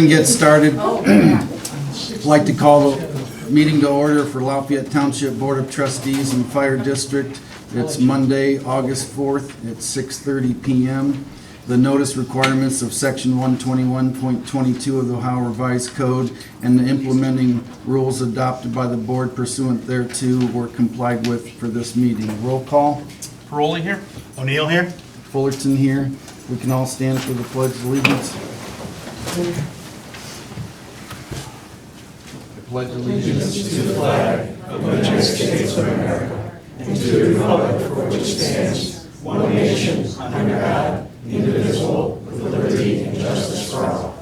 Get started. I'd like to call the meeting to order for Lafayette Township Board of Trustees and Fire District. It's Monday, August 4th at 6:30 p.m. The notice requirements of Section 121.22 of the Ohio Revised Code and the implementing rules adopted by the board pursuant thereto were complied with for this meeting. Roll call. Paroli here. O'Neill here. Fullerton here. We can all stand for the Pledge of Allegiance. Pledge allegiance to the flag of the United States of America and to the republic for which it stands, one nation, under God, indivisible, with liberty and justice for all.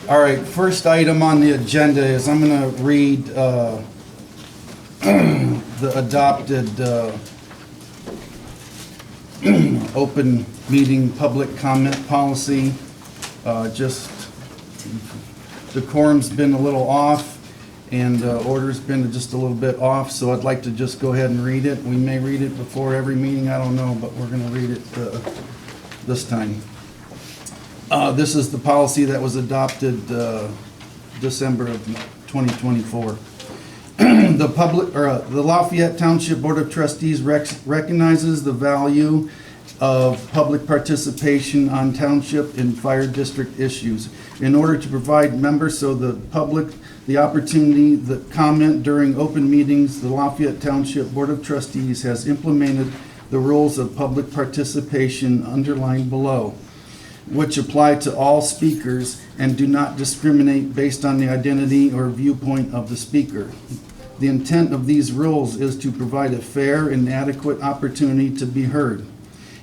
All right, first item on the agenda is I'm going to read the adopted open meeting public comment policy. Just decorum's been a little off and order's been just a little bit off, so I'd like to just go ahead and read it. We may read it before every meeting, I don't know, but we're going to read it this time. This is the policy that was adopted December of 2024. The Lafayette Township Board of Trustees recognizes the value of public participation on township and fire district issues. In order to provide members so the public the opportunity to comment during open meetings, the Lafayette Township Board of Trustees has implemented the rules of public participation underlined below, which apply to all speakers and do not discriminate based on the identity or viewpoint of the speaker. The intent of these rules is to provide a fair and adequate opportunity to be heard,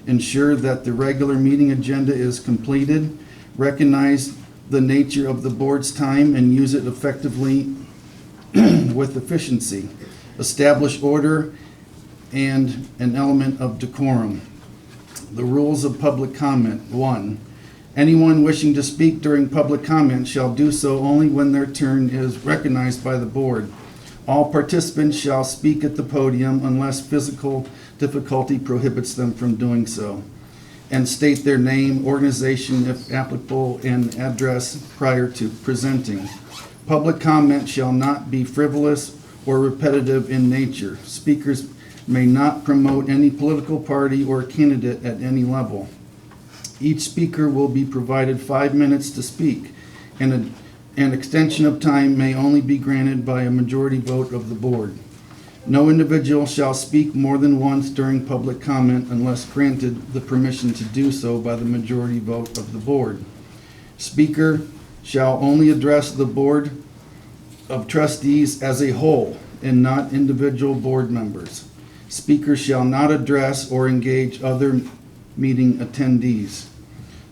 ensure that the regular meeting agenda is completed, recognize the nature of the board's time and use it effectively with efficiency, establish order and an element of decorum. The rules of public comment. 1. Anyone wishing to speak during public comment shall do so only when their turn is recognized by the board. All participants shall speak at the podium unless physical difficulty prohibits them from doing so, and state their name, organization, if applicable, and address prior to presenting. Public comment shall not be frivolous or repetitive in nature. Speakers may not promote any political party or candidate at any level. Each speaker will be provided 5 minutes to speak, and an extension of time may only be granted by a majority vote of the board. No individual shall speak more than once during public comment unless granted the permission to do so by the majority vote of the board. Speaker shall only address the board of trustees as a whole and not individual board members. Speaker shall not address or engage other meeting attendees.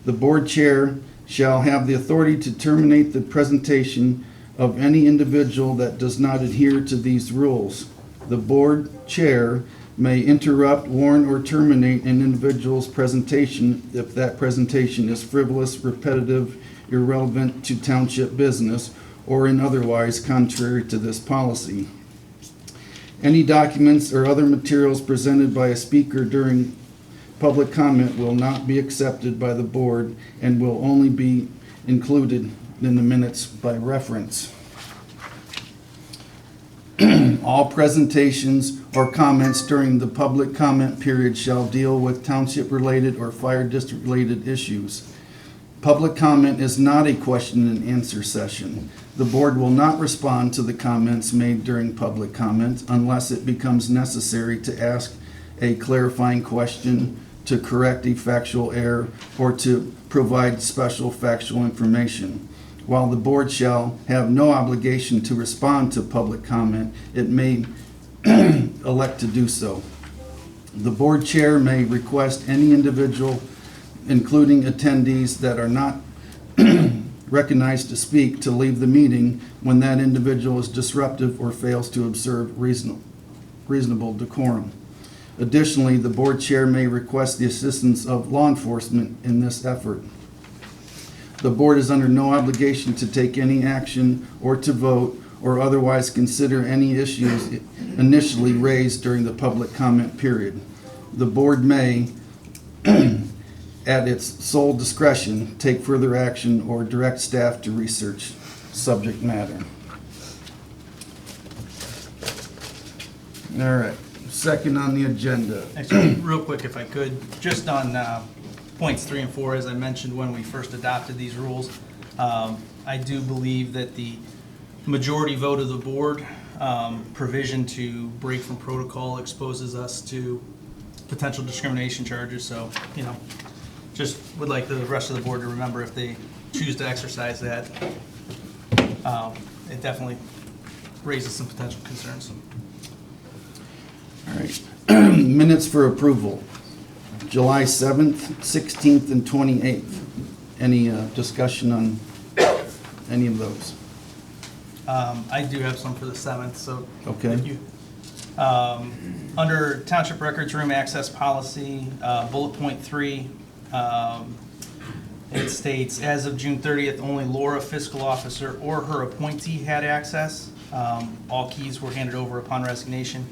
The board chair shall have the authority to terminate the presentation of any individual that does not adhere to these rules. The board chair may interrupt, warn, or terminate an individual's presentation if that presentation is frivolous, repetitive, irrelevant to township business, or in otherwise contrary to this policy. Any documents or other materials presented by a speaker during public comment will not be accepted by the board and will only be included in the minutes by reference. All presentations or comments during the public comment period shall deal with township-related or fire district-related issues. Public comment is not a question and answer session. The board will not respond to the comments made during public comment unless it becomes necessary to ask a clarifying question, to correct a factual error, or to provide special factual information. While the board shall have no obligation to respond to public comment, it may elect to do so. The board chair may request any individual, including attendees that are not recognized to speak, to leave the meeting when that individual is disruptive or fails to observe reasonable decorum. Additionally, the board chair may request the assistance of law enforcement in this effort. The board is under no obligation to take any action or to vote or otherwise consider any issues initially raised during the public comment period. The board may, at its sole discretion, take further action or direct staff to research subject matter. All right, second on the agenda. Actually, real quick, if I could, just on points 3 and 4, as I mentioned when we first adopted these rules, I do believe that the majority vote of the board provision to break from protocol exposes us to potential discrimination charges. So, just would like the rest of the board to remember if they choose to exercise that, it definitely raises some potential concerns. All right, minutes for approval, July 7th, 16th, and 28th. Any discussion on any of those? I do have some for the 7th, so. Okay. if you- Under Township Records Room Access Policy, bullet point 3, it states, as of June 30th, only Laura, fiscal officer, or her appointee had access. All keys were handed over upon resignation.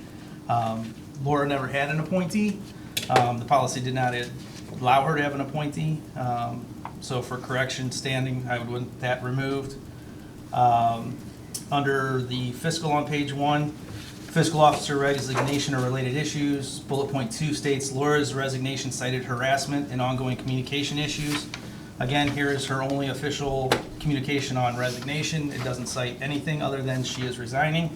Laura never had an appointee. The policy did not allow her to have an appointee. So for correction standing, I would want that removed. Under the fiscal on page 1, fiscal officer resignation or related issues, bullet point 2 states Laura's resignation cited harassment and ongoing communication issues. Again, here is her only official communication on resignation. It doesn't cite anything other than she is resigning.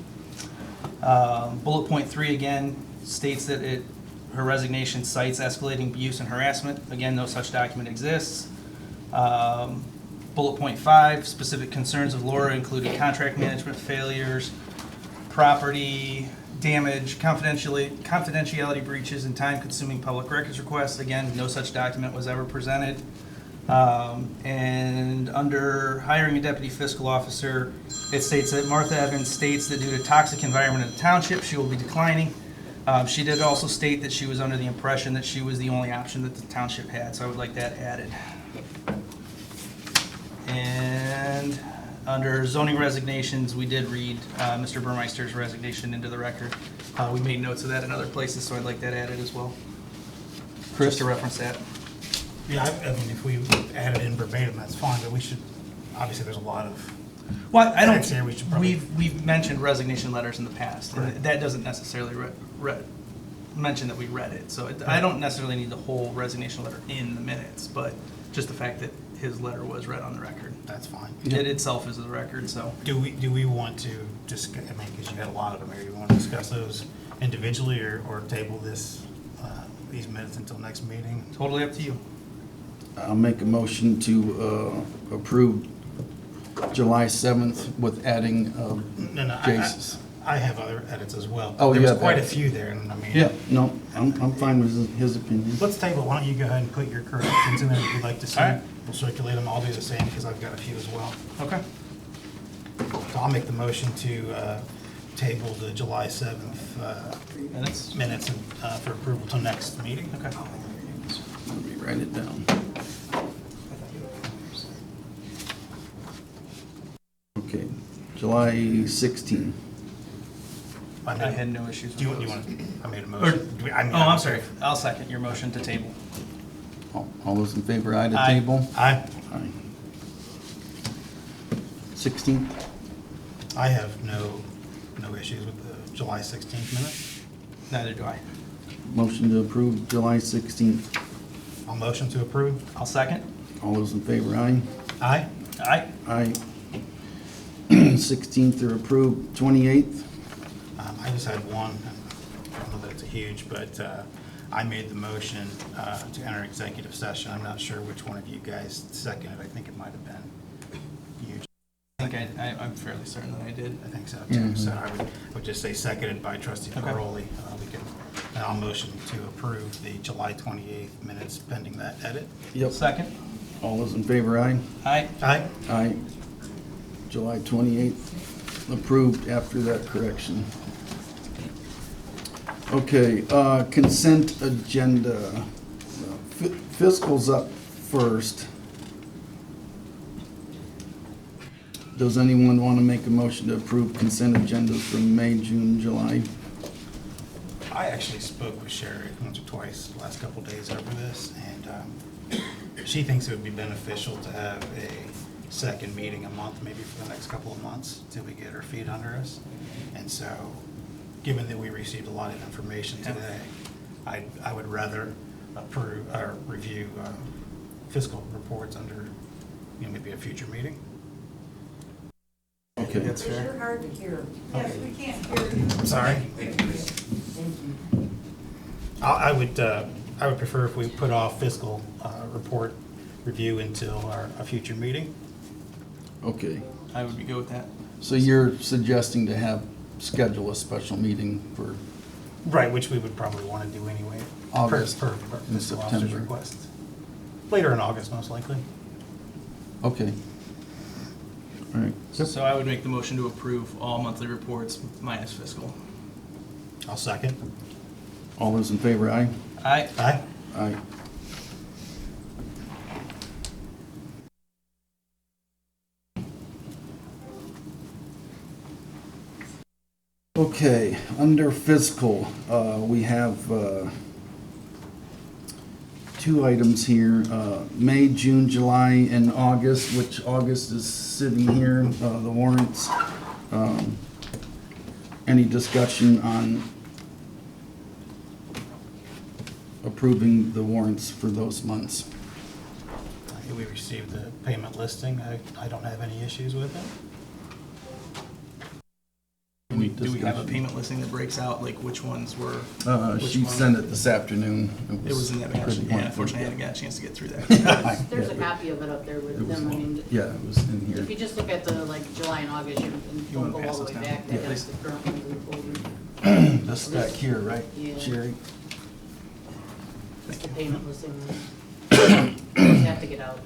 Bullet point 3 again states that her resignation cites escalating abuse and harassment. Again, no such document exists. Bullet point 5, specific concerns of Laura included contract management failures, property damage, confidentiality breaches, and time-consuming public records requests. Again, no such document was ever presented. And under hiring a deputy fiscal officer, it states that Martha Evans states that due to toxic environment in the township, she will be declining. She did also state that she was under the impression that she was the only option that the township had, so I would like that added. And under zoning resignations, we did read Mr. Burmeister's resignation into the record. We made notes of that in other places, so I'd like that added as well. Chris? Just to reference that. Yeah, I mean, if we add it in verbatim, that's fine, but we should, obviously, there's a lot of, Well, I don't, Next year we should probably- we've mentioned resignation letters in the past, and Right. that doesn't necessarily mention that we read it. So I don't necessarily need the whole resignation letter in the minutes, but just the fact that his letter was read on the record. that's fine. It itself is the record, so. Do we want to discuss, I mean, because you had a lot of them here, do you want to discuss those individually or table these minutes until next meeting? Totally up to you. I'll make a motion to approve July 7th with adding No, Jace's. I have other edits as well. Oh, There you was have quite a edits. few there, and I mean. Yeah, no, I'm fine with his opinion. Let's table, why don't you go ahead and put your corrections in there if you'd like to see. All right. We'll circulate them, I'll do the same, because I've got a few as well. Okay. So I'll make the motion to table the July 7th Minutes? minutes for approval till next meeting. Okay. Let me write it down. Okay, July 16th. I I had no issues Do you with want, those. I made a Or- motion. Do we- I mean, Oh, I'm sorry. I'll second your motion to table. All those in favor, aye to Aye. table? Aye. Aye. 16th? I have no issues with the July 16th minutes. Neither do I. Motion to approve July 16th. I'll motion to approve. I'll second. All those in favor, aye? Aye. Aye. Aye. 16th are approved. 28th? I just had one. I don't know that it's a huge, but I made the motion to enter executive session. I'm not sure which one of you guys seconded. I think it might have been you. I think I'm fairly certain that I did. I think so too. So I would just say seconded by trustee Okay. Paroli. And I'll motion to approve the July 28th minutes pending that edit. Yep. Second. All those in favor, aye? Aye. Aye. Aye. July 28th, approved after that correction. Okay, consent agenda. Fiscal's up first. Does anyone want to make a motion to approve consent agendas from May, June, July? I actually spoke with Sherry once or twice the last couple of days over this, and she thinks it would be beneficial to have a second meeting a month, maybe for the next couple of months, till we get our feet under us. And so, given that we received a lot of information today, I would rather approve or review fiscal reports under, maybe a future meeting. Okay. That's It's fair. sure hard to hear. Yes, we can't hear you. I'm sorry. Thank you. I would prefer if we put off fiscal report review until a future meeting. Okay, I would be good with that. so you're suggesting to schedule a special meeting for, Right, which we would probably want to do anyway. August Per in fiscal officer's September. request. Later in August, most likely. okay. All right, So I would make the motion to approve all monthly reports minus fiscal. I'll second. all those in favor, aye? Aye. Aye. Aye. Okay, under fiscal, we have two items here, May, June, July, and August, which August is sitting here, the warrants. Any discussion on approving the warrants for those months? We received the payment listing. I don't have any issues with it. Do we have a payment listing that breaks out, like which ones were? which She ones- sent it this afternoon. It was in that batch. pretty Yeah, lengthy. unfortunately, I hadn't got a chance to get through that. There's a copy of it up there It with was them, I mean, Yeah, it was in if you here. just look at the, like, July and August, and You wanna don't go pass all the those way down? back, Yeah, that has please. the current ones in the folder. This back here, right, Yeah. Sherry? It's the payment listing. You have to get out.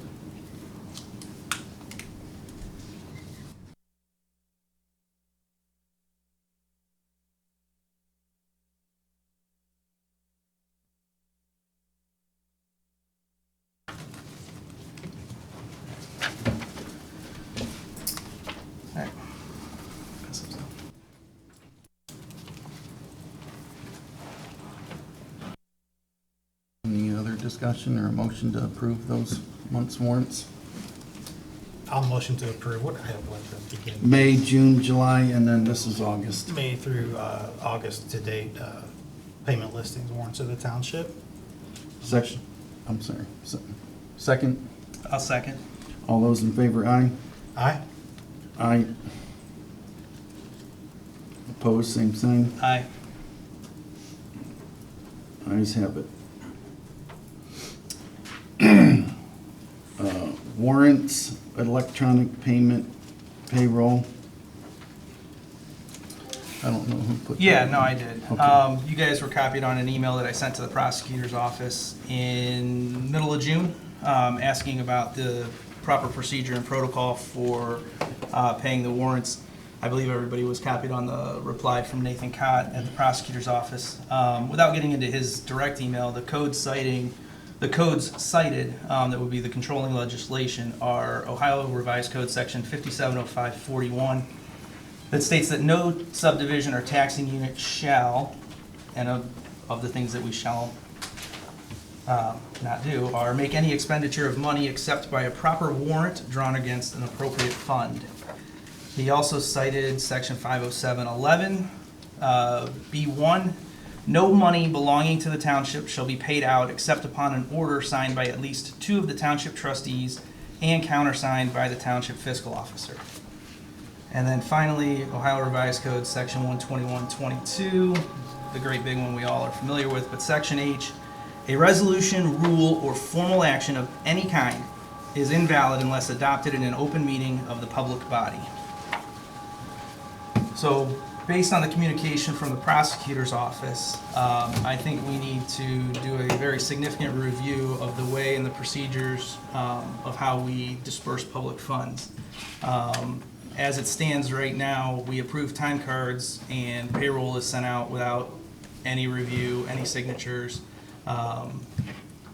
Alright. Pass those down. Any other discussion or a motion to approve those month's warrants? I'll motion to approve. What I have what the beginning. May, June, July, and then this is August. May through August to date payment listings warrants of the township. Section, I'm sorry, second, I'll second. all those in favor, aye? Aye. Aye. Opposed, same sign, Aye. ayes have it. Warrants, electronic payment, payroll. I don't know who put that. Yeah, no, I did. Okay. You guys were copied on an email that I sent to the prosecutor's office in middle of June, asking about the proper procedure and protocol for paying the warrants. I believe everybody was copied on the reply from Nathan Cott at the prosecutor's office. Without getting into his direct email, the codes cited that would be the controlling legislation are Ohio Revised Code Section 570541 that states that no subdivision or taxing unit shall, and of the things that we shall not do, are make any expenditure of money except by a proper warrant drawn against an appropriate fund. He also cited Section 50711, B1, no money belonging to the township shall be paid out except upon an order signed by at least 2 of the township trustees and countersigned by the township fiscal officer. And then finally, Ohio Revised Code, Section 12122, the great big one we all are familiar with, but Section H, a resolution, rule, or formal action of any kind is invalid unless adopted in an open meeting of the public body. So, based on the communication from the prosecutor's office, I think we need to do a very significant review of the way and the procedures of how we disperse public funds. As it stands right now, we approve time cards and payroll is sent out without any review, any signatures.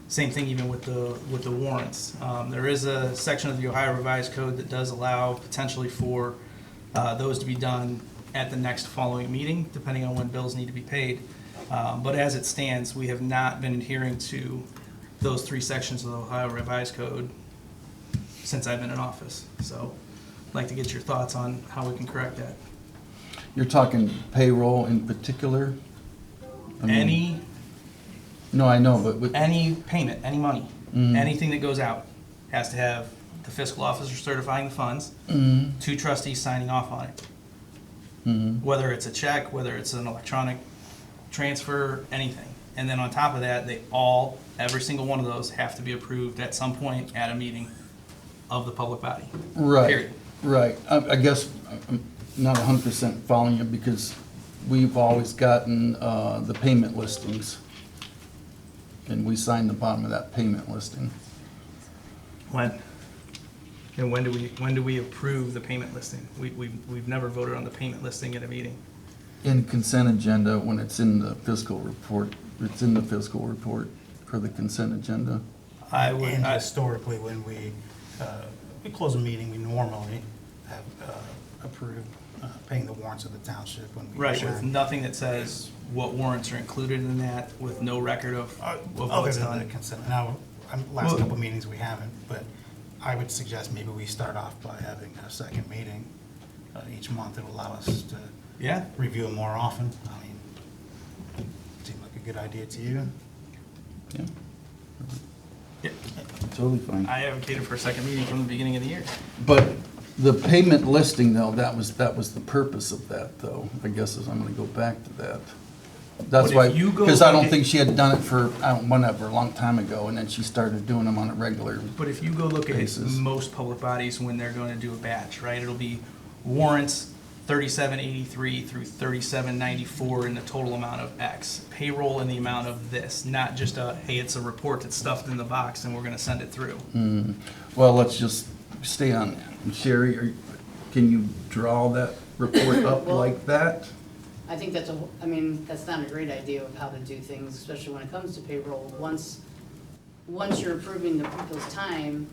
Same thing even with the warrants. There is a section of the Ohio Revised Code that does allow potentially for those to be done at the next following meeting, depending on when bills need to be paid. But as it stands, we have not been adhering to those 3 sections of the Ohio Revised Code since I've been in office. So I'd like to get your thoughts on how we can correct that. You're talking payroll in particular? I mean- No, I know, but with, Any payment, any money, Mhm. anything that goes out has to have the fiscal officer certifying the funds, Mhm. 2 trustees signing off on it. Mhm. Whether it's a check, whether it's an electronic transfer, anything. And then on top of that, every single one of those have to be approved at some point at a meeting of the public body. Right, Period. right. I guess I'm not 100% following you because we've always gotten the payment listings. And we sign the bottom of that payment listing. When? And when do we approve the payment listing? We've never voted on the payment listing at a meeting. In consent agenda, when it's in the fiscal report, it's in the fiscal report for the consent agenda. And historically, when we close a meeting, we normally have approved paying the warrants of the township when we Right, adjourn. with nothing that says what warrants are included in that, with no record of Other what's than the done. consent, now, last Well- couple of meetings we haven't, but I would suggest maybe we start off by having a second meeting each month. It'll allow us to Yeah, review them more often. I mean, seem like a good idea to you? Yeah, yeah. totally fine. I advocated for a second meeting from the beginning of the year. But the payment listing though, that was the purpose of that though. I guess is I'm gonna go back to that. That's But why, if you go because I don't look at- think she had done it for, whenever, a long time ago, and then she started doing them on a regular. But if you go look at Basis. most public bodies when they're going to do a batch, right, it'll be warrants 3783 through 3794 in the total amount of X. Payroll in the amount of this, not just hey, it's a report that's stuffed in the box and we're gonna send it through. Well, let's just stay on that. Sherry, can you draw that report up Well- like that? I think that's that's not a great idea of how to do things, especially when it comes to payroll. Once you're approving the people's time,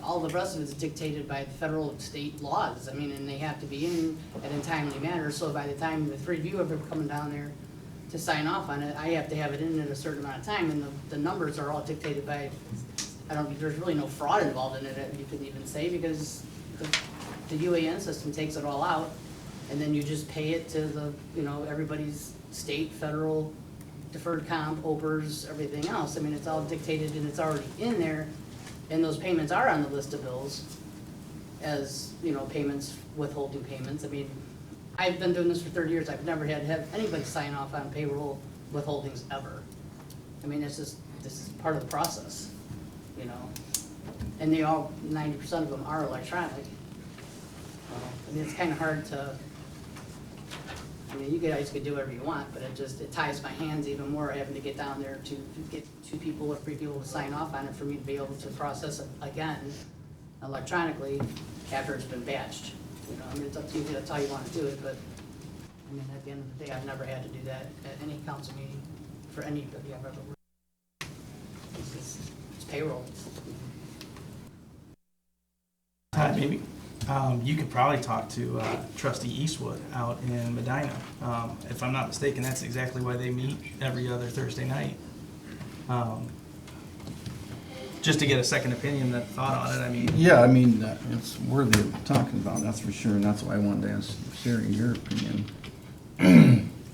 all the rest of it's dictated by the federal and state laws. And they have to be in at a timely manner, so by the time the 3 of you are coming down there to sign off on it, I have to have it in at a certain amount of time, and the numbers are all dictated by, there's really no fraud involved in it, you could even say, because the UAN system takes it all out, and then you just pay it to everybody's state, federal, deferred comp, OPERS, everything else. It's all dictated and it's already in there, and those payments are on the list of bills as, payments, withholding payments. I've been doing this for 30 years. I've never had to have anybody sign off on payroll withholdings ever. This is part of the process, And 90% of them are electronic. It's kind of hard to, you guys could do whatever you want, but it ties my hands even more having to get down there to get 2 people or 3 people to sign off on it for me to be able to process it again electronically after it's been batched. It's up to you, that's how you want to do it, but, at the end of the day, I've never had to do that at any council meeting for anybody I've ever worked with. It's payroll. Maybe. You could probably talk to trustee Eastwood out in Medina. If I'm not mistaken, that's exactly why they meet every other Thursday night. Just to get a second opinion, that thought on it, Yeah, it's worthy of talking about, that's for sure, and that's why I wanted to ask Sherry your opinion.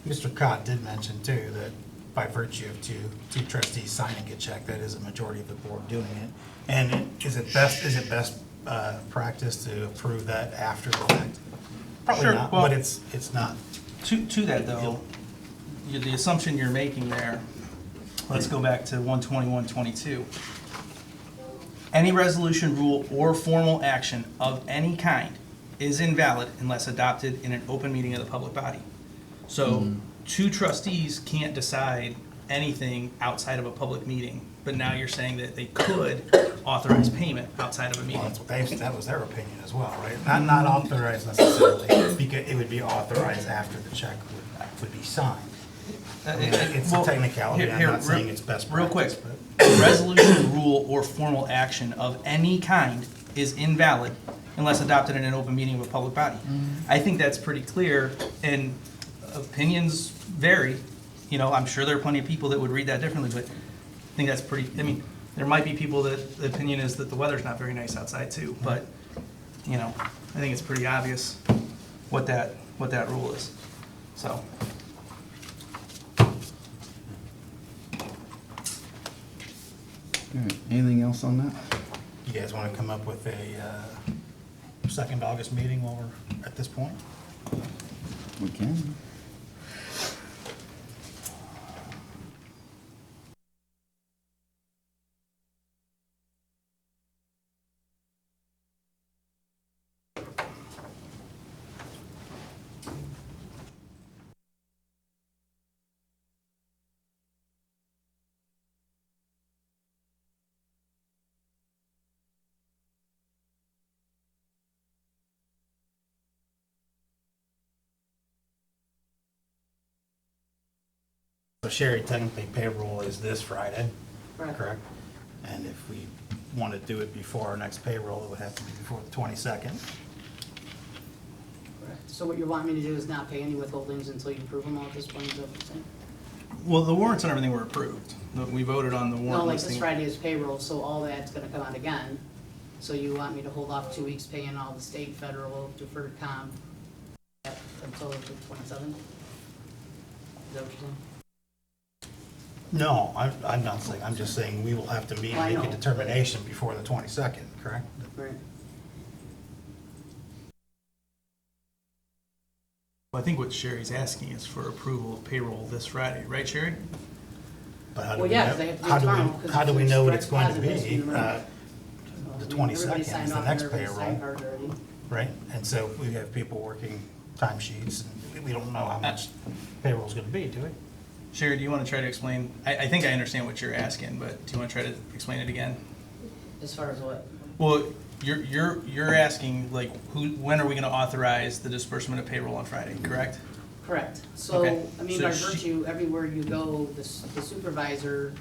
Mr. Cott did mention too that by virtue of two trustees signing a check, that is a majority of the board doing it. And is it best practice to approve that after the fact? Probably Sure, not, well- but it's not. To that though, the assumption you're making there, let's go back to 12122. Any resolution, rule, or formal action of any kind is invalid unless adopted in an open meeting of the public body. So 2 trustees can't decide anything outside of a public meeting, but now you're saying that they could authorize payment outside of a Well, meeting. that's what that was their opinion as well, right? Not authorized necessarily, because it would be authorized after the check would be signed. It's a Well, technicality, I'm here, not saying it's best real quick, practice, but. resolution, rule, or formal action of any kind is invalid unless adopted in an open meeting of a public body. I think that's pretty clear, and opinions vary, you know, I'm sure there are plenty of people that would read that differently, but I think that's pretty, I mean, there might be people that the opinion is that the weather's not very nice outside too, but, you know, I think it's pretty obvious what that rule is, so. All right, anything else on that? You guys want to come up with a second August meeting while we're at this point? We can. So Sherry, technically payroll is this Friday, Correct. correct? And if we want to do it before our next payroll, it would have to be before the 22nd. Correct. So what you want me to do is not pay any withholdings until you approve them all at this point, is that what you're saying? Well, the warrants and everything were approved. We voted on the No, warrant like this listing. Friday is payroll, so all that's gonna come out again. So you want me to hold off 2 weeks paying all the state, federal, deferred comp until the 27th? Is that what you're saying? No, I'm not saying, I'm just saying we will have to meet Well, I and make a know. determination before the 22nd, correct? Right. I think what Sherry's asking is for approval of payroll this Friday, right, Sherry? But how do Well, we yeah, know- 'cause they have to do how do we- tomorrow, 'cause How do we it's know what direct it's going to deposit has to be? be tomorrow. The I mean, 22nd everybody is signed the off next on everybody's time payroll, card already. right? And so we have people working timesheets, and we don't know how much payroll's going to be, do we? Sherry, do you want to try to explain? I think I understand what you're asking, but do you want to try to explain it again? As far as what? Well, you're asking, like, when are we going to authorize the disbursement of payroll on Friday, correct? Correct. So, Okay. I mean, So by she- virtue, everywhere you go, the supervisor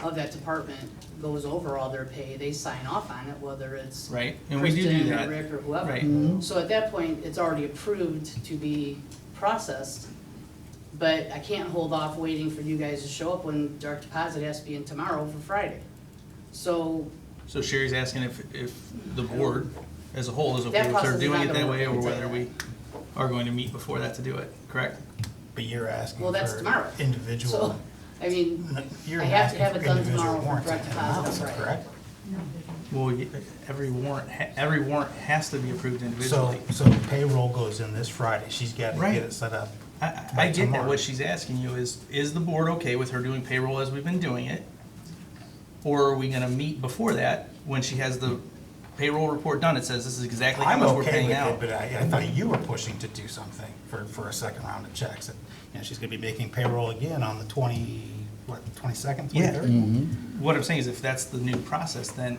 of that department goes over all their pay. They sign off on it, whether it's Right, and we do Kristen or that. Rick or whoever. Right. So at that point, it's already approved to be processed, but I can't hold off waiting for you guys to show up when direct deposit has to be in tomorrow for Friday. So, So Sherry's asking if the board as a whole is okay That with process her is doing not it gonna that work, way, I or can tell whether you we are going to meet before that to do it, correct? But you're asking well, that's for tomorrow. individual. So, I mean, You're I have to asking have for it done individual tomorrow for warrants direct and deposit on amounts, Friday. correct? Well, every warrant has to be approved So, individually. so payroll goes in this Friday, she's got to Right. get it set up. I by get that. tomorrow. What she's asking you is the board okay with her doing payroll as we've been doing it? Or are we gonna meet before that, when she has the payroll report done, it says this is exactly how I'm much we're okay paying with it, out? but I thought you were pushing to do something for a second round of checks. And, you know, she's gonna be making payroll again on the 22nd, Yeah. 23rd? What I'm saying is if that's the new process, then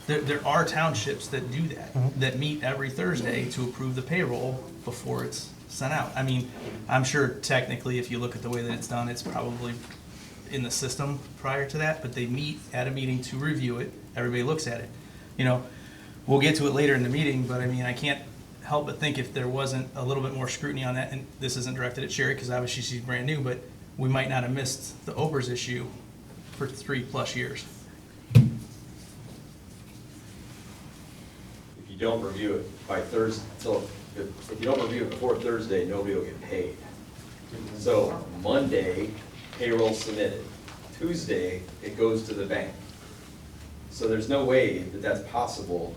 there are townships that do that, that meet every Thursday to approve the payroll before it's sent out. I mean, I'm sure technically, if you look at the way that it's done, it's probably in the system prior to that, but they meet at a meeting to review it, everybody looks at it. You know, we'll get to it later in the meeting, but I mean, I can't help but think if there wasn't a little bit more scrutiny on that, and this isn't directed at Sherry, because obviously she's brand new, but we might not have missed the OPERS issue for 3+ years. If you don't review it by Thursday, so if you don't review it before Thursday, nobody will get paid. So Monday, payroll submitted. Tuesday, it goes to the bank. So there's no way that that's possible,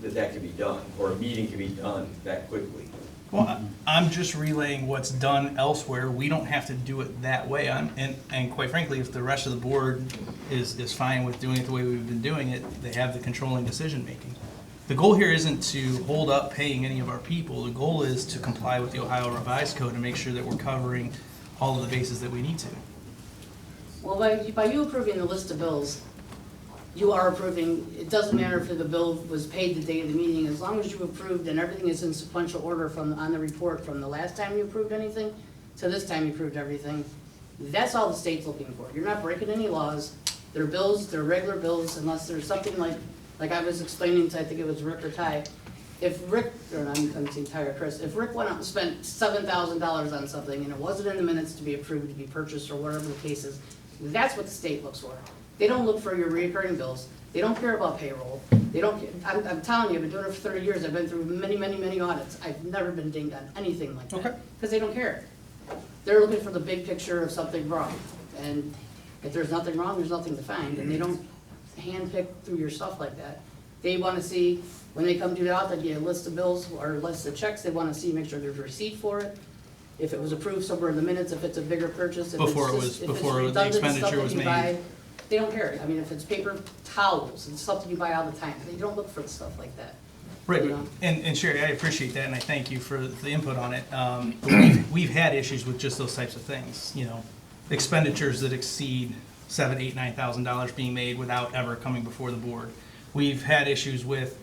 that can be done, or a meeting can be done that quickly. Well, I'm just relaying what's done elsewhere. We don't have to do it that way. And quite frankly, if the rest of the board is fine with doing it the way we've been doing it, they have the controlling decision-making. The goal here isn't to hold up paying any of our people. The goal is to comply with the Ohio Revised Code and make sure that we're covering all of the bases that we need to. well, by you approving the list of bills, you are approving, it doesn't matter if the bill was paid the day of the meeting, as long as you approved and everything is in sequential order on the report from the last time you approved anything to this time you approved everything, that's all the state's looking for. You're not breaking any laws. They're bills, they're regular bills, unless there's something like I was explaining to, I think it was Rick or Ty, if Rick, or I'm saying Tyler, Chris, if Rick went out and spent $7,000 on something and it wasn't in the minutes to be approved, to be purchased, or whatever the case is, that's what the state looks for. They don't look for your reoccurring bills. They don't care about payroll. They don't, I'm telling you, I've been doing it for 30 years. I've been through many, many, many audits. I've never been dinged on anything like that. Okay. Because they don't care. They're looking for the big picture of something wrong. And if there's nothing wrong, there's nothing to find. And they don't handpick through your stuff like that. They want to see, when they come do the audit, they get a list of bills or a list of checks. They want to see, make sure there's a receipt for it. If it was approved somewhere in the minutes, if it's a bigger purchase, if it's Before it just, was- if it's before the redundant stuff expenditure that was you made. buy, they don't care. I mean, if it's paper towels, it's something you buy all the time. They don't look for the stuff like that. Right, You know? and Sherry, I appreciate that, and I thank you for the input on it. But we've had issues with just those types of things, you know, expenditures that exceed $7,000, $8,000, $9,000 being made without ever coming before the board. We've had issues with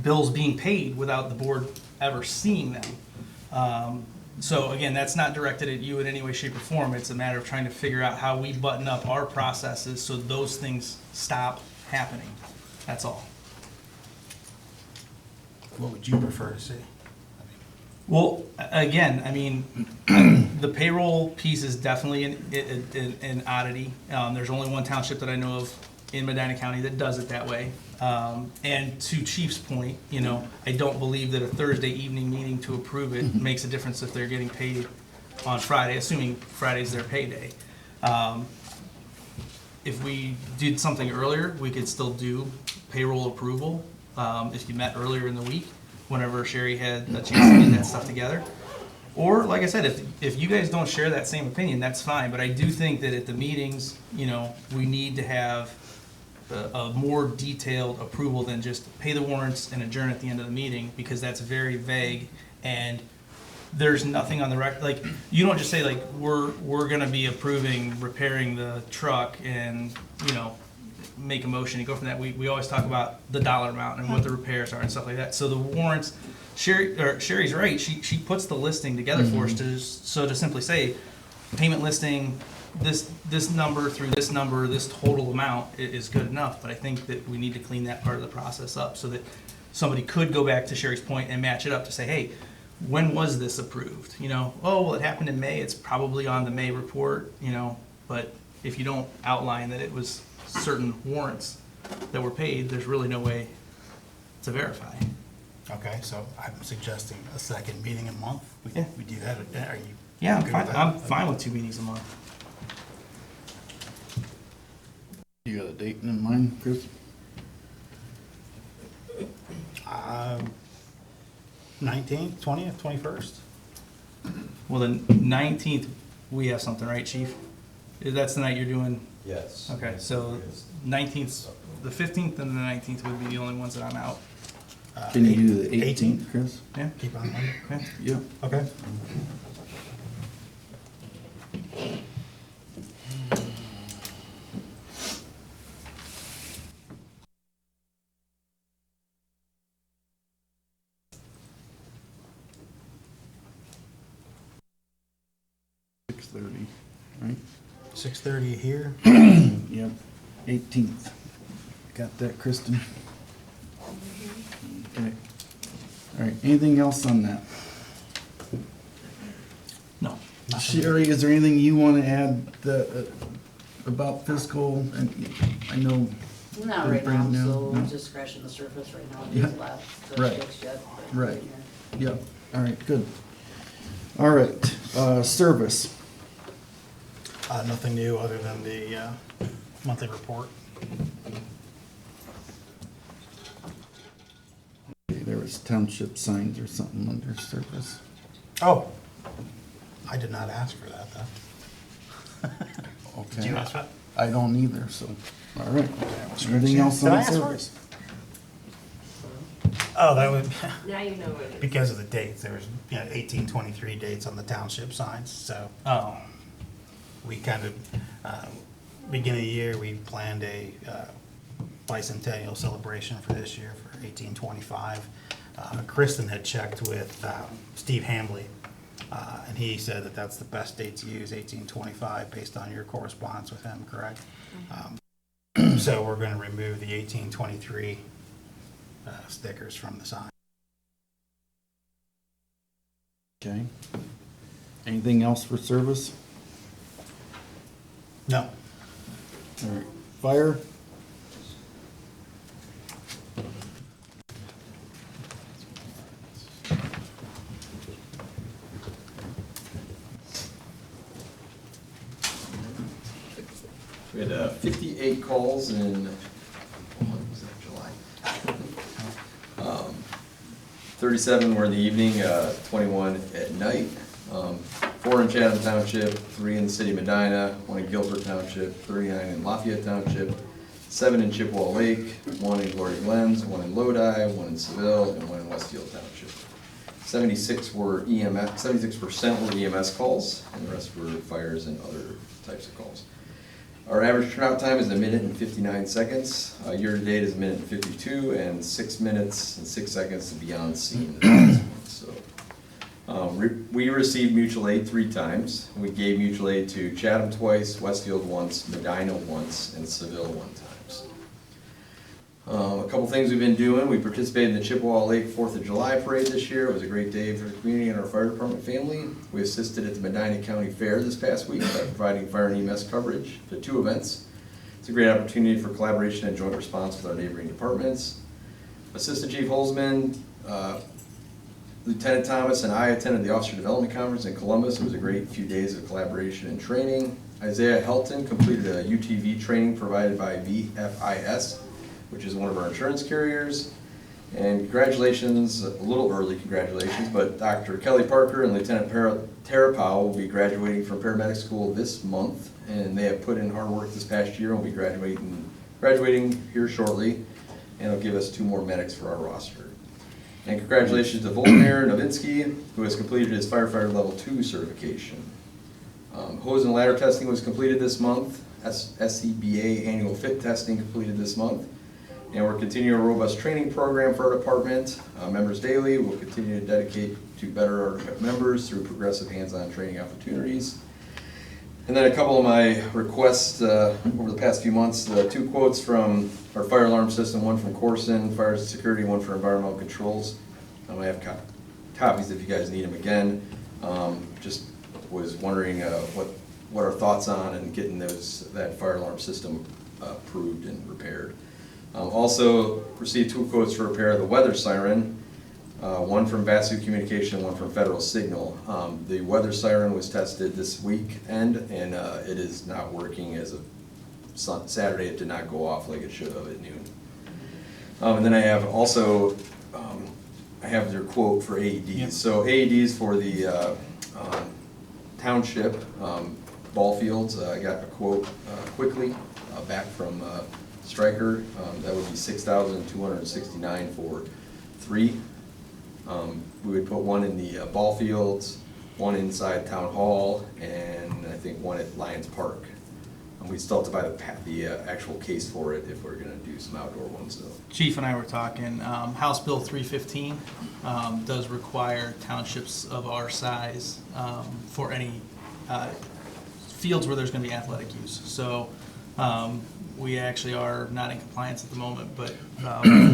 bills being paid without the board ever seeing them. So again, that's not directed at you in any way, shape, or form. It's a matter of trying to figure out how we button up our processes so those things stop happening. That's all. What would you prefer to see? Well, again, I mean, the payroll piece is definitely an oddity. There's only one township that I know of in Medina County that does it that way. And to Chief's point, you know, I don't believe that a Thursday evening meeting to approve it makes a difference if they're getting paid on Friday, assuming Friday's their payday. If we did something earlier, we could still do payroll approval, if you met earlier in the week, whenever Sherry had a chance to get that stuff together. Or, like I said, if you guys don't share that same opinion, that's fine, but I do think that at the meetings, you know, we need to have a more detailed approval than just pay the warrants and adjourn at the end of the meeting, because that's very vague, and there's nothing on the record, like, you don't just say, like, we're gonna be approving repairing the truck and, you know, make a motion and go from that. We always talk about the dollar amount and what the repairs are and stuff like that. So the warrants, Sherry's right, she puts the listing together for us to simply say, payment listing, this number through this number, this total amount is good enough. But I think that we need to clean that part of the process up so that somebody could go back to Sherry's point and match it up to say, hey, when was this approved? You know, oh, well, it happened in May, it's probably on the May report, you know, but if you don't outline that it was certain warrants that were paid, there's really no way to verify. Okay, so I'm suggesting a second meeting a month. Yeah. We do that, are you? Yeah, I'm good fine, with that? I'm fine with 2 meetings a month. You got a date in mind, Chris? 19th, 20th, 21st? Well, the 19th, we have something, right, chief? That's the night you're doing, Yes. okay, so 19th, the 15th and the 19th would be the only ones that I'm out. Can you do the 18th, Chris? Yeah, Keep on Monday? okay. Yeah. Okay. Six 6:30, right? 6:30 here. Yep, 18th. Got that, Kristen? Okay. All right, anything else on that? No. Sherry, is there anything you want to add about fiscal? And I know, Not They're right now, brand new, so no? we're just scratching the surface right now. Yeah. There's a lot to Right. fix yet. but- Right. yeah, all right, good. All right, service. Nothing new other than the monthly report. Okay, there was township signs or something under service. Oh, I did not ask for that, though. Did you Okay, ask for that? I don't either, so, all right. Anything else Did I on ask for it? service? Oh, that would, Now you know what it is. because of the dates, there was, 1823 dates on the township signs, so Oh, we kind of, beginning of the year, we planned a bicentennial celebration for this year for 1825. Kristen had checked with Steve Hambley, and he said that that's the best date to use, 1825, based on your correspondence with him, correct? So we're going to remove the 1823 stickers from the sign. Okay. Anything else for service? No. All right. Fire? We had 58 calls in, what was that, July? 37 were in the evening, 21 at night. 4 in Chatham Township, 3 in the city of Medina, 1 in Guilford Township, 39 in Lafayette Township, 7 in Chippewa Lake, 1 in Glory Glens, 1 in Lodi, 1 in Seville, and 1 in Westfield Township. 76% were EMS calls, and the rest were fires and other types of calls. Our average turnout time is 1 minute and 59 seconds. Year-to-date is 1 minute and 52, and 6 minutes and 6 seconds to be on scene. So, we received mutual aid 3 times. We gave mutual aid to Chatham twice, Westfield once, Medina once, and Seville 1 time. A couple things we've been doing. We participated in the Chippewa Lake 4th of July parade this year. It was a great day for the community and our fire department family. We assisted at the Medina County Fair this past week by providing fire and EMS coverage to 2 events. It's a great opportunity for collaboration and joint response with our neighboring departments. Assistant Chief Holzman, Lieutenant Thomas, and I attended the Officer Development Conference in Columbus. It was a great few days of collaboration and training. Isaiah Helton completed a UTV training provided by VFIS, which is one of our insurance carriers. And congratulations, a little early congratulations, but Dr. Kelly Parker and Lieutenant Tara Powell will be graduating from paramedic school this month, and they have put in hard work this past year and will be graduating here shortly, and it'll give us 2 more medics for our roster. And congratulations to Volodymyr Novinsky, who has completed his firefighter level 2 certification. Hose and ladder testing was completed this month. SCBA annual fit testing completed this month. And we're continuing a robust training program for our department. Members daily will continue to dedicate to better our members through progressive hands-on training opportunities. And then a couple of my requests over the past few months, 2 quotes from our fire alarm system, 1 from Corson Fire Security, 1 for environmental controls. I have copies if you guys need them again. Just was wondering what our thoughts on and getting that fire alarm system approved and repaired. Also received 2 quotes for repair of the weather siren, 1 from Vasu Communication, 1 from Federal Signal. The weather siren was tested this weekend, and it is not working as of Saturday. It did not go off like it should have at noon. And then I have also, I have their quote for AEDs. Yep. So AEDs for the township ball fields, I got a quote quickly back from Stryker. That would be $6,269 for 3. We would put 1 in the ball fields, 1 inside town hall, and I think 1 at Lions Park. We still have to buy the actual case for it if we're going to do some outdoor ones though. Chief and I were talking, House Bill 315 does require townships of our size for any fields where there's going to be athletic use. So we actually are not in compliance at the moment, but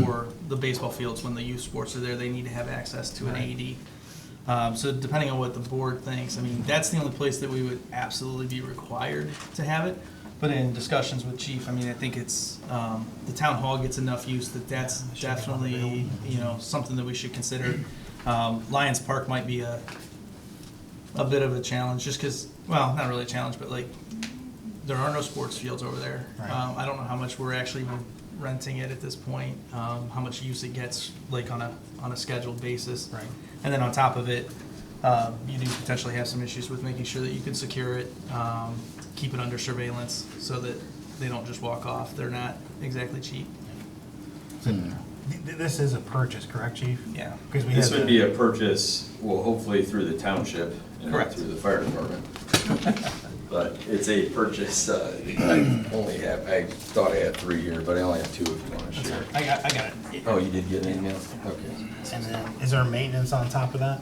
for the baseball fields, when the youth sports are there, they need to have access to an AED. So depending on what the board thinks, I mean, that's the only place that we would absolutely be required to have it. But in discussions with Chief, I mean, I think it's, the town hall gets enough use that that's definitely, something that we should consider. Lions Park might be a bit of a challenge, just because, well, not really a challenge, but like, there are no sports fields over there. Right. I don't know how much we're actually renting it at this point, how much use it gets, like on a scheduled basis. Right. And then on top of it, you do potentially have some issues with making sure that you can secure it, keep it under surveillance so that they don't just walk off. They're not exactly cheap. This is a purchase, correct, Chief? Yeah. Because we This had would be a purchase, well, hopefully through the township and not Correct. through the fire department. But it's a purchase. I thought I had 3 here, but I only have 2 if you want to share. I got it. Oh, you did get an email? Okay. And then, is there maintenance on top of that?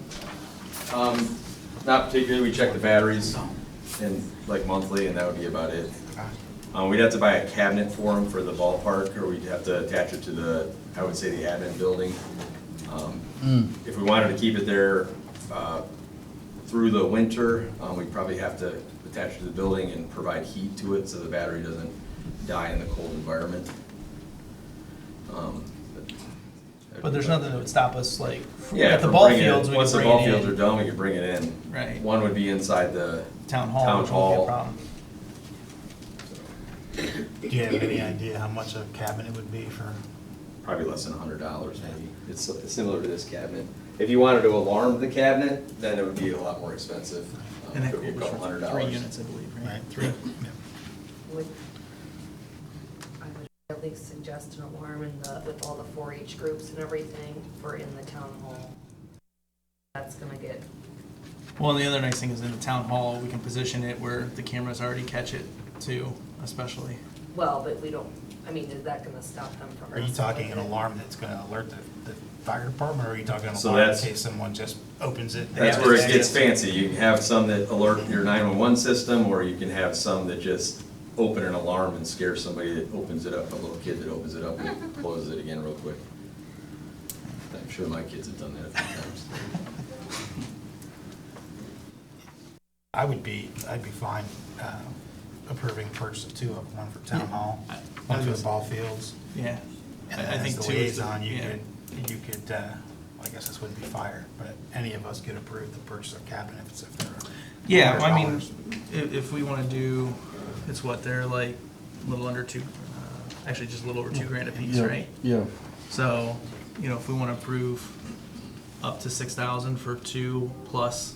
Not particularly. We check the batteries and like monthly, and that would be about it. We'd have to buy a cabinet for them for the ballpark, or we'd have to attach it to the, I would say, the admin building. If we wanted to keep it there through the winter, we'd probably have to attach it to the building and provide heat to it so the battery doesn't die in the cold environment. But there's nothing that would stop us, like, Yeah, at the from ball bringing it- fields, we once could the bring ball it fields are in. done, we could bring it in. Right. One would be inside the Town hall, Town which won't be hall. a problem. Do you have any idea how much a cabinet would be for? Probably less than $100 maybe. It's similar to this cabinet. If you wanted to alarm the cabinet, then it would be a lot more expensive. And It that would be a was couple for $100. 3 units, I believe, right? Right. 3. Would, I would at least suggest an alarm in the, with all the 4-H groups and everything for in the town hall. That's gonna get, Well, and the other nice thing is in the town hall, we can position it where the cameras already catch it too, especially. well, but we don't, I mean, is that gonna stop them from? Are you talking an alarm that's gonna alert the fire department, or are you talking an So alarm in that's- case someone just opens it? That's Yeah, where it it's- gets fancy. You can have some that alert your 911 system, or you can have some that just open an alarm and scare somebody that opens it up, a little kid that opens it up and closes it again real quick. I'm sure my kids have done that a few times. I'd be fine approving purchase of 2 of them, one for town hall, one for the ball fields. Yeah. And I then think as the 2 is the- liaison, you yeah. could, well, I guess this wouldn't be fire, but any of us could approve the purchase of cabinets if they're. Yeah, I mean, $100. if we wanna do, it's what, they're like a little under 2, actually just a little over $2,000 a piece, Yeah, right? Yeah. So, you know, if we wanna approve up to 6,000 for 2 plus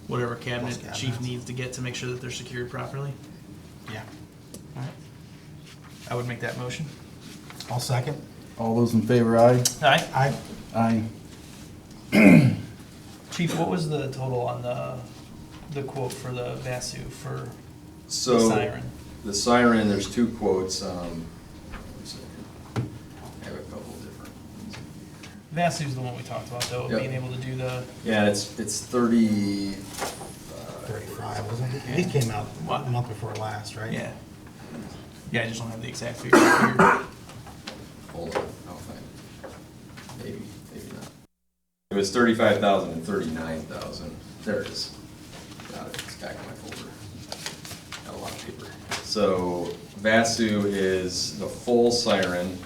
whatever cabinet Plus chief cabinets. needs to get to make sure that they're secured properly. Yeah, Alright. I would make that motion. I'll second. All those in favor, aye? Alright. Aye. Aye. Chief, what was the total on the quote for the Vasu for the So, siren? the siren, there's 2 quotes. One second. I have a couple different ones. Vasu's the one we talked about though, Yep. being able to do the, Yeah, it's 30. 35, wasn't it? These came out What? a month before last, right? yeah. Yeah, I just don't have the exact figure here. Hold on, I'll find it. Maybe not. It was 35,000 and 39,000. There it is. Got it, it's back in my folder. Got a lot of paper. So Vasu is, the full siren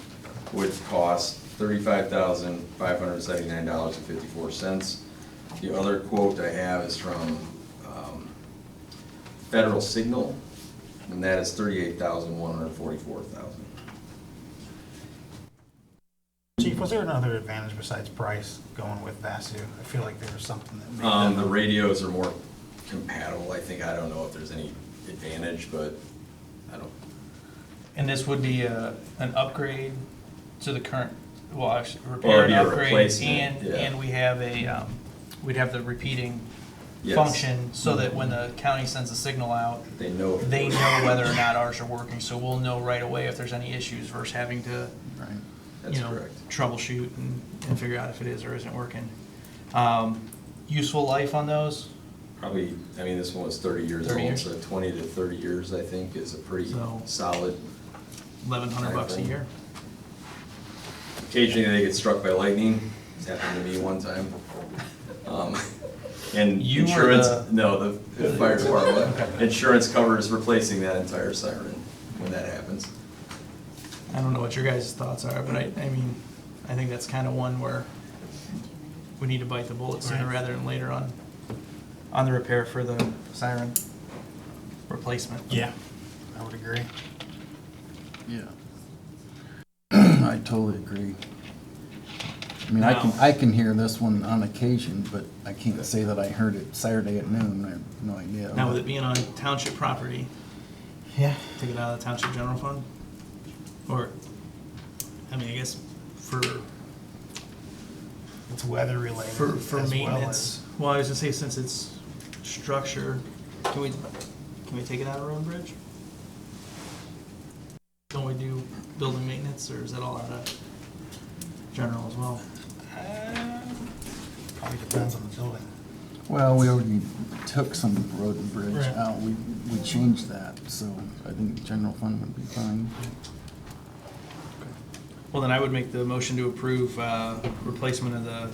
would cost $35,579.54. The other quote I have is from Federal Signal, and that is $38,144,000. Chief, was there another advantage besides price going with Vasu? I feel like there was something that made The them. radios are more compatible, I think. I don't know if there's any advantage, but I don't, And this would be an upgrade to the current, well, actually, Or repair and be a upgrade, replacement, yeah. and we have we'd have the repeating Yes. function, so that when the county sends a signal out, they know. if it they works. know whether or not ours are working, so we'll know right away if there's any issues versus having to, Right. That's you know, correct. troubleshoot and figure out if it is or isn't working. Useful life on those, Probably, I mean, this one was 30 years 30 old, years. so 20 to 30 years, I think, is a pretty So- solid. $1,100 a year. Occasionally, they get struck by lightning. It's happened to me one time. And You were insurance, the- no, the fire department. Insurance covers replacing that entire siren when that happens. I don't know what your guys' thoughts are, but I mean, I think that's kind of one where we need to bite the bullet sooner Right. rather than later on the repair for the siren replacement. Yeah, I would agree. Yeah. I totally agree. I mean, I can hear this one on occasion, but I can't say that I heard it Saturday at noon. I have no idea. Now, with it being on township property, Yeah. take it out of the township general fund? Or, I mean, I guess for It's weather related. for as well maintenance, well, I was gonna say, since it's structure, can we take it out of road and bridge? Don't we do building maintenance, or is that all out of general as well? Probably depends on the building. Well, we already took some road and bridge Right. out. We changed that, so I think general fund would be fine. Well, then I would make the motion to approve replacement of the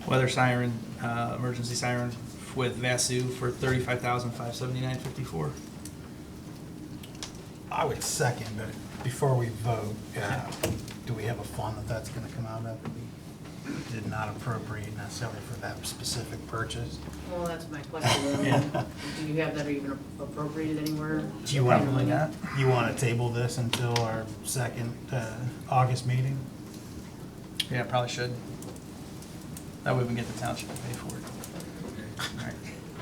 weather siren, emergency siren with Vasu for $35,579.54. I would second, but before we vote, do we have a fund that that's gonna come out of? We did not appropriate necessarily for that specific purchase. Well, that's my question. Yeah. Do you have that even appropriated anywhere? Do you want, Probably not. you want to table this until our second August meeting? Yeah, probably should. That way we can get the township to pay for it. All right.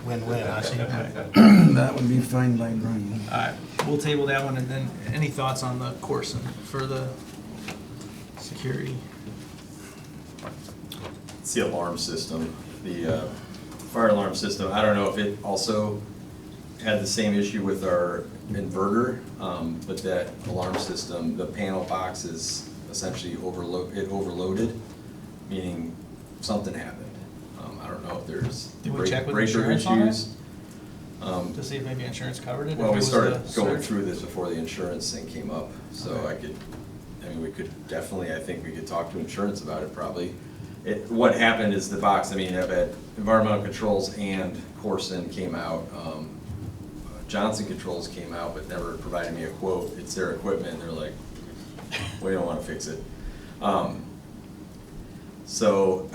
Win-win, I see. That would be fine by Brian. All right, we'll table that one, and then any thoughts on the Corson for the security? It's the alarm system, the fire alarm system. I don't know if it also had the same issue with our inverter, but that alarm system, the panel box is essentially overloaded, meaning something happened. I don't know if there's Did we check with breaker insurance on issues. To see if maybe insurance covered it? if Well, it we was started a going surge? through this before the insurance thing came up, so Okay. we could definitely, I think we could talk to insurance about it probably. What happened is the box, I mean, I've had environmental controls and Corson came out, Johnson Controls came out, but never provided me a quote. It's their equipment, and they're like, we don't wanna fix it. So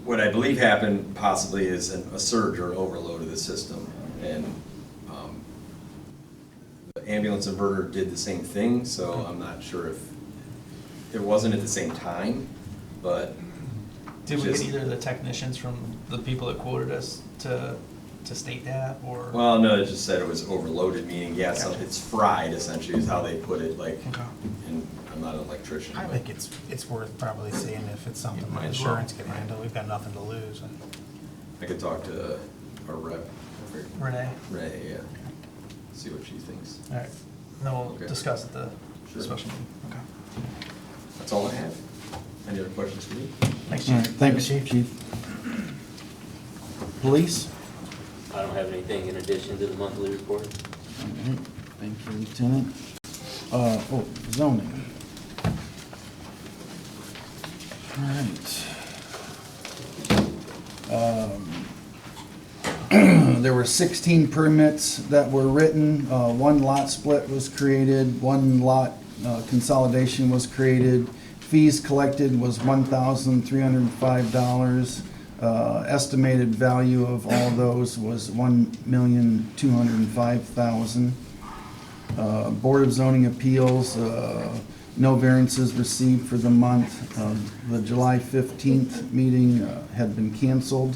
what I believe happened possibly is a surge or overload of the system. And the ambulance inverter did the same thing, so I'm not sure if, it wasn't at the same time, but. Did we get just- either of the technicians from the people that quoted us to state that, or? Well, no, it just said it was overloaded, meaning, yeah, Gotcha. it's fried essentially is how they put it, like, Okay. and I'm not an electrician. I but- think it's worth probably seeing if it's something You might that as well. insurance can handle. We've got nothing to lose. I could talk to our rep, Renee? Ray, yeah, see what she thinks. All right, then we'll Okay. discuss at the Sure. special meeting. Okay. That's all I have. Any other questions for me? Thanks, All right, Chief. thanks, Chief. Police? I don't have anything in addition to the monthly report. All right, thank you, Lieutenant. Zoning. All right. There were 16 permits that were written. One lot split was created, one lot consolidation was created. Fees collected was $1,305. Estimated value of all those was $1,205,000. Board of Zoning Appeals, no variances received for the month. The July 15th meeting had been canceled.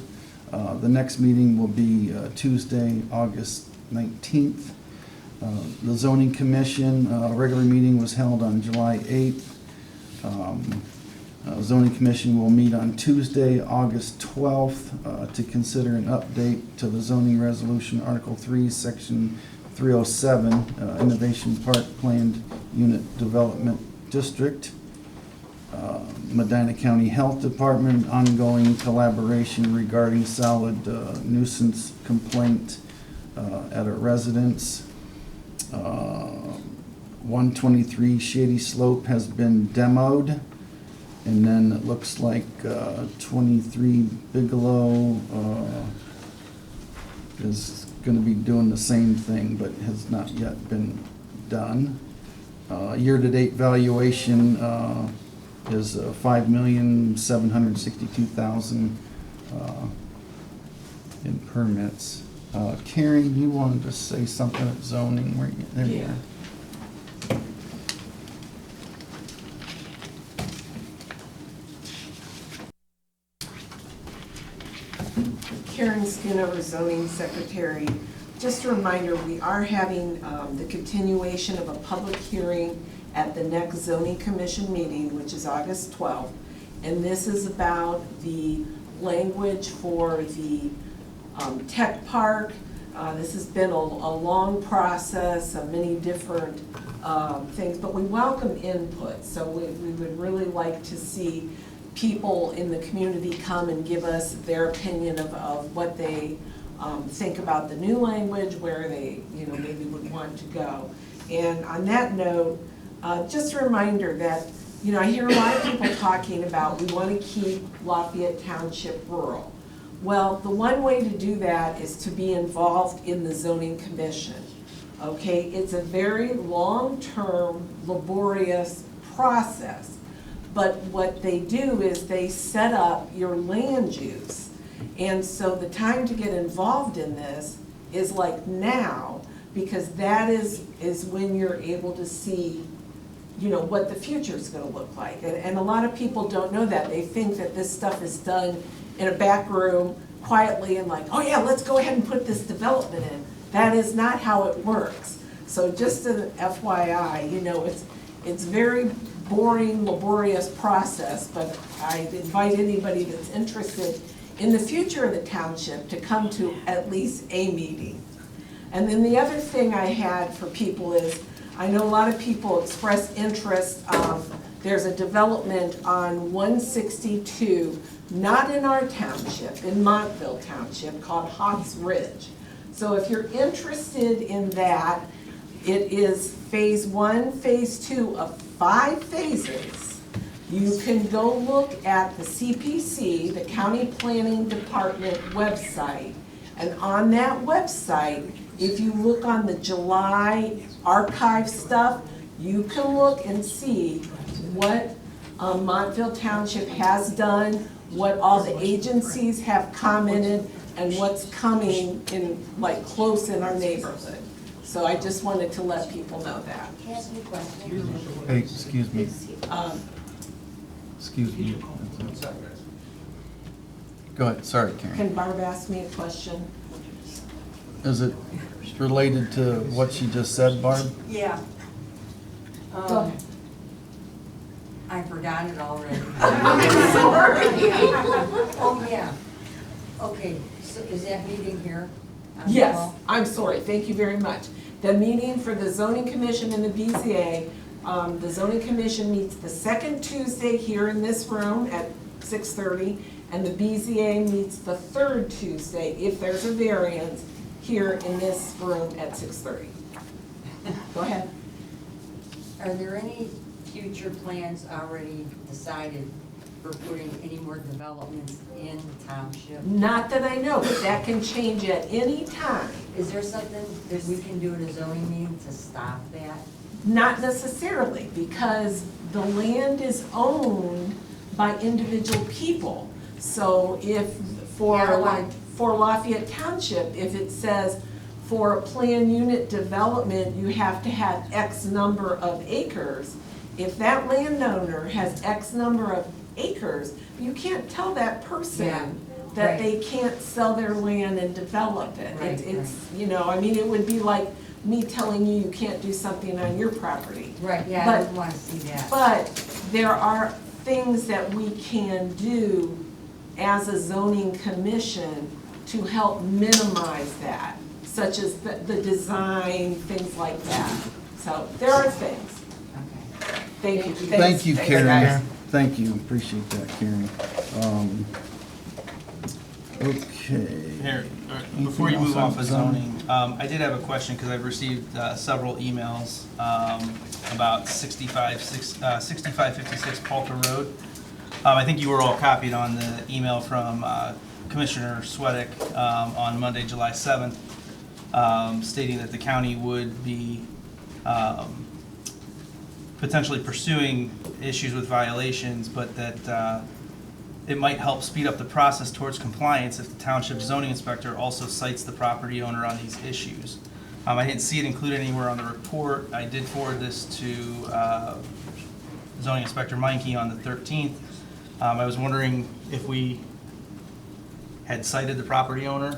The next meeting will be Tuesday, August 19th. The Zoning Commission, regular meeting was held on July 8th. Zoning Commission will meet on Tuesday, August 12th, to consider an update to the zoning resolution, Article 3, Section 307, Innovation Park Planned Unit Development District. Medina County Health Department, ongoing collaboration regarding solid nuisance complaint at a residence. 123 Shady Slope has been demoed. And then it looks like 23 Bigelow is going to be doing the same thing, but has not yet been done. Year-to-date valuation is $5,762,000 in permits. Carrie, you wanted to say something at zoning? Where you- there you are. Karen Schoonover, zoning secretary. Just a reminder, we are having the continuation of a public hearing at the next zoning commission meeting, which is August 12th. And this is about the language for the tech park. This has been a long process of many different things, but we welcome input. So we would really like to see people in the community come and give us their opinion of what they think about the new language, where they, maybe would want to go. And on that note, just a reminder that, I hear a lot of people talking about we want to keep Lafayette Township rural. Well, the one way to do that is to be involved in the zoning commission. Okay, it's a very long-term, laborious process. But what they do is they set up your land use. And so the time to get involved in this is like now, because that is when you're able to see, what the future is gonna look like. And a lot of people don't know that. They think that this stuff is done in a back room quietly and like, oh yeah, let's go ahead and put this development in. That is not how it works. So just an FYI, it's very boring, laborious process, but I invite anybody that's interested in the future of the township to come to at least a meeting. And then the other thing I had for people is, I know a lot of people express interest, there's a development on 162, not in our township, in Montville Township, called Hawks Ridge. So if you're interested in that, it is phase 1, phase 2 of 5 phases. You can go look at the CPC, the County Planning Department website, and on that website, if you look on the July archive stuff, you can look and see what Montville Township has done, what all the agencies have commented, and what's coming in, like, close in our neighborhood. So I just wanted to let people know that. Can I ask you a question? Hey, excuse me, Um, excuse me. Go ahead, sorry, Karen. Can Barb ask me a question? Is it related to what she just said, Barb? Yeah. Go ahead. I forgot it already. Sorry. Oh, yeah. Okay, so is that meeting here? on the Yes, 12th? I'm sorry, thank you very much. The meeting for the zoning commission and the BZA, the zoning commission meets the second Tuesday here in this room at 6:30, and the BZA meets the third Tuesday, if there's a variance, here in this room at 6:30. Go ahead. Are there any future plans already decided for putting any more developments in the township? Not that I know, but that can change at any time. Is there something that we can do at a zoning meeting to stop that? Not necessarily, because the land is owned by individual people. So if, Yeah, like- for Lafayette Township, if it says for a planned unit development, you have to have X number of acres, if that landowner has X number of acres, you can't tell that Yeah, person that right. they can't sell their land and develop it. Right, It's, it would be like me telling you you can't do something on your property. Right, yeah, I But- would want to see that. But there are things that we can do as a zoning commission to help minimize that, such as the design, things like that. So there are things. Okay. Thank you. Thank you, Thanks, Karen. guys. Thank you, appreciate that, Karen. Okay. Here, before you move off of zoning, I did have a question, because I've received several emails about 6556 Palter Road. I think you were all copied on the email from Commissioner Sweattick on Monday, July 7th, stating that the county would be potentially pursuing issues with violations, but that it might help speed up the process towards compliance if the township zoning inspector also cites the property owner on these issues. I didn't see it included anywhere on the report. I did forward this to zoning inspector Meinke on the 13th. I was wondering if we had cited the property owner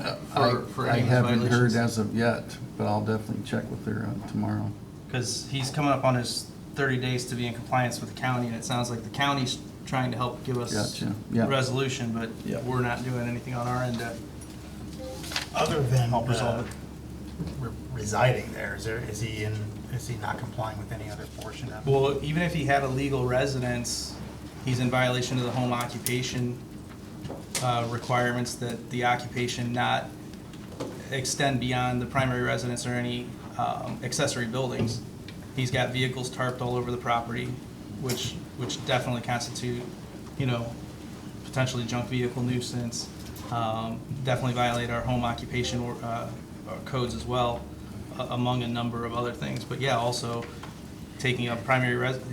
for I any of the haven't heard violations. as of yet, but I'll definitely check with her tomorrow. Because he's coming up on his 30 days to be in compliance with the county, and it sounds like the county's trying to help give us Gotcha, yeah. resolution, but Yeah. we're not doing anything on our end to Other than help resolve it. residing there, is he not complying with any other portion of it? Well, even if he had a legal residence, He's in violation of the home occupation requirements, that the occupation not extend beyond the primary residence or any accessory buildings. He's got vehicles tarped all over the property, which definitely constitute, potentially junk vehicle nuisance. Definitely violate our home occupation codes as well, among a number of other things. But yeah, also taking up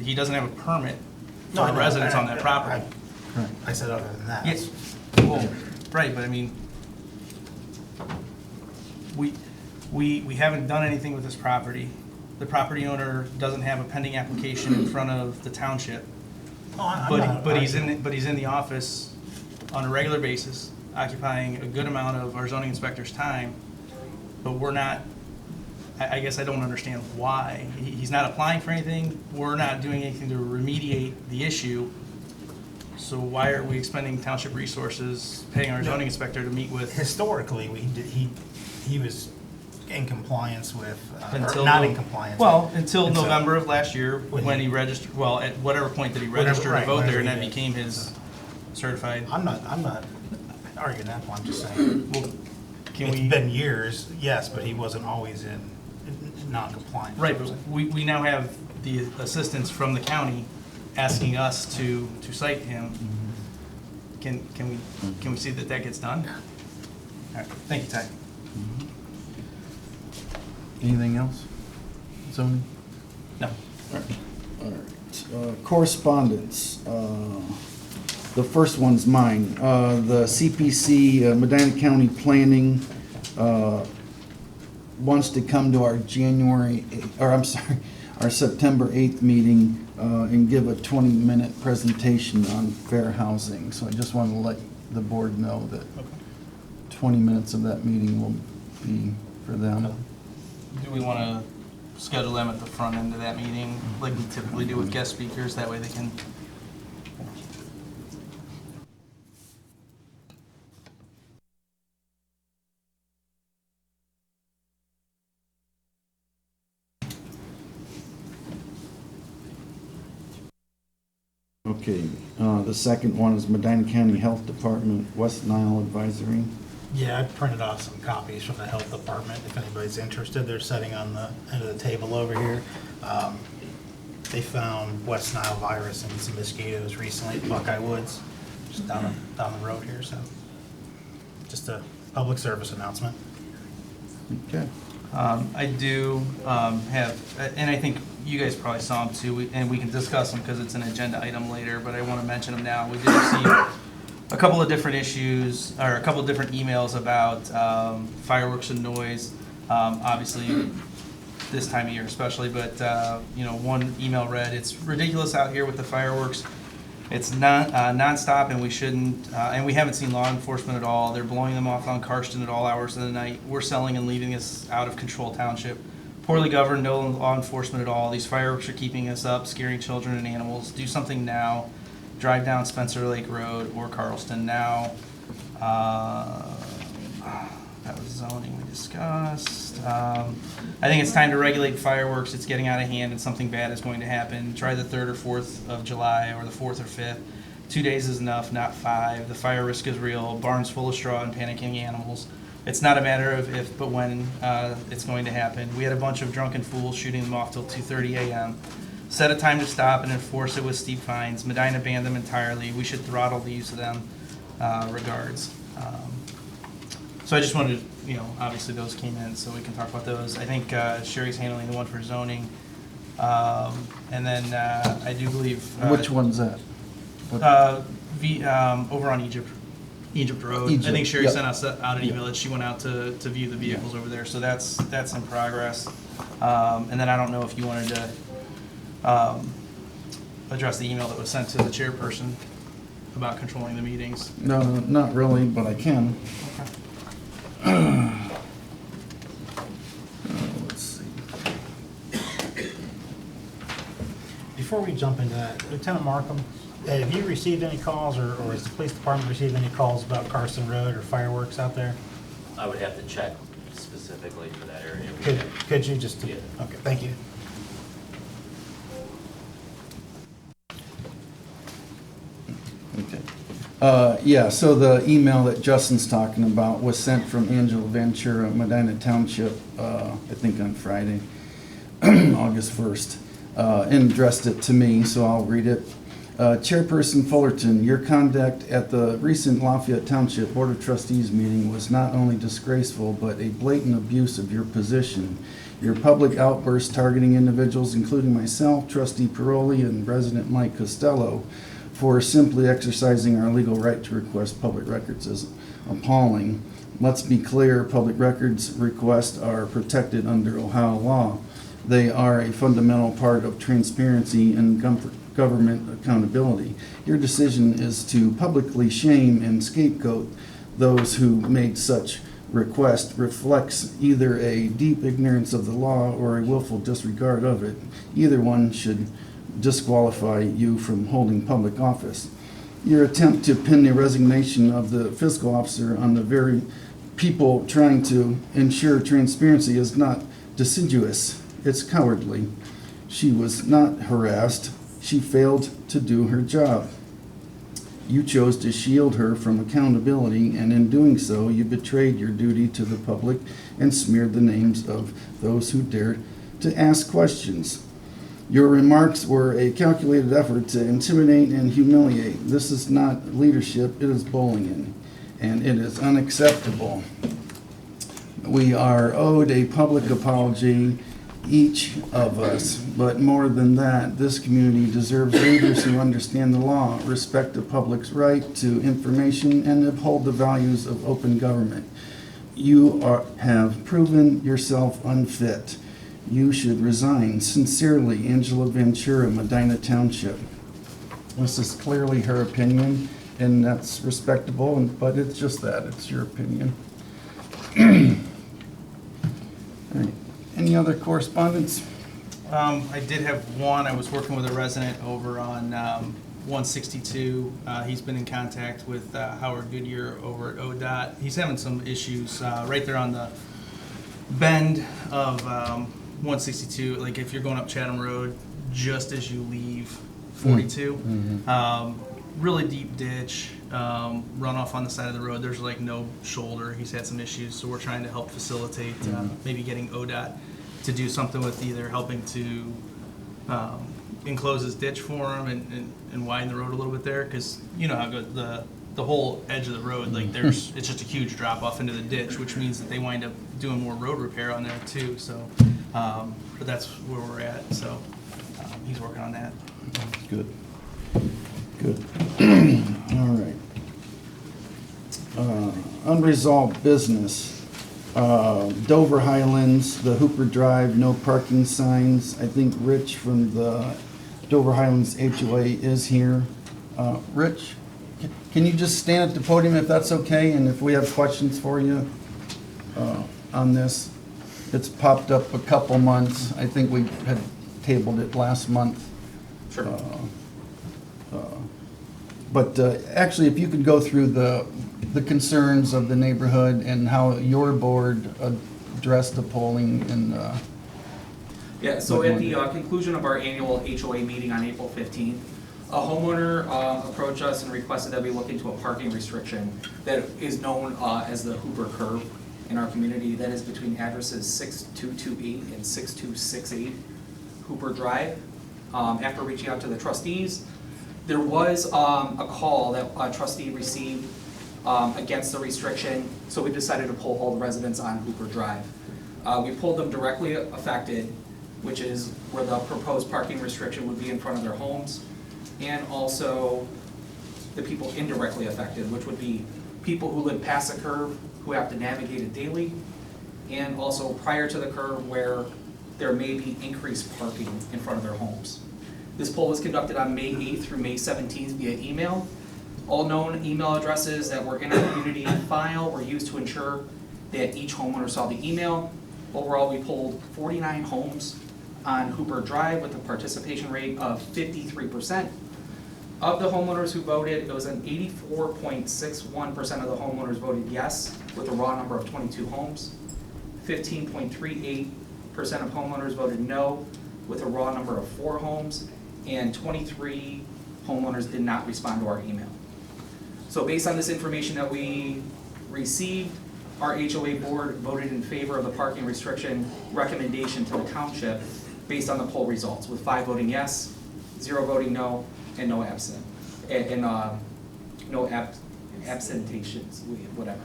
he doesn't have a permit for a residence on that property. I said other than that. Yes, well, right, but I mean, we haven't done anything with this property. The property owner doesn't have a pending application in front of the township. But he's in the office on a regular basis, occupying a good amount of our zoning inspector's time. But we're not, I guess I don't understand why. He's not applying for anything. We're not doing anything to remediate the issue. So why are we expending township resources, paying our zoning inspector to meet with? Historically, he was in compliance with, Until or not no- in compliance. Well, until And so- November of last year, When when he- he registered, well, at whatever point that he Whatever- registered to right, vote there, whatever and he that did. became his certified. I'm not arguing that point, I'm just saying. Well, can It's we? been years, yes, but he wasn't always in non-compliance. Right, but we now have the assistance from the county asking us to cite him. Can we see that gets done? All right, thank you, Ty. Anything else? Zoning? No. All right. Correspondence. The first one's mine. The CPC, Medina County Planning, wants to come to our our September 8th meeting and give a 20-minute presentation on fair housing. So I just want to let the board know that 20 minutes of that meeting will be for them. Do we want to schedule them at the front end of that meeting, like we typically do with guest speakers? That way they can. Okay, the second one is Medina County Health Department, West Nile Advisory. Yeah, I printed off some copies from the health department, if anybody's interested. They're sitting on the end of the table over here. They found West Nile virus in some mosquitoes recently at Buckeye Woods, just down the road here, so just a public service announcement. Okay. I do have, and I think you guys probably saw them too, and we can discuss them because it's an agenda item later, but I want to mention them now. We did receive a couple of different issues, or a couple of different emails about fireworks and noise, obviously this time of year especially, but one email read, "It's ridiculous out here with the fireworks. It's not nonstop, and we shouldn't, and we haven't seen law enforcement at all. They're blowing them off on Karsten at all hours of the night. We're selling and leaving this out of control township. Poorly governed, no law enforcement at all. These fireworks are keeping us up, scaring children and animals. Do something now. Drive down Spencer Lake Road or Carlston now." That was zoning we discussed. I think it's time to regulate fireworks. It's getting out of hand and something bad is going to happen. Try the 3rd or 4th of July or the 4th or 5th. 2 days is enough, not 5. The fire risk is real. Barns full of straw and panicking animals. It's not a matter of if, but when it's going to happen. We had a bunch of drunken fools shooting them off till 2:30 a.m. Set a time to stop and enforce it with steep fines. Medina banned them entirely. We should throttle the use of them. Regards. So I just wanted to, obviously those came in, so we can talk about those. I think Sherry's handling the one for zoning. And then I do believe. Which one's that? What- Over on Egypt Road. Egypt, I think Sherry yep. sent us out an email that she went out to view the vehicles over there, so that's in progress. And then I don't know if you wanted to address the email that was sent to the chairperson about controlling the meetings. No, not really, but I can. Let's see. Before we jump into that, Lieutenant Markham, have you received any calls, or has the police department received any calls about Carson Road or fireworks out there? I would have to check specifically for that area. Could you just? Yeah. Okay, thank you. Okay. Yeah, so the email that Justin's talking about was sent from Angela Ventura, Medina Township, I think on Friday, August 1st, and addressed it to me, so I'll read it. Chairperson Fullerton, your conduct at the recent Lafayette Township Board of Trustees meeting was not only disgraceful, but a blatant abuse of your position. Your public outbursts targeting individuals, including myself, Trustee Paroli, and Resident Mike Costello, for simply exercising our legal right to request public records is appalling. Let's be clear, public records requests are protected under Ohio law. They are a fundamental part of transparency and government accountability. Your decision is to publicly shame and scapegoat those who made such request reflects either a deep ignorance of the law or a willful disregard of it. Either one should disqualify you from holding public office. Your attempt to pin the resignation of the fiscal officer on the very people trying to ensure transparency is not deciduous, it's cowardly. She was not harassed. She failed to do her job. You chose to shield her from accountability, and in doing so, you betrayed your duty to the public and smeared the names of those who dared to ask questions. Your remarks were a calculated effort to intimidate and humiliate. This is not leadership, it is bullying, and it is unacceptable. We are owed a public apology, each of us, but more than that, this community deserves leaders who understand the law, respect the public's right to information, and uphold the values of open government. You have proven yourself unfit. You should resign. Sincerely, Angela Ventura, Medina Township. This is clearly her opinion, and that's respectable, but it's just that, it's your opinion. All right. Any other correspondence? I did have one. I was working with a resident over on 162. He's been in contact with Howard Goodyear over at ODOT. He's having some issues right there on the bend of 162. Like if you're going up Chatham Road, just as you leave 42. Really deep ditch, runoff on the side of the road. There's like no shoulder. He's had some issues, so we're trying to help facilitate maybe getting ODOT to do something with either helping to enclose his ditch for him and widen the road a little bit there, because you know how good the whole edge of the road, like it's just a huge drop off into the ditch, which means that they wind up doing more road repair on there too. So, but that's where we're at. So he's working on that. Good. Good. All right. Unresolved business. Dover Highlands, the Hooper Drive, no parking signs. I think Rich from the Dover Highlands HOA is here. Rich, can you just stand at the podium if that's okay? And if we have questions for you on this. It's popped up a couple months. I think we had tabled it last month. Sure. But actually, if you could go through the concerns of the neighborhood and how your board addressed the polling and. Yeah, so at the conclusion of our annual HOA meeting on April 15th, a homeowner approached us and requested that we look into a parking restriction that is known as the Hooper Curve in our community. That is between addresses 6228 and 6268 Hooper Drive. After reaching out to the trustees, there was a call that a trustee received against the restriction, so we decided to poll all the residents on Hooper Drive. We pulled them directly affected, which is where the proposed parking restriction would be in front of their homes, and also the people indirectly affected, which would be people who live past the curve, who have to navigate it daily, and also prior to the curve where there may be increased parking in front of their homes. This poll was conducted on May 8th through May 17th via email. All known email addresses that were in our community file were used to ensure that each homeowner saw the email. Overall, we polled 49 homes on Hooper Drive with a participation rate of 53%. Of the homeowners who voted, it was an 84.61% of the homeowners voted yes, with a raw number of 22 homes. 15.38% of homeowners voted no, with a raw number of 4 homes, and 23 homeowners did not respond to our email. So based on this information that we received, our HOA board voted in favor of the parking restriction recommendation to the township based on the poll results, with 5 voting yes, 0 voting no, and no absent, and no absentations, whatever.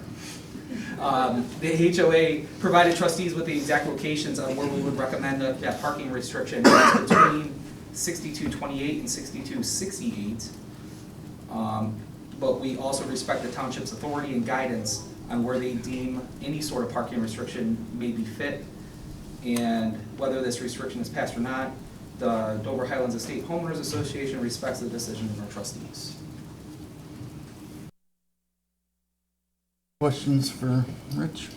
The HOA provided trustees with the exact locations on where we would recommend that parking restriction between 6228 and 6268. But we also respect the township's authority and guidance on where they deem any sort of parking restriction may be fit. And whether this restriction is passed or not, the Dover Highlands Estate Homeowners Association respects the decision of our trustees. Questions for Rich?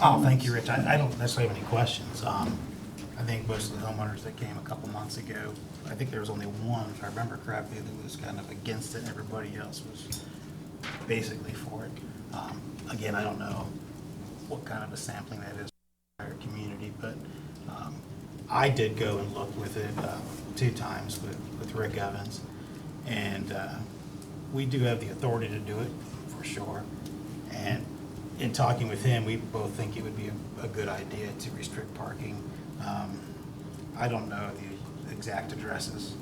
Oh, thank you, Rich. I don't necessarily have any questions. I think most of the homeowners that came a couple months ago, I think there was only one, if I remember correctly, that was kind of against it. Everybody else was basically for it. Again, I don't know what kind of a sampling that is for our community, but I did go and look with it 2 times with Rick Evans, and we do have the authority to do it, for sure. And in talking with him, we both think it would be a good idea to restrict parking. I don't know the exact addresses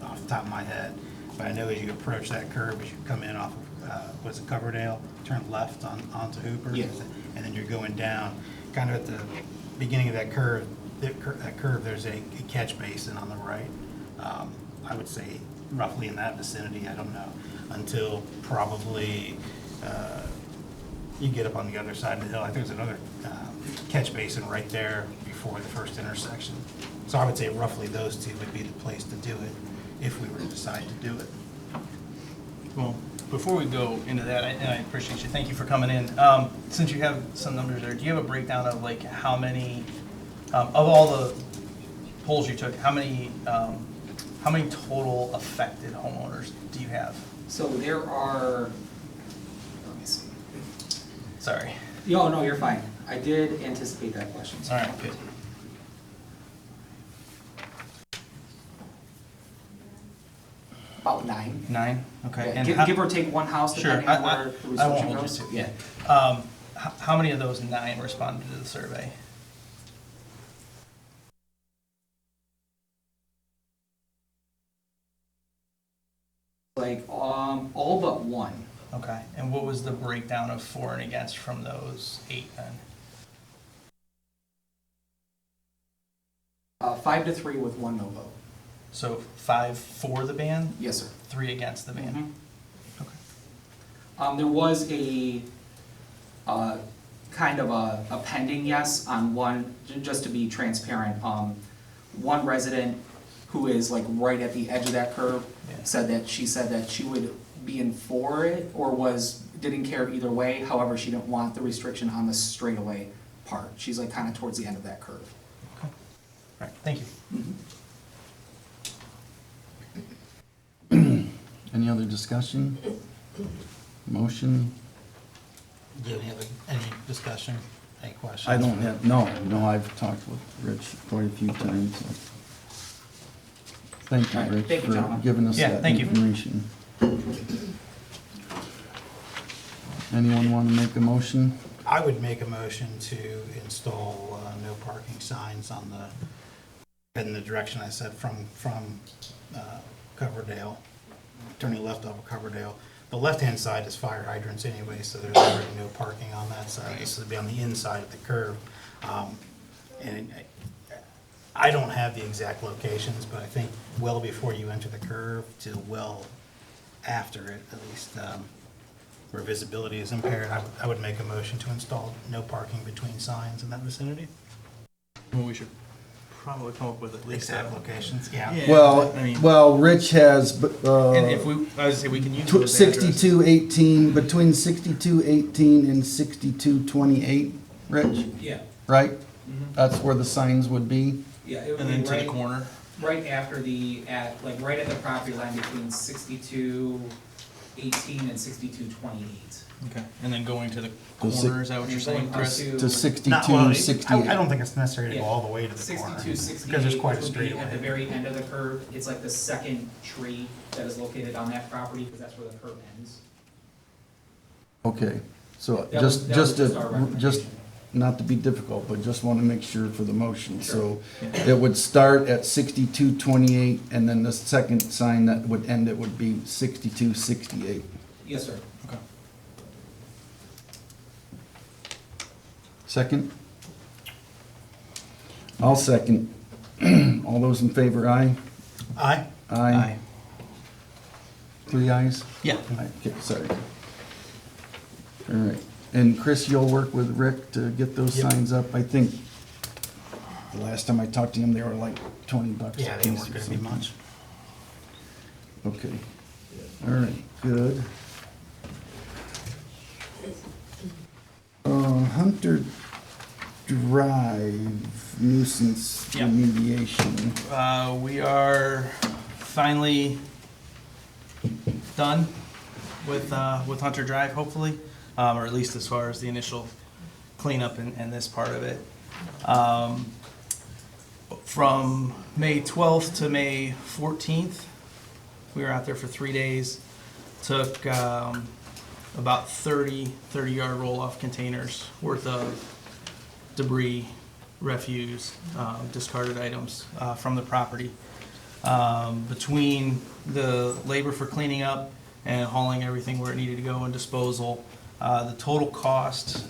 off the top of my head, but I know as you approach that curve, as you come in off of, was it Coverdale, turn left onto Hooper? Yes. And then you're going down, kind of at the beginning of that curve, there's a catch basin on the right. I would say roughly in that vicinity, I don't know, until probably you get up on the other side of the hill. I think there's another catch basin right there before the first intersection. So I would say roughly those 2 would be the place to do it if we were to decide to do it. Well, before we go into that, and I appreciate you, thank you for coming in. Since you have some numbers there, do you have a breakdown of like how many, of all the polls you took, how many total affected homeowners do you have? So there are, let me see. Sorry. No, you're fine. I did anticipate that question. All right, good. About 9. 9, okay. Yeah, And give or take one house Sure, depending on where the I won't restriction hold goes. you to, yeah. How many of those 9 responded to the survey? Like, all but 1. Okay, and what was the breakdown of for and against from those 8 then? 5 to 3 with 1 no vote. So 5 for the ban, Yes, sir. 3 against the ban? Mhm. Okay. There was a, kind of a pending yes on one, just to be transparent. One resident who is like right at the edge of that curve Yeah. said that she would be in for it or didn't care either way. However, she didn't want the restriction on the straightaway part. She's like kind of towards the end of that curve. Okay. All right, thank you. Any other discussion? Motion? Do you have any discussion, any questions? I don't have, no, I've talked with Rich quite a few times. So. Thank you, All right, Rich, thank you, for gentlemen. giving us Yeah, that thank you. information. Anyone want to make a motion? I would make a motion to install no parking signs on in the direction I said from Coverdale, turning left off of Coverdale. The left-hand side is fire hydrants anyway, so there's already no parking on that side. This would be on the inside of the curve. And I don't have the exact locations, but I think well before you enter the curve to well after it, at least where visibility is impaired, I would make a motion to install no parking between signs in that vicinity. Well, we should probably come up with at least Exact locations, yeah. Yeah, Well, I mean, well, Rich has, and if we, I would say we can use those addresses. 6218, between 6218 and 6228, Rich, Yeah. right? That's where the signs would be? Yeah, it would And be then to the right, corner. right after right at the property line between 6218 and 6228. Okay, and then going to the The si- corner, is that what you're saying, Going Chris? to- To 62, Not- well, 68. I don't think it's necessary to go Yeah. all the way to the corner. 62, 68 Because there's quite a would be straight at the away. very end of the curve. It's like the second tree that is located on that property, because that's where the curve ends. Okay, so That just, was- that just was just our to, recommendation. just, not to be difficult, but just want to make sure for the motion. So it would start at 6228, and then the second sign that would end it would be 6268. Yes, sir. Okay. Second? I'll second. All those in favor, aye? Aye. Aye. 3 ayes? Yeah. Aye, okay, sorry. All right, and Chris, you'll work with Rick to get those Yep. signs up? I think the last time I talked to him, they were like $20 Yeah, a they piece weren't or gonna be something. much. Okay. All right, good. Hunter Drive nuisance Yeah. remediation. We are finally done with Hunter Drive, hopefully, or at least as far as the initial cleanup and this part of it. From May 12th to May 14th, we were out there for 3 days. Took about 30-yard roll-off containers worth of debris, refuse, discarded items from the property. Between the labor for cleaning up and hauling everything where it needed to go and disposal, the total cost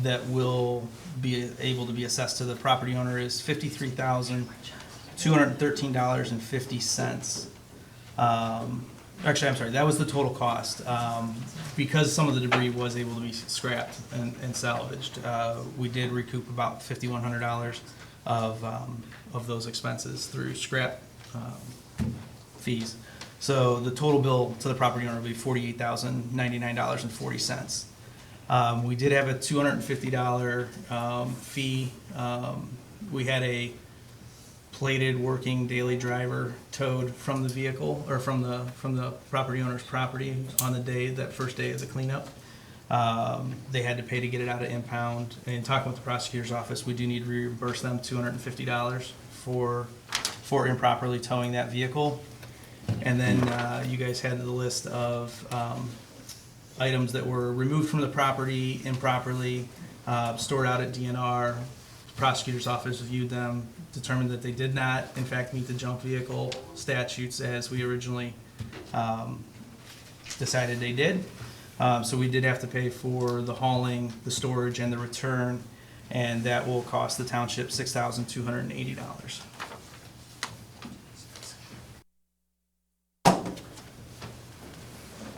that will be able to be assessed to the property owner is $53,213.50. Actually, I'm sorry, that was the total cost. Because some of the debris was able to be scrapped and salvaged, we did recoup about $5,100 of those expenses through scrap fees. So the total bill to the property owner will be $48,099.40. We did have a $250 fee. We had a plated working daily driver towed from the vehicle or from the property owner's property on the day, that first day of the cleanup. They had to pay to get it out of impound. And talking with the prosecutor's office, we do need to reimburse them $250 for improperly towing that vehicle. And then you guys had the list of items that were removed from the property improperly, stored out at DNR. The prosecutor's office reviewed them, determined that they did not, in fact, meet the junk vehicle statutes as we originally decided they did. So we did have to pay for the hauling, the storage, and the return, and that will cost the township $6,280.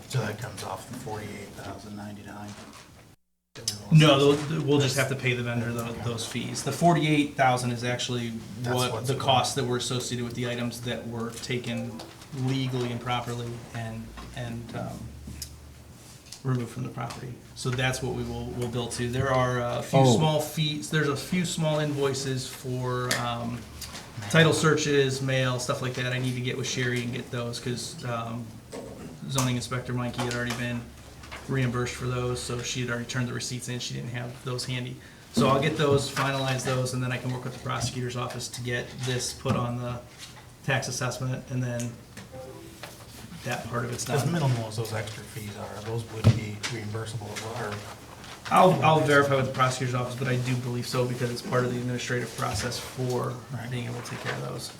So that comes off the 48,099. No, we'll just have to pay the vendor those fees. The $48,000 is actually That's what what's the going- costs that were associated with the items that were taken legally and properly and removed from the property. So that's what we'll bill to. There are a few Oh. small fees, there's a few small invoices for title searches, mail, stuff like that. I need to get with Sherry and get those, because zoning inspector Mikey had already been reimbursed for those, so she had already turned the receipts in, she didn't have those handy. So I'll get those, finalize those, and then I can work with the prosecutor's office to get this put on the tax assessment, and then that part of it's As done. minimal as those extra fees are, those would be reimbursable, or I'll verify with the prosecutor's office, but I do believe so, because it's part of the administrative process for Right. being able to take care of those.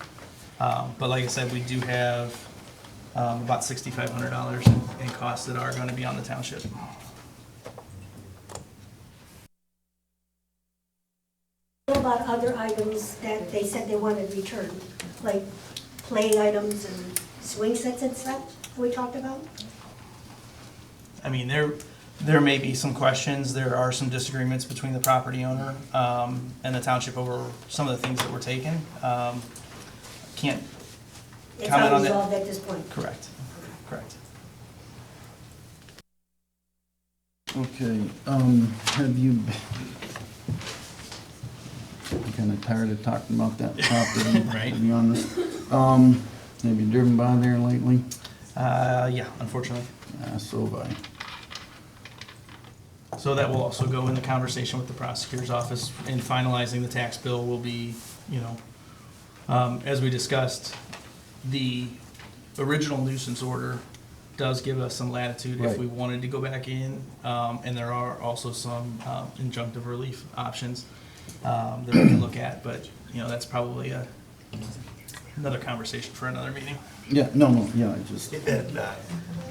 But like I said, we do have about $6,500 in costs that are gonna be on the township. What about other items that they said they wanted returned, like play items and swing sets and stuff we talked about? I mean, there may be some questions, there are some disagreements between the property owner and the township over some of the things that were taken. Can't It's comment on that. unresolved at this point. Correct, correct. Okay, have you, I'm kinda tired of talking about that property, Right. to be honest. Have you driven by there lately? Yeah, unfortunately. So have I. So that will also go in the conversation with the prosecutor's office. In finalizing the tax bill will be, as we discussed, the original nuisance order does give us some latitude if Right. we wanted to go back in. And there are also some injunctive relief options that we can look at, but, that's probably another conversation for another meeting. Yeah, no, yeah, I just,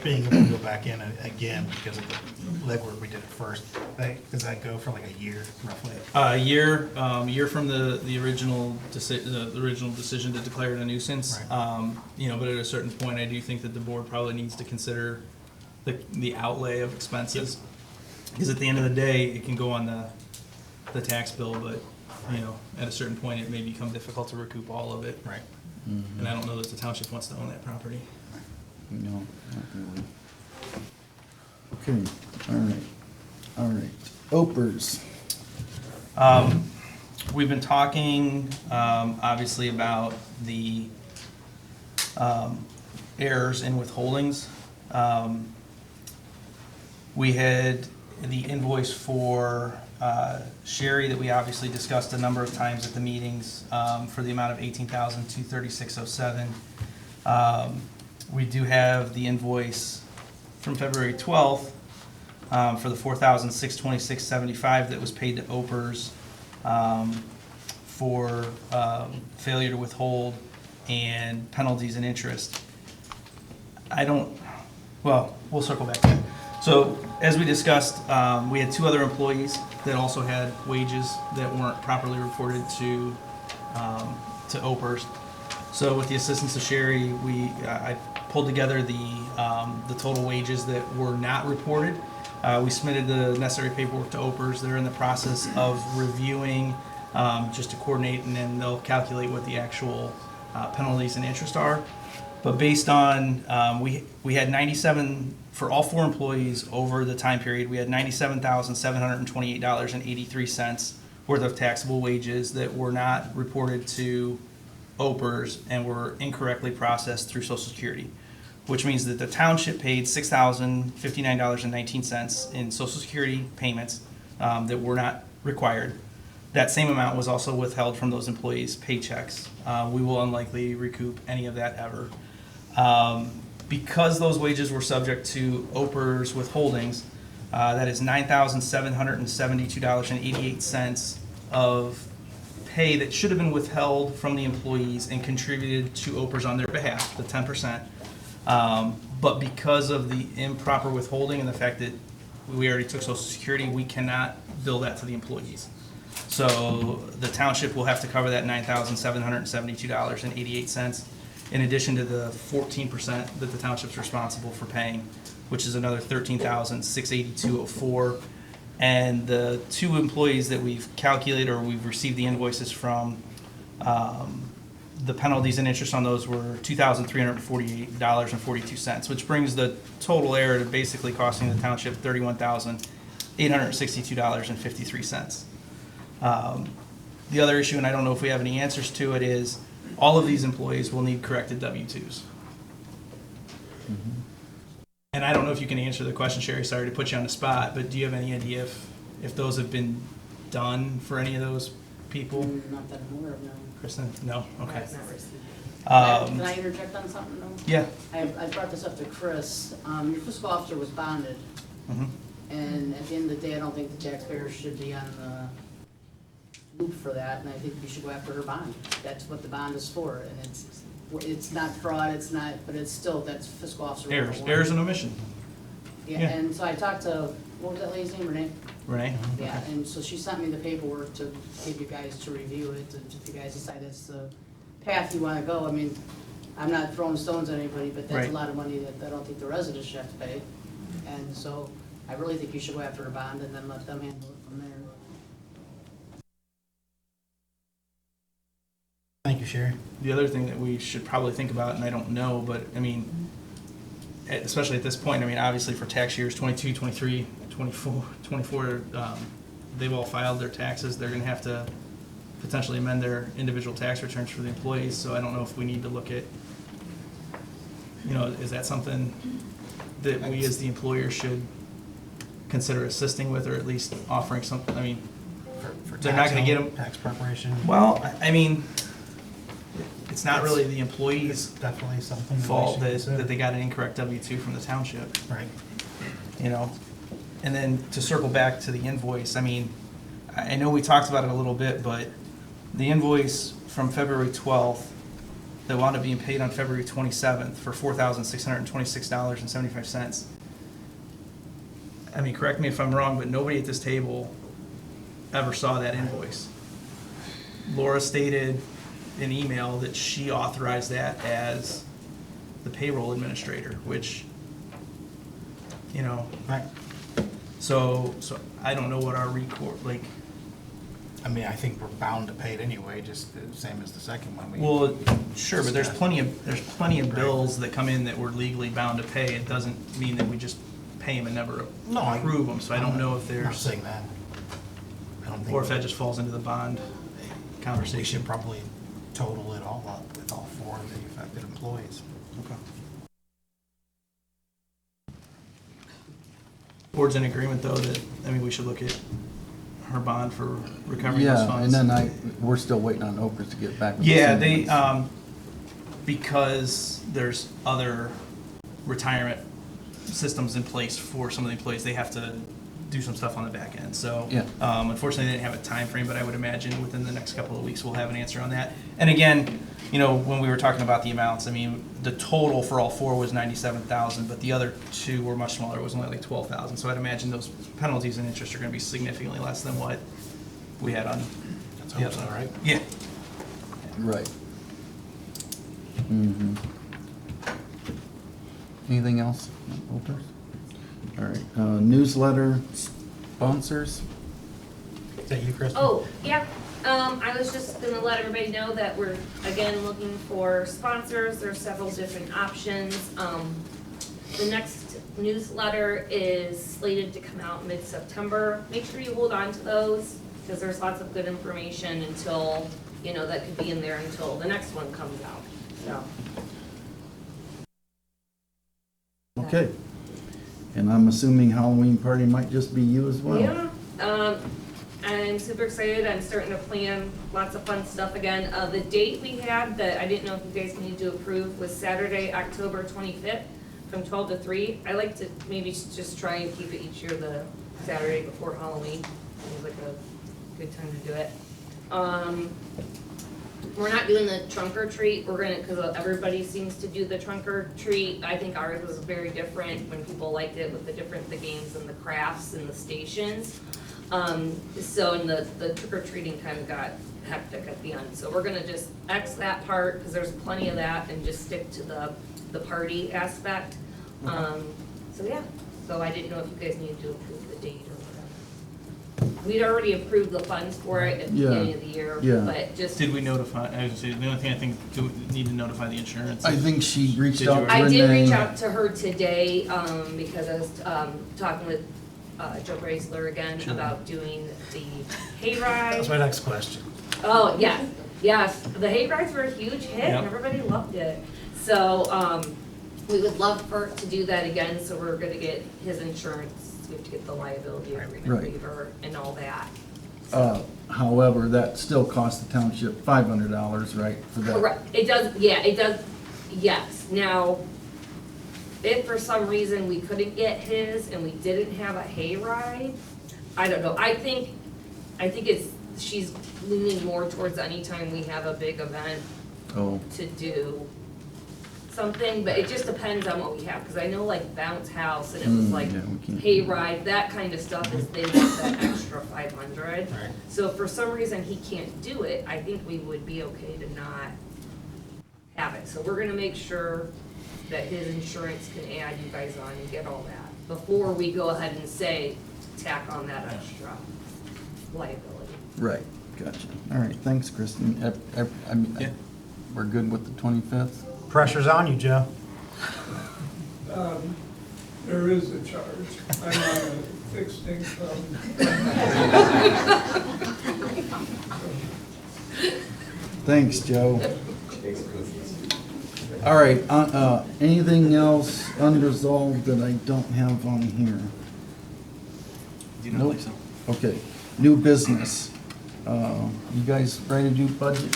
Being able to go back in again because of the legwork we did at first, does that go for like a year roughly? A year from the original decision to declare it a nuisance. Right. But at a certain point, I do think that the board probably needs to consider the outlay of expenses. Because at the end of the day, it can go on the tax bill, but, at a certain point, it may become difficult to recoup all of it. Right. And I don't know that the township wants to own that property. no, not really. Okay, all right. Opers. We've been talking, obviously, about the errors in withholdings. We had the invoice for Sherry that we obviously discussed a number of times at the meetings for the amount of $18,236.07. We do have the invoice from February 12th for the $4,626.75 that was paid to Opers for failure to withhold and penalties and interest. We'll circle back to that. So, as we discussed, we had two other employees that also had wages that weren't properly reported to Opers. So, with the assistance of Sherry, I pulled together the total wages that were not reported. We submitted the necessary paperwork to Opers. They're in the process of reviewing just to coordinate, and then they'll calculate what the actual penalties and interest are. But based on, we had 97, for all four employees over the time period, we had $97,728.83 worth of taxable wages that were not reported to Opers and were incorrectly processed through Social Security, which means that the township paid $6,059.19 in Social Security payments that were not required. That same amount was also withheld from those employees' paychecks. We will unlikely recoup any of that ever. Because those wages were subject to Opers withholdings, that is $9,772.88 of pay that should have been withheld from the employees and contributed to Opers on their behalf, the 10%. But because of the improper withholding and the fact that we already took Social Security, we cannot bill that to the employees. So the township will have to cover that $9,772.88 in addition to the 14% that the township's responsible for paying, which is another $13,682.04. And the two employees that we've calculated or we've received the invoices from, the penalties and interest on those were $2,348.42, which brings the total error to basically costing the township $31,862.53. The other issue, and I don't know if we have any answers to it, is all of these employees will need corrected W-2s. And I don't know if you can answer the question, Sherry, sorry to put you on the spot, but do you have any idea if those have been done for any of those people? Not that I'm aware of, no. Kristen? No? Okay. Can I interject on something though? Yeah. I brought this up to Chris. Your fiscal officer was bonded, Mhm. and at the end of the day, I don't think the taxpayers should be on the loop for that, and I think you should go after her bond. That's what the bond is for, and it's not fraud, it's not, but it's still, that's fiscal officer. Errors and omission. Yeah, yeah. and so I talked to, what was that lady's name, Renee? Renee? Yeah, and so she sent me the paperwork to give you guys to review it, and if you guys decide that's the path you wanna go, I mean, I'm not throwing stones at anybody, but that's Right. a lot of money that I don't think the residents should have to pay. And so I really think you should go after a bond and then let them handle it from there. Thank you, Sherry. The other thing that we should probably think about, and I don't know, but I mean, especially at this point, I mean, obviously for tax years 22, 23, 24, they've all filed their taxes. They're going to have to potentially amend their individual tax returns for the employees. So I don't know if we need to look at, is that something that we as the employer should consider assisting with, or at least offering something? I mean, For they're not going to get them. tax preparation. Well, I mean, it's not really the employee's Definitely something. that we fault should that consider. they got an incorrect W-2 from the township, Right. you know? And then to circle back to the invoice, I mean, I know we talked about it a little bit, but the invoice from February 12th that wound up being paid on February 27th for $4,626.75. I mean, correct me if I'm wrong, but nobody at this table ever saw that invoice. Laura stated in email that she authorized that as the payroll administrator, which, you know, Right. so I don't know what our record, like, I mean, I think we're bound to pay it anyway, just the same as the second one. well, sure, but there's plenty of bills that come in that we're legally bound to pay. It doesn't mean that we just pay them and never No, approve them, so I don't know if I'm not there's, saying that. I don't think. or if that just falls into the bond We conversation. should probably total it all up with all four of the affected employees. Okay. Board's in agreement, though, that, I mean, we should look at her bond for recovering those Yeah, funds. and then we're still waiting on Oprah to get back with us. Yeah, they, anyways. because there's other retirement systems in place for some of the employees, they have to do some stuff on the back end. So, Yeah. unfortunately, they didn't have a time frame, but I would imagine within the next couple of weeks, we'll have an answer on that. And again, you know, when we were talking about the amounts, I mean, the total for all four was 97,000, but the other two were much smaller. It was only like 12,000. So I'd imagine those penalties and interest are going to be significantly less than what we had on. That's the also other. right. Yeah. Right. Mm-hmm. Anything else? Oprah? All right, newsletter sponsors? Is that you, Kristen? Oh, yeah, I was just gonna let everybody know that we're, again, looking for sponsors. There's several different options. The next newsletter is slated to come out mid-September. Make sure you hold on to those, because there's lots of good information until, you know, that could be in there until the next one comes out, so. Okay. And I'm assuming Halloween party might just be you as well? Yeah, I'm super excited. I'm starting to plan lots of fun stuff again. The date we had that I didn't know if you guys needed to approve was Saturday, October 25th from 12 to 3. I like to maybe just try and keep it each year the Saturday before Halloween. Seems like a good time to do it. We're not doing the trunk or treat. We're gonna, because everybody seems to do the trunk or treat. I think ours was very different when people liked it with the games and the crafts and the stations. So in the trick or treating kind of got hectic at the end. So we're gonna just X that part, because there's plenty of that, and just stick to the party aspect. So yeah, so I didn't know if you guys needed to approve the date or whatever. We'd already approved the funds for it at the Yeah, beginning of the year, yeah. but just. Did we notify, I was gonna say, the only thing I think, do we need to notify the insurance? I think she reached Did you out to I Renee. did reach out to her today, because I was, talking with, Joe Braceler again Sure. about doing the hayride. That was my next question. Oh, yes, yes, the hayrides were a huge hit, and Yep. everybody loved it. So, we would love for to do that again, so we're gonna get his insurance, we have to get the liability agreement Right. waiver and all that. However, that still costs the township $500, right, for that? Correct, it does, yeah, it does, yes. Now, if for some reason we couldn't get his and we didn't have a hayride, I don't know, I think she's leaning more towards anytime we have a big event Oh, to do something, but it just depends on what we have, because I know like Bounce House, and it was like yeah, we can't. hayride, that kind of stuff is, they want that extra 500. Right. So if for some reason he can't do it, I think we would be okay to not have it. So we're gonna make sure that his insurance can add you guys on and get all that, before we go ahead and say, tack on that extra liability. Right, gotcha. All right, thanks, Kristen. I mean, Yeah. we're good with the 25th? Pressure's on you, Joe. There is a charge. I'm on a fixed income. Thanks, Joe. All right, anything else unresolved that I don't have on here? Do you know, Nope. Lisa? Okay, new business. You guys ready to do budget?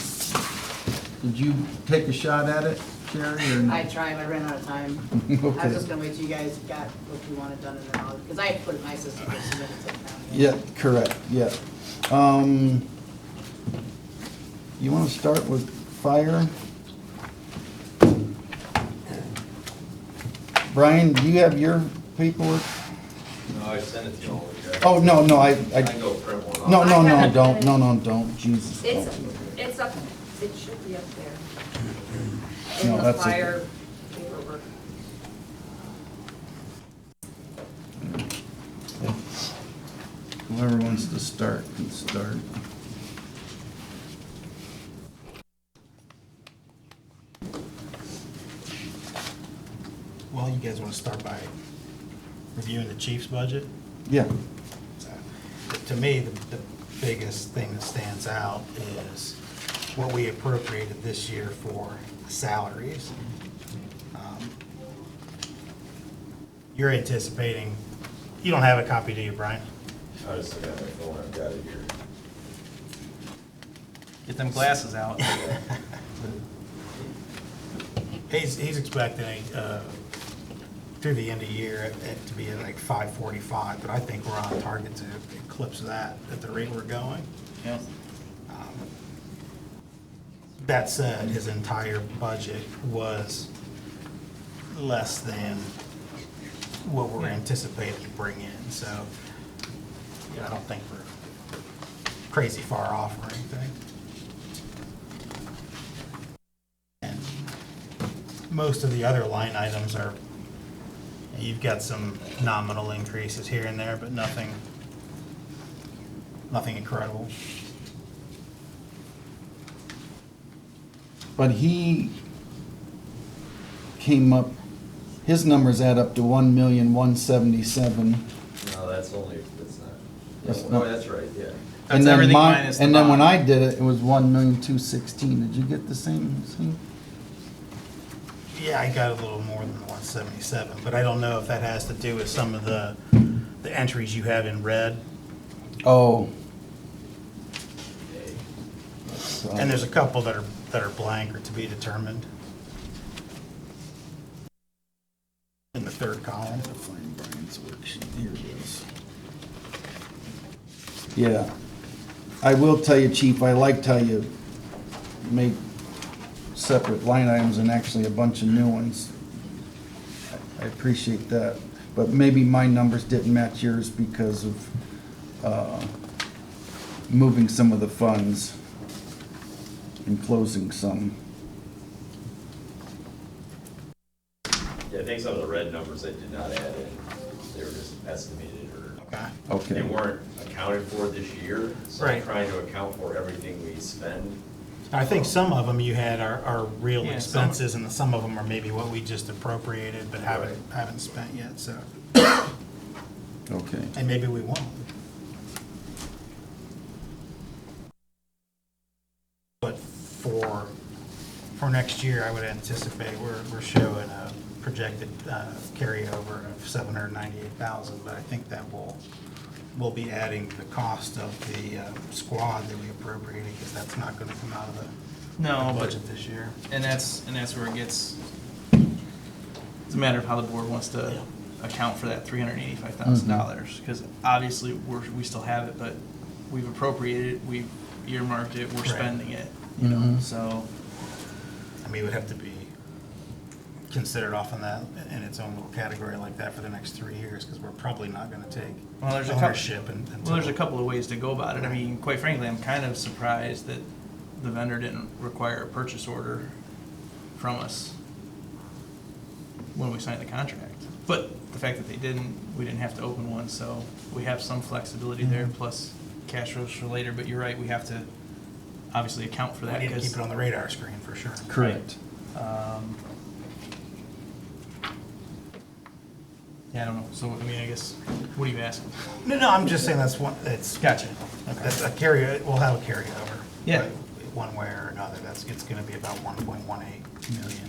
Did you take a shot at it, Sherry, or no? I tried, I ran out of time. I Okay. was just gonna wait till you guys got what you wanted done and then I'll, because I had to put it in my system to submit it to the county. Yeah, correct, yeah. You wanna start with fire? Brian, do you have your paperwork? No, I sent it to you all. Oh, no, I can go print one off. no, don't, Jesus. It's up, it should be up there. No, In the that's it. fire paperwork. Whoever wants to start can start. Well, you guys want to start by reviewing the chief's budget? Yeah, So, to me, the biggest thing that stands out is what we appropriated this year for salaries. You're anticipating, you don't have a copy, do you, Brian? I just got my phone, I've got it here. Get them glasses out. He's expecting, through the end of the year, it to be at like 545, but I think we're on target to eclipse that at the rate we're going. Yeah. That said, his entire budget was less than what we're anticipating to bring in, so I don't think we're crazy far off or anything. And most of the other line items are, you've got some nominal increases here and there, but nothing incredible. but he came up, his numbers add up to 1,177,000. No, that's not. That's No, not- that's right, yeah. That's everything minus the And then when bond. I did it, it was 1,216,000. Did you get the same thing? Yeah, I got a little more than the 177, but I don't know if that has to do with some of the entries you have in red. Oh. And there's a couple that are blank or to be determined. In the third column. Find Brian's worksheet. Here it is. Yeah. I will tell you, Chief, I liked how you make separate line items and actually a bunch of new ones. I appreciate that. But maybe my numbers didn't match yours because of moving some of the funds and closing some. Yeah, I think some of the red numbers I did not add in, they were just estimated or Okay. they Okay. weren't accounted for this year. So I'm Right. trying to account for everything we spend. I think some of them you had are real Yeah, some- expenses, and some of them are maybe what we just appropriated but haven't spent yet, so, Okay. and maybe we won't. But for next year, I would anticipate we're showing a projected carryover of 798,000, but I think that we'll be adding the cost of the squad that we appropriated, because that's not gonna come out of the No, but, budget this year. and that's where it gets, it's a matter of how the board wants to account for that $385,000. Because obviously, we still have it, but we've appropriated it, we've earmarked it, we're Right. spending it, you know, Mhm. so. I mean, it would have to be considered off in that, in its own little category like that for the next 3 years, because we're probably not gonna take Well, there's a couple- ownership until. Well, there's a couple of ways to go about it. I mean, quite frankly, I'm kind of surprised that the vendor didn't require a purchase order from us when we signed the contract. But the fact that they didn't, we didn't have to open one, so we have some flexibility there, plus cash flows for later. But you're right, we have to obviously account for We that. need to 'Cause- keep it on the radar screen for sure. Correct. Yeah, I don't know. So, I mean, I guess, what are you asking? No, I'm just saying that's one, it's. Gotcha. That's a we'll have a carryover. Yeah. But one way or another, it's gonna be about 1.18 million.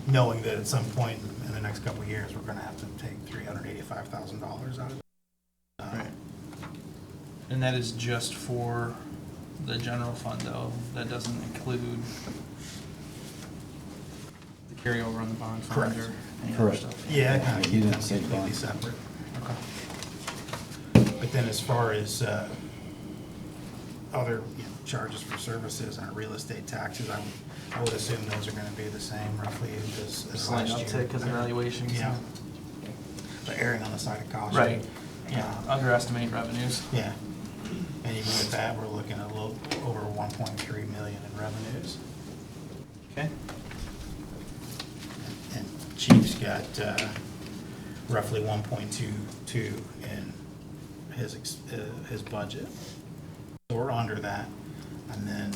Knowing that at some point in the next couple of years, we're gonna have to take $385,000 out of it. Right. And that is just for the general fund though. That doesn't include the carryover on the bond fund Correct. or any other Correct. stuff. Yeah, I kind of You keep didn't them say completely bond. separate. Okay. But then as far as other, charges for services and real estate taxes, I would assume those are gonna be the same roughly as Slight last year. uptick because of valuations. Yeah. But erring on the side of caution. Right. Yeah, underestimate revenues. Yeah. And even with that, we're looking at a little over 1.3 million in revenues. Okay. And Chief's got roughly 1.22 in his budget. So we're under that. And then,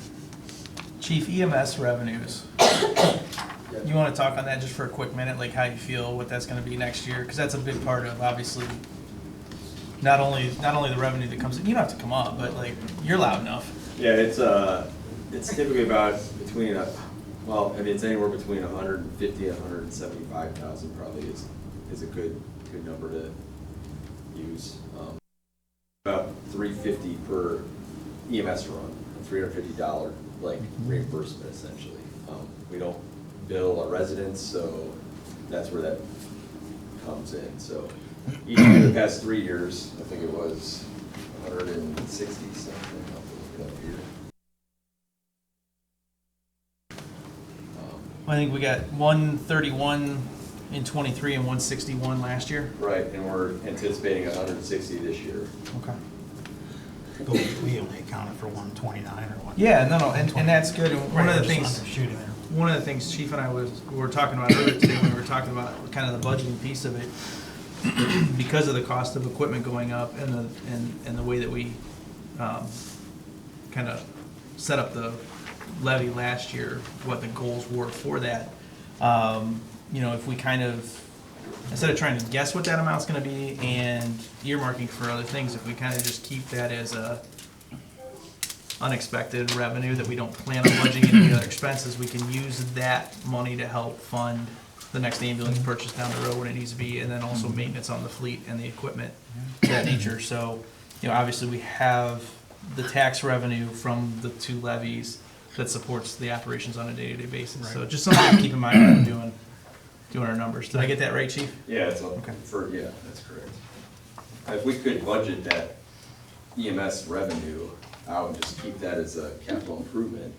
Chief, EMS revenues. You want to talk on that just for a quick minute, like how you feel, what that's going to be next year? Because that's a big part of, obviously, not only the revenue that comes in, you don't have to come up, but like, you're loud enough. Yeah, it's typically about between it's anywhere between 150 and 175,000 probably is a good number to use. About $350 per EMS run, $350 like reimbursement essentially. We don't bill our residents, so that's where that comes in. So each year the past 3 years, I think it was 160 something. I'll look it up here. I think we got 131 in '23 and 161 last year. Right, and we're anticipating 160 this year. Okay. but we only accounted for 129 or what? Yeah, no, and that's good. And one of the Right, we're just things, undershooting there. one of the things Chief and I were talking about earlier today when we were talking about kind of the budgeting piece of it, because of the cost of equipment going up and the way that we kind of set up the levy last year, what the goals were for that. If we kind of, instead of trying to guess what that amount's gonna be and earmarking for other things, if we kind of just keep that as a unexpected revenue that we don't plan on budgeting any other expenses, we can use that money to help fund the next ambulance purchase down the road when it needs to be, and then also maintenance on the fleet and the equipment, of that nature. So, obviously we have the tax revenue from the two levies that supports the operations on a day-to-day basis. So just something to keep in mind when we're doing our numbers. Did I get that right, Chief? Yeah, it's Okay. that's correct. If we could budget that EMS revenue out and just keep that as a capital improvement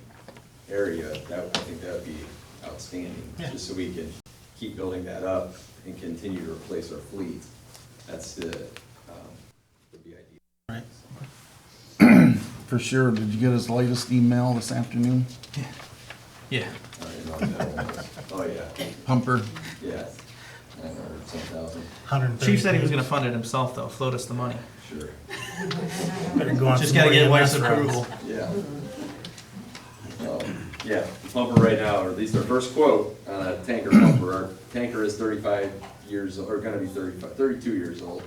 area, I think that would be outstanding. Yeah. Just so we can keep building that up and continue to replace our fleet. That's would be ideal. Right. For sure. Did you get his latest email this afternoon? Yeah. I don't know what that was. Oh, yeah, Pumper? yeah. 900-some thousand, 130 Chief said he was gonna fund it himself, though, float us the money. sure. Better go on Just some gotta more get EMS wife's routes. approval. Yeah. Yeah, pumper right now, or at least our first quote on a tanker pumper, our tanker is 35 years, or gonna be 32 years old.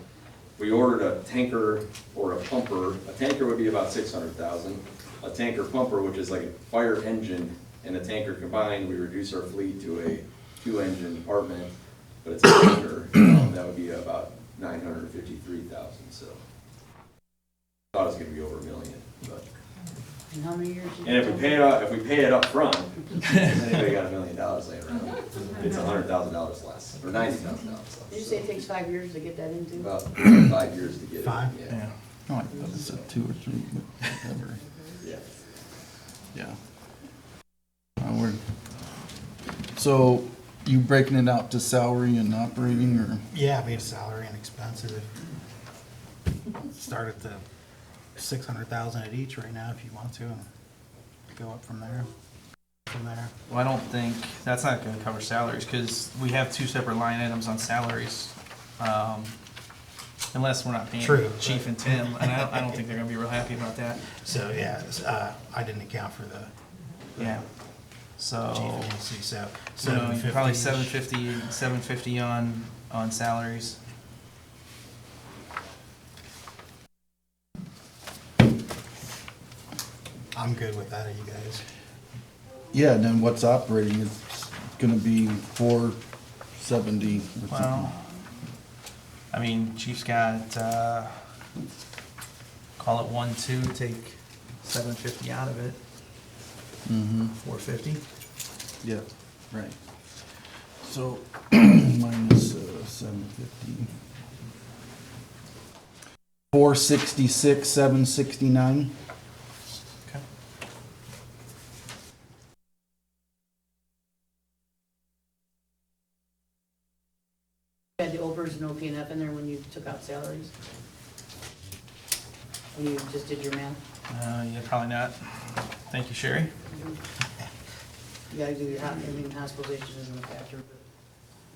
We ordered a tanker or a pumper. A tanker would be about 600,000. A tanker pumper, which is like a fire engine and a tanker combined, we reduce our fleet to a 2-engine department, but it's a tanker, that would be about 953,000, so. Thought it was gonna be over $1 million, but. And how many years? And if we pay it up front, anybody got $1 million laying around, it's $100,000 less, or $90,000 less. Did you say it takes 5 years to get that into? About 5 years to get it. 5? Yeah. Oh, I thought it said 2 or 3, but whatever. Yeah. Yeah. So you breaking it out to salary and operating, or? Yeah, we have salary and expenses. Start at the 600,000 at each right now if you want to, and go up from there. Well, I don't think, that's not gonna cover salaries, because we have 2 separate line items on salaries. Unless we're not paying True. Chief and Tim, and I don't think they're gonna be real happy about that. So, yeah, I didn't account for the Yeah. So, chief agency, so probably 750. 750 on salaries. I'm good with that, are you guys? Yeah, and then what's operating is gonna be 470 or something. Well, I mean, Chief's got, call it 1, 2, take $750 out of it, Mm-hmm. $450. Yeah, right. So minus 750. 466, 769. Okay. You had the OPERS and OPNF in there when you took out salaries? When you just did your math? Yeah, probably not. Thank you, Sherry. You gotta do your, I mean, hospitalization isn't a factor, but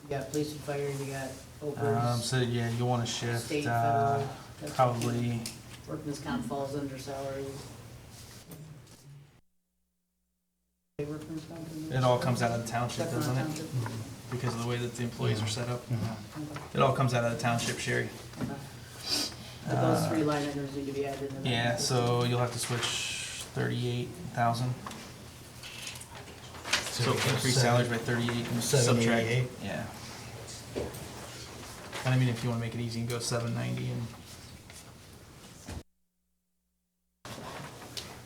you got police and fire, you got OPERS, So yeah, you want to shift, state, federal. that's what probably, Workman's comp falls under salaries. Workman's comp in there? it all comes out of the township, That's doesn't not it? township? Because of the way that the employees are set up. Mm-hmm. It all comes out of the township, Sherry. Okay. But those three line items need to be added in. Yeah, so you'll have to switch 38,000. So increase salaries by 38 and subtract. 788. Yeah. And I mean, if you want to make it easy, you can go 790 and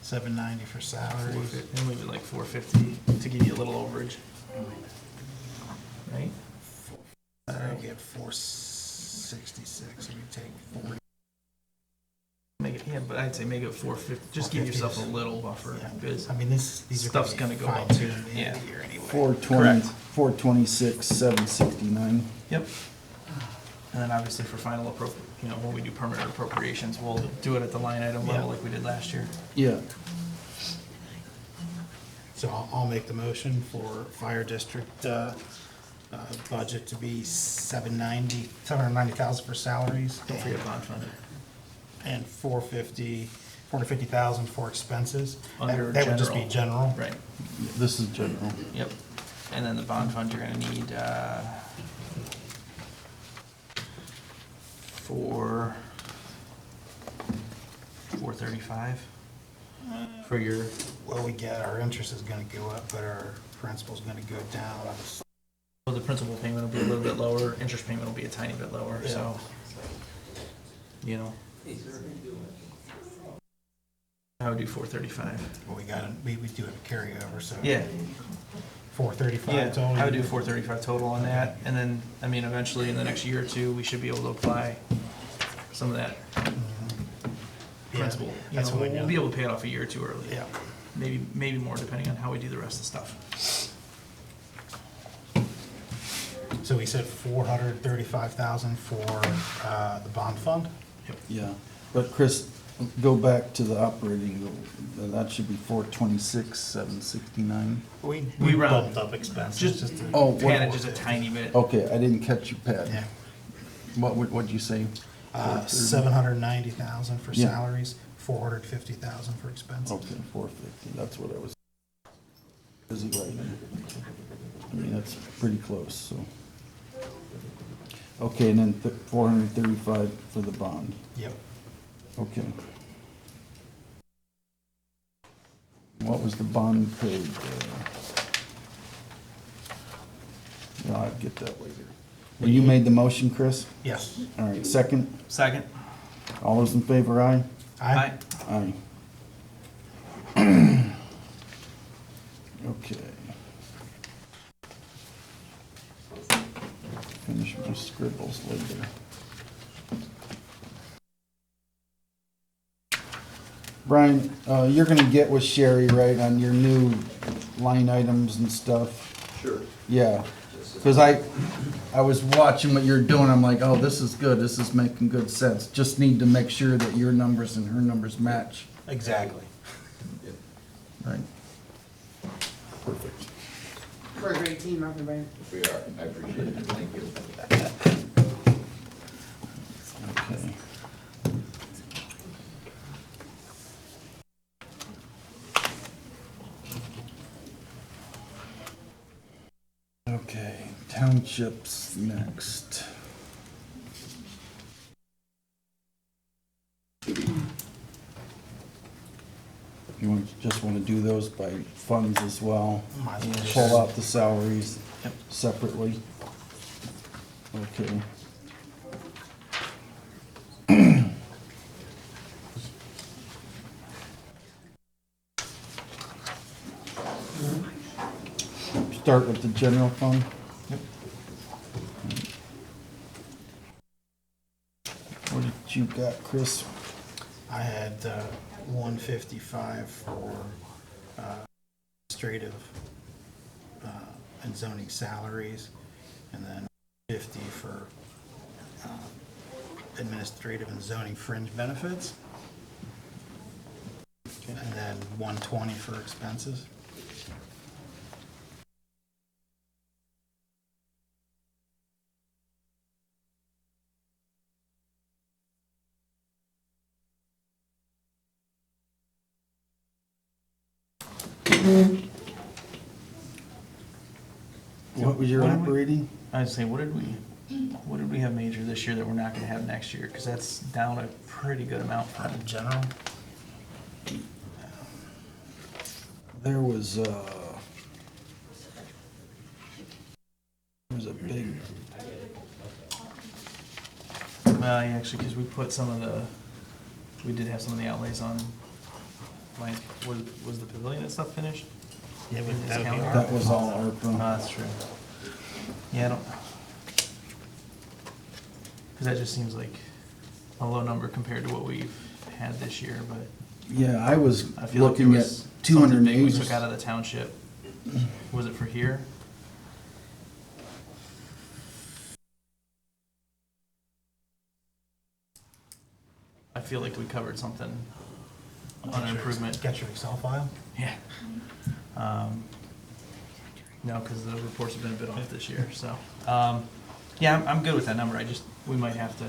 790 for salaries. 450, and leave it like 450 to give you a little overage. Right? We get 466, so we take 40. Make it, yeah, but I'd say make it 450. Just give yourself a little buffer because I mean, these are stuff's gonna go up. fine-tuned in Yeah. here anyway. 420, Correct. 426, 769. Yep. And then obviously for final when we do permanent appropriations, we'll do it at the line item level Yeah. like we did last year. Yeah. So I'll make the motion for fire district budget to be 790,000 for salaries. Don't forget bond fund. And 450,000 for expenses. Under That would just be general. general. Right. This is general. Yep. And then the bond fund, you're gonna need, for 435 for your, Well, we get, our interest is gonna go up, but our principal's gonna go down. well, the principal payment will be a little bit lower, interest payment will be a tiny bit lower, so, I would do 435. But we do have a carryover, so. Yeah. 435 Yeah, total. I would do 435 total on that, and then, I mean, eventually in the next year or two, we should be able to apply some of that Yeah, principal. that's what we We'll know. be able to pay it off a year or two early. Yeah. Maybe more depending on how we do the rest of the stuff. So we said 435,000 for the bond fund? Yeah. But Chris, go back to the operating, that should be 426, 769. We round. bumped up expenses. Just to- Oh, what- pad it just a tiny bit. Okay, I didn't catch your pad. Yeah. What'd you say? 790,000 for Yeah. salaries, 450,000 for expenses. Okay, 450, that's what I was busy writing. I mean, that's pretty close, so. Okay, and then 435 for the bond. Yep. Okay. What was the bond paid? No, I'll get that later. Well, you made the motion, Chris? Yes. All right, second? Second. All those in favor, aye? Aye. Aye. Okay. Finish my scribbles later. Brian, you're gonna get with Sherry, right, on your new line items and stuff? Sure. Yeah, because I was watching what you're doing, I'm like, oh, this is good, this is making good sense. Just need to make sure that your numbers and her numbers match. Exactly. Right. Perfect. We're a great team, aren't we, Brian? We are, I appreciate it, thank you. Okay. Okay, townships next. Just want to do those by funds as well? Might as well just- Pull out the salaries separately? Okay. start with the general fund. What did you got, Chris? I had 155 for administrative and zoning salaries, and then 50 for administrative and zoning fringe benefits, and then 120 for expenses. What was your What did we- operating? I was saying, what did we have major this year that we're not gonna have next year? Cause that's down a pretty good amount Out from, of general, There was a big, well, yeah, actually, cause we put some of the, we did have some of the outlays on, like, was the pavilion and stuff finished? yeah, In but this that would be calendar? that was all Oh, ARPA. that's true. Yeah, I don't, cause that just seems like a low number compared to what we've had this year, but Yeah, I was I feel like there looking at was two hundred something and big we eighty. took out of the township. Was it for here? I feel like we covered something on an improvement. Got your Excel file? Yeah. No, because the reports have been a bit off this year, so, yeah, I'm good with that number, we might have to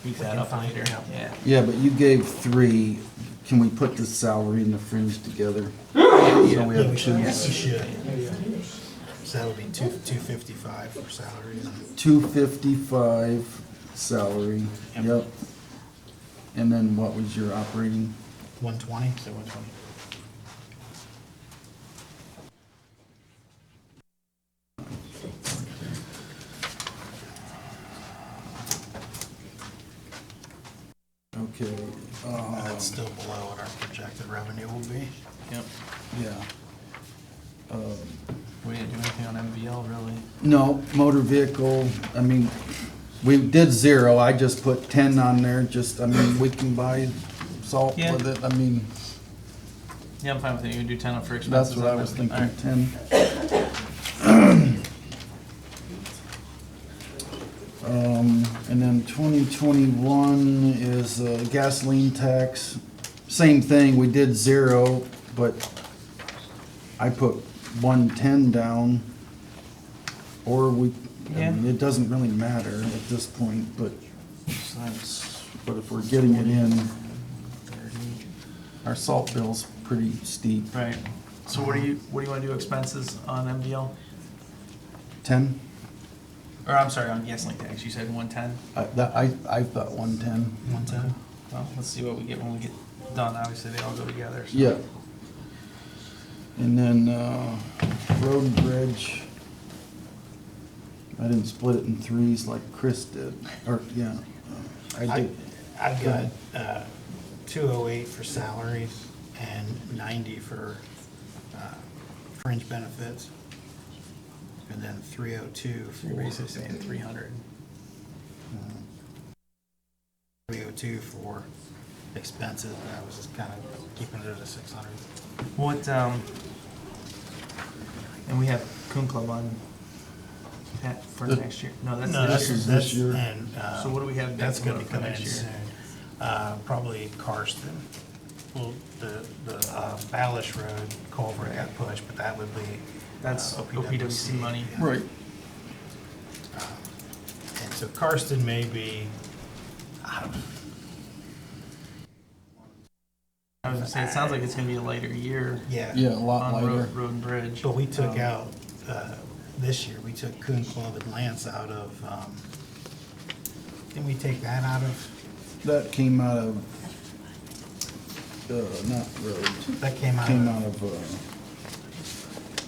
beef that can up find later, it, yeah. yeah. Yeah, but you gave 3. Can we put the salary and the fringe together? Yeah, we Yeah, have we should, two. we should. So that would be 255 for salary. 255 salary, Yep. yep. And then what was your operating? 120. So 120. Okay, That's still below what our projected revenue will be. Yep. yeah. We didn't do anything on MVL, really. No, motor vehicle, I mean, we did 0, I just put 10 on there, we can buy salt Yeah. with it, I mean, Yeah, I'm fine with it, you can do 10 for expenses. that's what I on was that. thinking, Alright. 10. And then 2021 is gasoline tax, same thing, we did 0, but I put 110 down, or it doesn't really matter at this point, but if we're getting it in, our salt bill's pretty steep. Right, so what do you wanna do expenses on MVL? 10? Or, I'm sorry, on gasoline tax, you said 110? I thought 110. 110. Well, let's see what we get when we get done, obviously they all go together, so. Yeah. And then, road and bridge, I didn't split it in 3s like Chris did, or, yeah. I did. I've got 208 for salaries and 90 for fringe benefits. And then 302 So you're basically saying 300. 302 for expenses, and I was just kind of keeping it at a 600. What, and we have Coon Club on tap for next year? No, this that's is this year. this year. And, So what do we have that's gonna next be month for coming in next soon. year? Probably Karsten. Well, the Ballish Road culvert got pushed, but that would be. That's OPWC money. yeah. Right. And so Karsten may be, I was gonna say, it sounds like it's gonna be a lighter year yeah. Yeah, a lot on lighter. road and bridge. But we took Um, out, this year, we took Coon Club and Lance out of, didn't we take that out of? That came out of, not road, That came out came of, out of,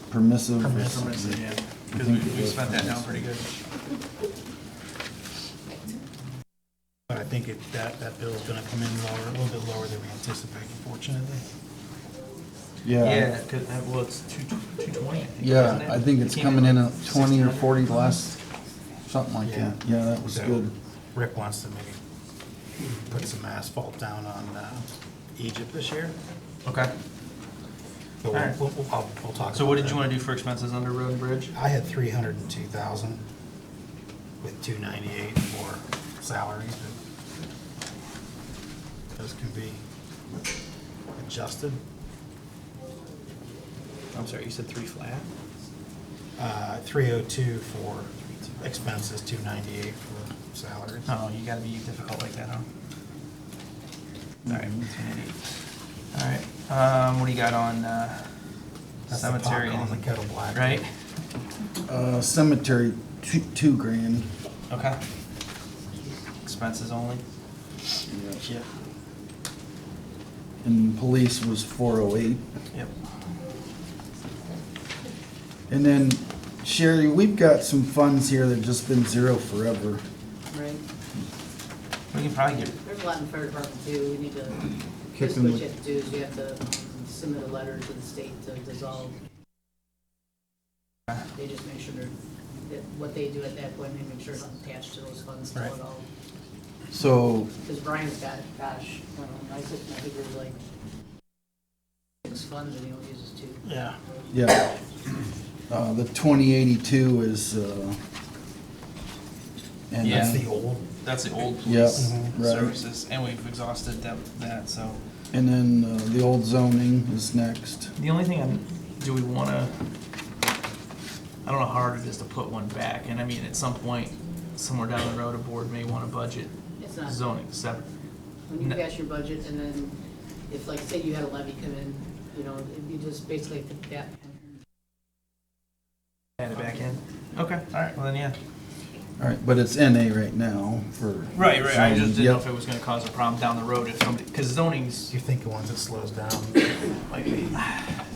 permissive. or Permissive, something. Yeah, I because think it we was spent that down pretty good. but I think that bill's gonna come in lower, a little bit lower than we anticipated, unfortunately. Yeah, 'cause, well, it's 220, I think, isn't Yeah, it? I think it's It came in coming in like at 20 or 1600. 40 less, something like that. Yeah, that was So good. Rick wants to maybe put some asphalt down on Egypt this year. Okay. But All right. we'll talk. So what about did you that. want to do for expenses under road and bridge? I had 302,000 with 298 for salaries. but Those can be adjusted. I'm sorry, you said 3 flat? 302 for expenses, 298 for salaries. Oh, you gotta be difficult like that, huh? All right, 288. All right, what do you got on That's the cemetery? pot on the Anything? kettle black. Right? Cemetery, two grand. Okay. Expenses only? Yeah. And police was 408. Yep. And then Sherry, we've got some funds here that just been zero forever. Right? We can probably get, There's a lot in the fire department too, we need to, Kick basically them what with- you have to do is you have to submit a letter to the state to dissolve. They just make sure that what they do at that point, they make sure it's attached to those funds still Right. at all. So, Because Brian's got, gosh, I think there's like 6 funds and he only uses 2. Yeah. yeah. The 2082 is, and Yeah. That's then, the old. that's the old Yep, police right. services, and we've exhausted that, so. and then the old zoning is next. The only thing do we wanna, I don't know how hard it is to put one back, and I mean, at some point, somewhere down the road, a board may wanna budget It's not. zoning separate. When you No. pass your budget and then if, like, say you had a levy come in, you know, it'd be just basically that. Add it back in? Okay, all right, well then, yeah. All right, but it's NA right now for. Right, I just didn't know Yep. if it was gonna cause a problem down the road if somebody, because zoning's, Do you think the ones that slows down might be?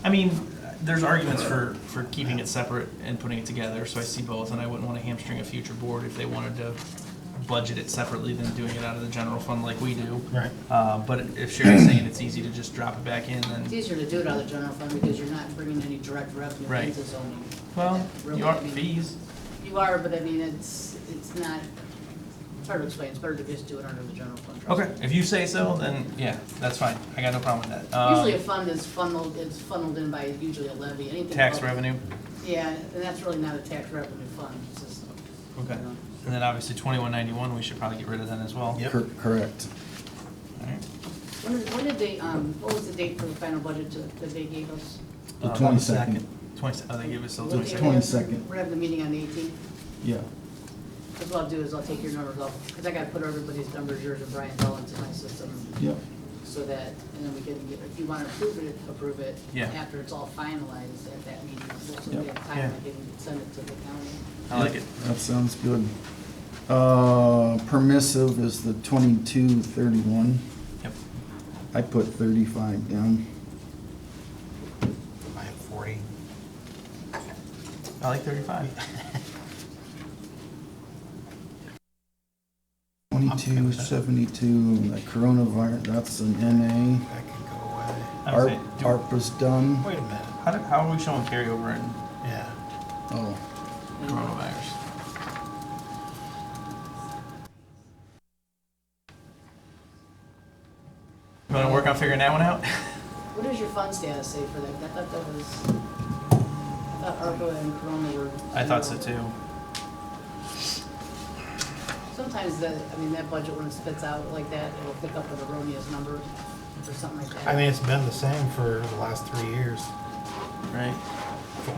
I mean, there's arguments for keeping it separate and putting it together, so I see both, and I wouldn't want to hamstring a future board if they wanted to budget it separately than doing it out of the general fund like we do. Right. But if Sherry's saying it's easy to just drop it back in, It's then, easier to do it out of the general fund because you're not bringing any direct revenue Right. into zoning. well, Really, you are I mean, fees. You are, but I mean, it's not, it's hard to explain, it's better to just do it under the general fund. Okay, if you say so, then yeah, that's fine. I got no problem with that. Usually a fund is funneled, it's funneled in by usually a levy, anything. Tax above- revenue, Yeah, and that's really not a tax revenue fund, it's just. okay. you know. And then obviously 2191, we should probably get rid of that as well. Yep. Correct. All right. When did they, what was the date for the final budget that they gave us? The Uh, 22nd. 20, oh, they gave us till We're 22nd. 22nd. We're having the meeting on the 18th. Yeah. That's what I'll do is I'll take your numbers off, because I gotta put everybody's numbers, yours and Brian's all into my system. Yep. So that, and then we can get, if you wanna approve it. Yeah. After it's all finalized at that meeting, so we Yep. have Yeah. time, I can send it to the county. I like it. That sounds good. Permissive is the 2231. Yep. I put 35 down. I have 40. I like 35. 2272, the coronavirus, that's an NA. That can go away. I would say, do- ARPA's done. Wait a minute. How are we showing carryover in Yeah. Oh, coronavirus? You wanna work on figuring that one out? What does your fund status say for that? I thought that was, I thought ARPA and Corona were. I thought so zero. too. Sometimes that, I mean, that budget when it spits out like that, it'll pick up an erroneous number or something like that. I mean, it's been the same for the last 3 years. Right.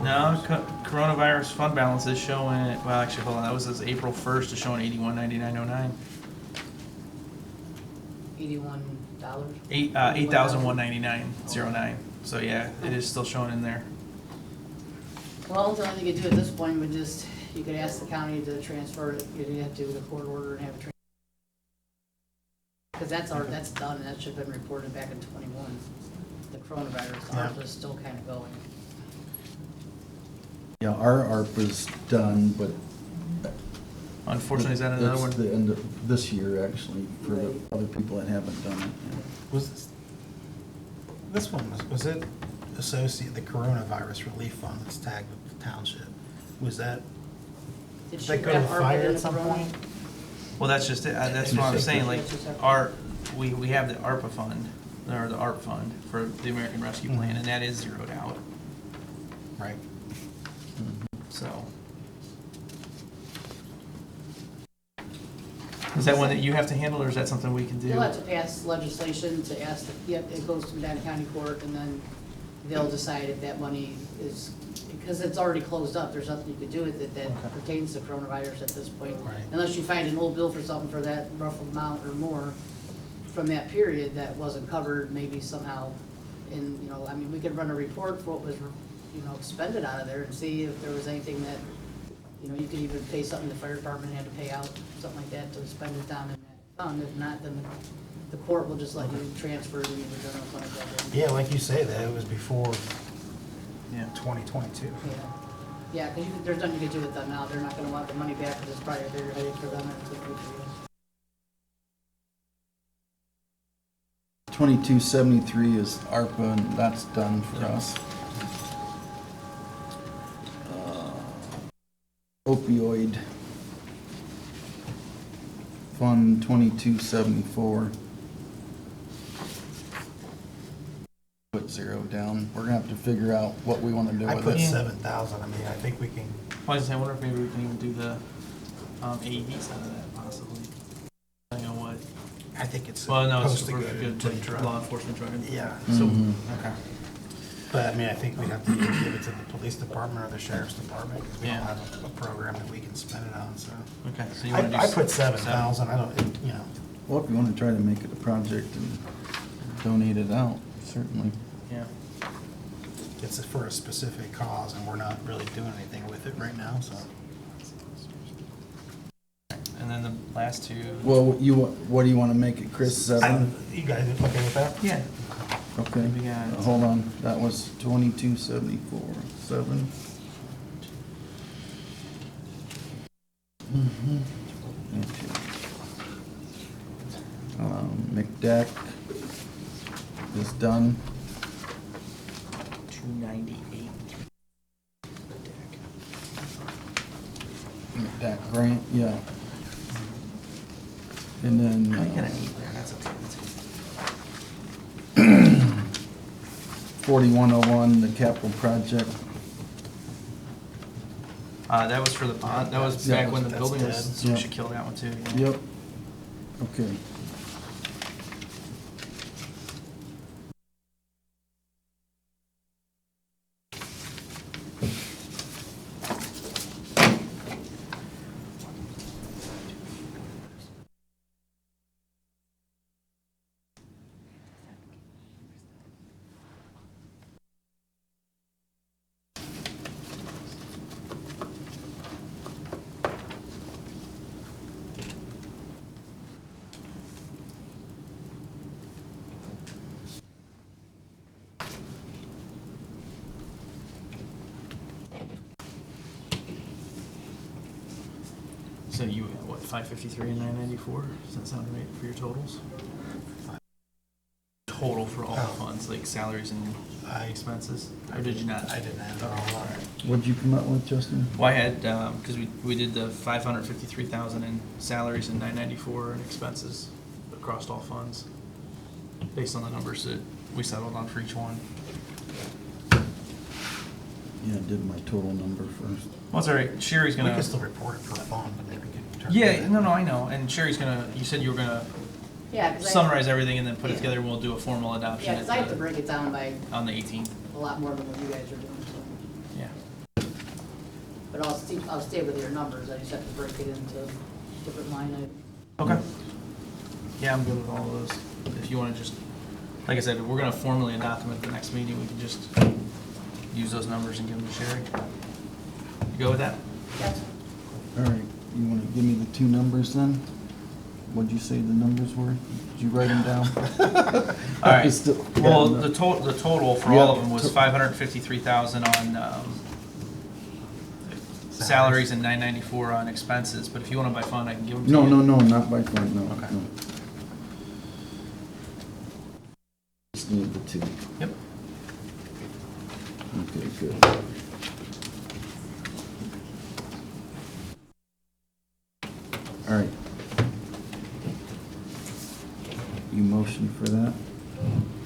No, coronavirus fund balance is showing, well, actually, hold on, that was as April 1st, is showing 819909. $81? $8,199.09. So yeah, it is still showing in there. Well, the only thing you could do at this point would just, you could ask the county to transfer it, you have to do the court order and have it. Because that's done, and that should have been reported back in '21. The coronavirus, Yeah. ARPA is still kind of going. yeah, our ARPA's done, but. Unfortunately, is that another That's one? the end of this year, actually, for the Right. other people that haven't done it. Was this one, was it the coronavirus relief fund that's tagged with the township, was that, Did did she that go to wrap ARPA fire in at the some corona? point? Well, that's just it, that's what I'm saying, like, we have the ARPA fund, or the ARP fund for the American Rescue Plan, and that is zeroed out, Right. so. Is that one that you have to handle, or is that something we can do? You'll have to pass legislation to ask, yep, it goes to Medina County Court, and then they'll decide if that money is, because it's already closed up, there's nothing you could do with it that pertains to coronavirus at this point. Right. Unless you find an old bill for something for that rough amount or more from that period that wasn't covered, maybe somehow. And, you know, I mean, we could run a report for what was, you know, expended out of there and see if there was anything that, you know, you could even pay something the fire department had to pay out, something like that, to spend it down in that fund. If not, then the court will just let you transfer it into the general fund. at that end. Yeah, like you say, that it was before Yeah. 2022. Yeah, because there's nothing you can do with them now. They're not gonna want the money back because it's probably a bigger headache for them than it's gonna be for you. 2273 is ARPA, and that's done for us. Opioid Fund 2274. Put zero down. We're gonna have to figure out what we wanna do I with put it. 7,000, I mean, I think we can, I wonder if maybe we can even do the AED side of that possibly. Depending on what. I think it's Well, no, it's supposed to for go to good the like, drug. law enforcement drug. Yeah. So, Mhm. okay. But I mean, I think we have to either give it to the police department or the sheriff's department, because we don't Yeah. have a program that we can spend it on, so. Okay, so you want to do. I put seven. 7,000, I don't, you know, Well, if you wanna try to make it a project and donate it out, certainly. Yeah. it's for a specific cause, and we're not really doing anything with it right now, so. And then the last two. Well, what do you wanna make it, Chris, 7? You guys okay with that? Yeah. Okay, We got- hold on, that was 2274, 7. Okay. McDeck is done. 298. McDeck grant, yeah. And then, I got an 8 there, that's okay, that's good. 4101, the capital project. That was for the bond, that was Yeah. back when the That's building was, dead. so we Yeah. should kill that one too. yeah. Yep. Okay. So you, what, 553 and 994? Does that sound right for your totals? Total for all the funds, like salaries and expenses? Or did you not? I didn't add it all up. What'd you come up with, Justin? Well, I had, because we did the 553,000 in salaries and 994 in expenses across all funds, based on the numbers that we settled on for each one. Yeah, I did my total number first. Well, it's all right. Sherry's We gonna. can still report it per fund, but then we can turn. it Yeah, in. no, I know. And Sherry's gonna. You said you were gonna Yeah, 'cause summarize everything and then put it Yeah. together. And we'll do a formal adoption. Yeah, because I have to break it down by on the 18th. a lot more than what you guys are doing, so. Yeah. But I'll stay with your numbers, I just have to break it into different line items. Okay. Yeah, I'm good with all of those. If you want to just, like I said, we're gonna formally adopt them at the next meeting. We can just use those numbers and give them to Sherry. You go with that? Yes. All right, you wanna give me the two numbers then? What'd you say the numbers were? Did you write them down? All right. Still- Well, yeah, the total for Yeah. all of them was 553,000 on salaries and 994 on expenses. But if you want to buy fund, I can give them to No, you. no, not by fund, no. Okay. no. Just need the two. Yep. good. All right. You motion for that?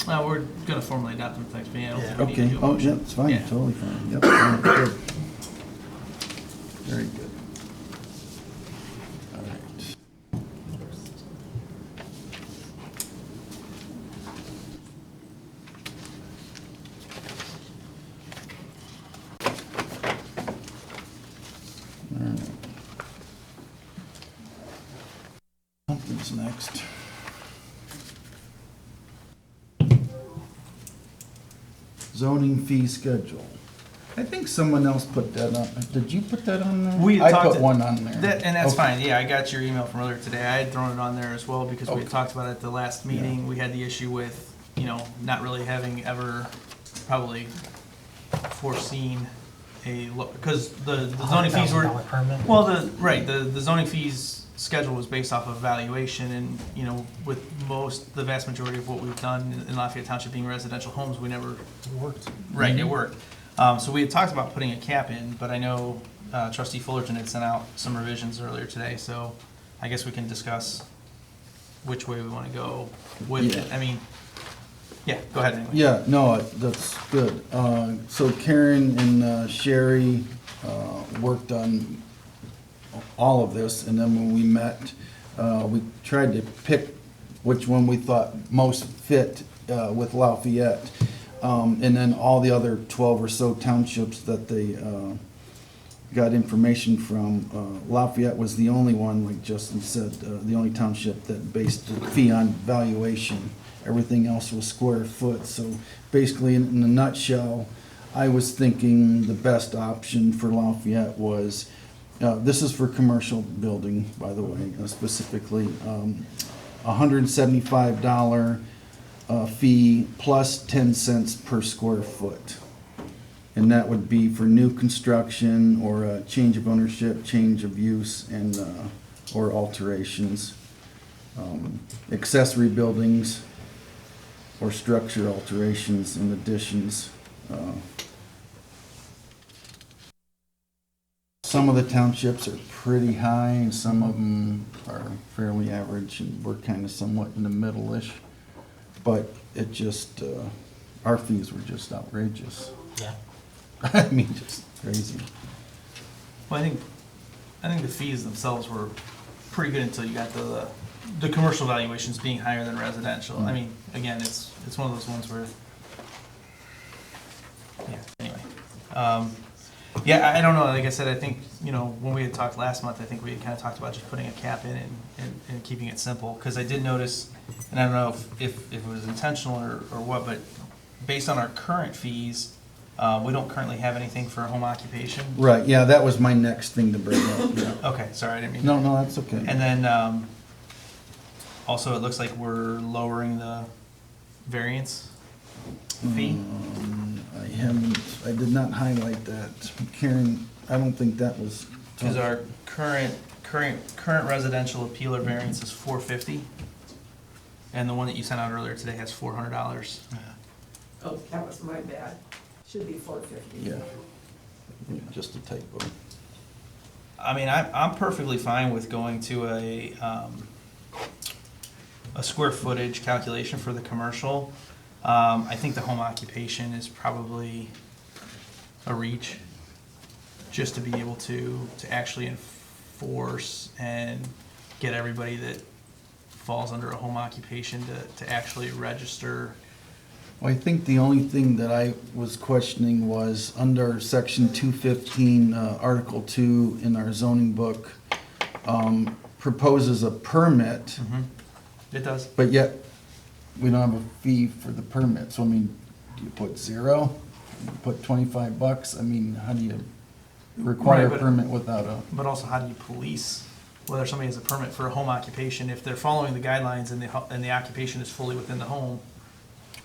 We're gonna formally adopt them next meeting. I don't think we need to Okay, do a oh, motion. yeah, it's fine, Yeah. totally fine, yep, all right, good. Very good. All right. All right. Something's next. Zoning fee schedule. I think someone else put that on. Did you put that on there? We I talked put it- one on there. And that's Okay. fine, yeah, I got your email from earlier today, I had thrown it on there as well, because we had Okay. talked about it at the last meeting, we had the issue with, not really having ever probably foreseen because the zoning fees were. $100,000 permit. Well, the zoning fees schedule was based off of valuation, and, with the vast majority of what we've done in Lafayette Township being residential homes, we never. It worked. Right, it worked. So we had talked about putting a cap in, but I know trustee Fullerton had sent out some revisions earlier today, so I guess we can discuss which way we want to go with it. Yeah. I mean, yeah, go ahead anyway. Yeah, no, that's good. So Karen and Sherry worked on all of this, and then when we met, we tried to pick which one we thought most fit with Lafayette. And then all the other 12 or so townships that they got information from. Lafayette was the only one, like Justin said, the only township that based the fee on valuation. Everything else was square foot. So basically, in a nutshell, I was thinking the best option for Lafayette was, this is for commercial building, by the way, specifically, $175 fee plus 10 cents per square foot. And that would be for new construction or a change of ownership, change of use, and, or alterations. Accessory buildings or structure alterations and additions. Some of the townships are pretty high, and some of them are fairly average, and we're kind of somewhat in the middle-ish. But it just, our fees were just outrageous. Yeah. I mean, just crazy. Well, I think the fees themselves were pretty good until you got the commercial valuations being higher than residential. I mean, again, it's one of those ones where, yeah, anyway. Yeah, I don't know, like I said, I think, when we had talked last month, I think we had kind of talked about just putting a cap in and keeping it simple, because I did notice, and I don't know if it was intentional or what, but based on our current fees, we don't currently have anything for home occupation. Right, yeah, that was my next thing to bring up, yeah. Okay, sorry, I didn't mean. No, no, that's okay. And then, also, it looks like we're lowering the variance fee. I did not highlight that. Karen, I don't think that was. Because our current residential appealer variance is $450, and the one that you sent out earlier today has $400. Oh, that was my bad. Should be $450. Yeah, just a typo. I mean, I'm perfectly fine with going to a square footage calculation for the commercial. I think the home occupation is probably a reach, just to be able to actually enforce and get everybody that falls under a home occupation to actually register. Well, I think the only thing that I was questioning was under section 215, article 2 in our zoning book, proposes a permit, It does. but yet we don't have a fee for the permit. So I mean, do you put 0? You put $25? I mean, how do you require a Right, but- permit without a? But also, how do you police whether somebody has a permit for a home occupation if they're following the guidelines and the occupation is fully within the home?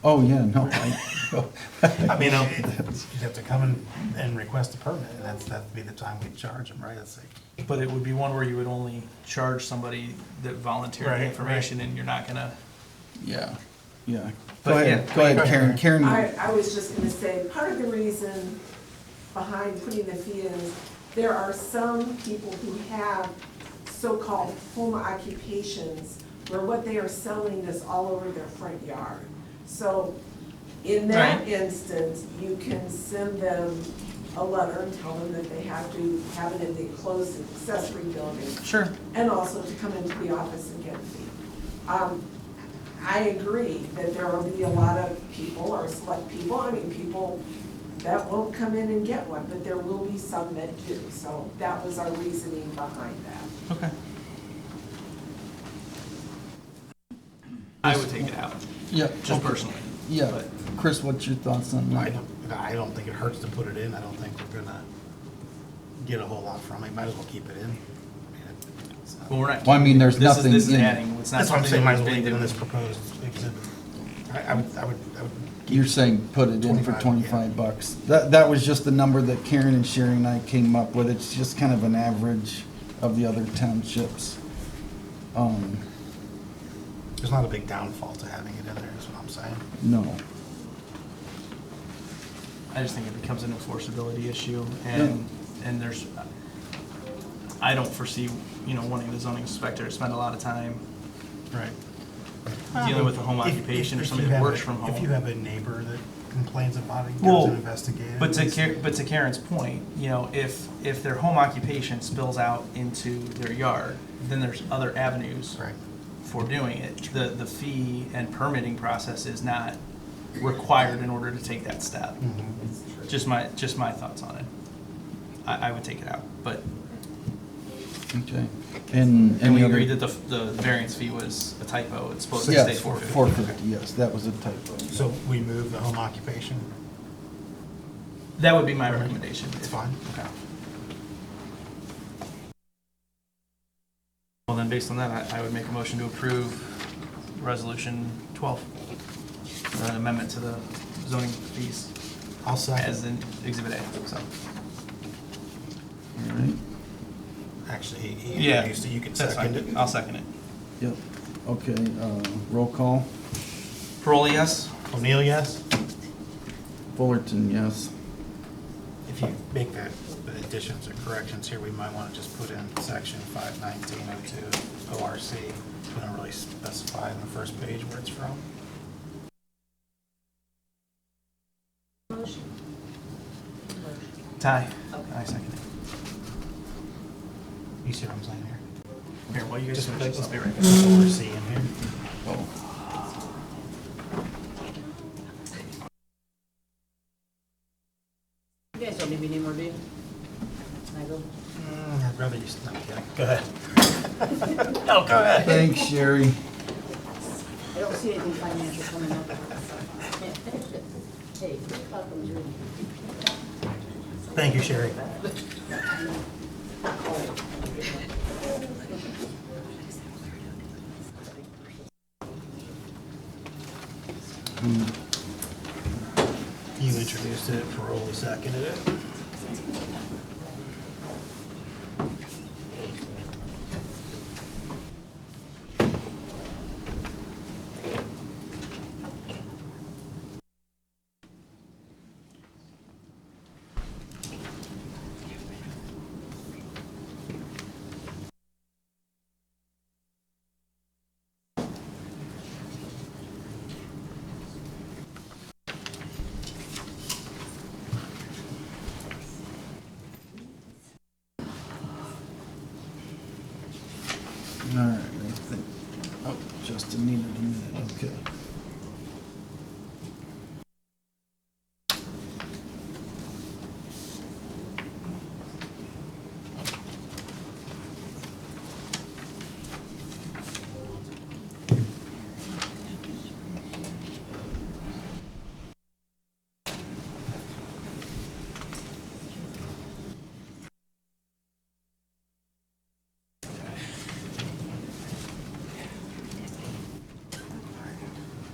Oh, yeah, no. I mean, know. you'd have to come in and request a permit, and that'd be the time we'd charge them, right? That's like, But it would be one where you would only charge somebody that volunteered Right, the information, and you're not gonna. Yeah, yeah. Go But ahead, yeah, go ahead, Karen. Karen, I was just gonna say, part of the reason behind putting the fee in, there are some people who have so-called home occupations where what they are selling is all over their front yard. So in that Right. instance, you can send them a letter and tell them that they have to have it in the enclosed accessory building. Sure. And also to come into the office and get a fee. I agree that there will be a lot of people, or select people, I mean, people that won't come in and get one, but there will be some that do. So that was our reasoning behind that. Okay. I would take it out, Yeah. just personally. Yeah. But- Chris, what's your thoughts on that? I don't think it hurts to put it in. I don't think we're gonna get a whole lot from it. Might as well keep it in. I mean, it's not- Well, we're not. Well, I mean, there's this is- nothing This is in- adding, it's not That's what I'm something saying, might as that well we've leave it been in this doing. proposed exhibit. I would You're saying put it in for 25, $25. That was just the number that Karen and Sherry and I came up with. It's just kind of an average of the other townships. There's not a big downfall to having it in there, is what I'm saying. No. I just think it becomes an enforceability issue, and there's, I don't foresee, wanting the zoning inspector to spend a lot of time Right. dealing with a home occupation or somebody that works from home. If you have a neighbor that complains about it, Well, goes and investigates it. But to Karen's point, if their home occupation spills out into their yard, then there's other avenues Right. for doing it. The fee and permitting process is not required in order to take that step. Mhm. Just my thoughts on it. I would take it out, but, Okay. And and we any other- agreed that the variance fee was a typo, it's supposed to Yes, stay 450. 450, yes, that was a typo. So we move the home occupation? That would be my recommendation. It's fine. Okay. Well, then, based on that, I would make a motion to approve Resolution 12, an amendment to the zoning fees I'll second. as in Exhibit A, so. All right, Actually, he Yeah, introduced it, you can that's second fine. it. I'll second it. yep, okay, roll call. Parole, yes? O'Neill, yes? Fullerton, yes. If you make the additions or corrections here, we might want to just put in section 51902 ORC. We don't really specify on the first page where it's from. Ty? I second it. You see what I'm saying here? Here, while you guys Just finish this, I'll be right put back. ORC in here. Oh. You guys don't need me anymore, do you? Can I go? I'd rather you, no, I'm kidding. Go ahead. No, go ahead. Thanks, Sherry. I don't see anything financial coming up. Can't finish it. Hey, 3 o'clock comes early. Thank you, Sherry. You introduced it, Parole seconded it. All right, I think, oh, Justin needed a minute, okay.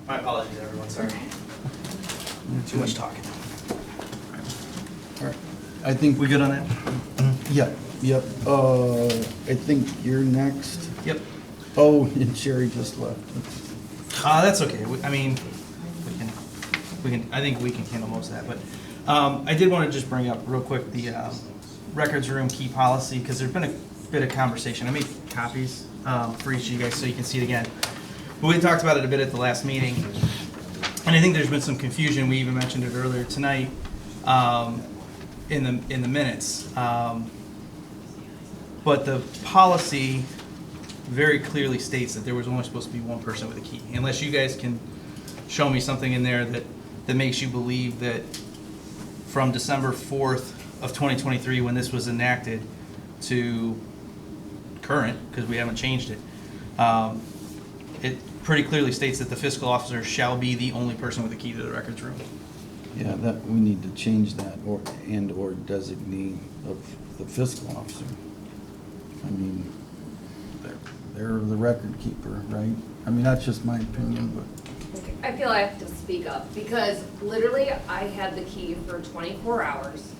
My apologies, everyone, sorry. Too much talking. All right, I think, We good on that? yep, I think you're next. Yep. Oh, and Sherry just left. That's okay. I mean, I think we can handle most of that, but, I did want to just bring up real quick the records room key policy, because there's been a bit of conversation. I made copies for each of you guys so you can see it again. But we talked about it a bit at the last meeting, and I think there's been some confusion. We even mentioned it earlier tonight in the minutes. But the policy very clearly states that there was only supposed to be one person with a key. Unless you guys can show me something in there that makes you believe that from December 4th of 2023, when this was enacted, to current, because we haven't changed it, it pretty clearly states that the fiscal officer shall be the only person with a key to the records room. Yeah, that, we need to change that, or designee of the fiscal officer. I mean, they're the record keeper, right? I mean, that's just my opinion, but. Okay, I feel I have to speak up, because literally I had the key for 24 hours,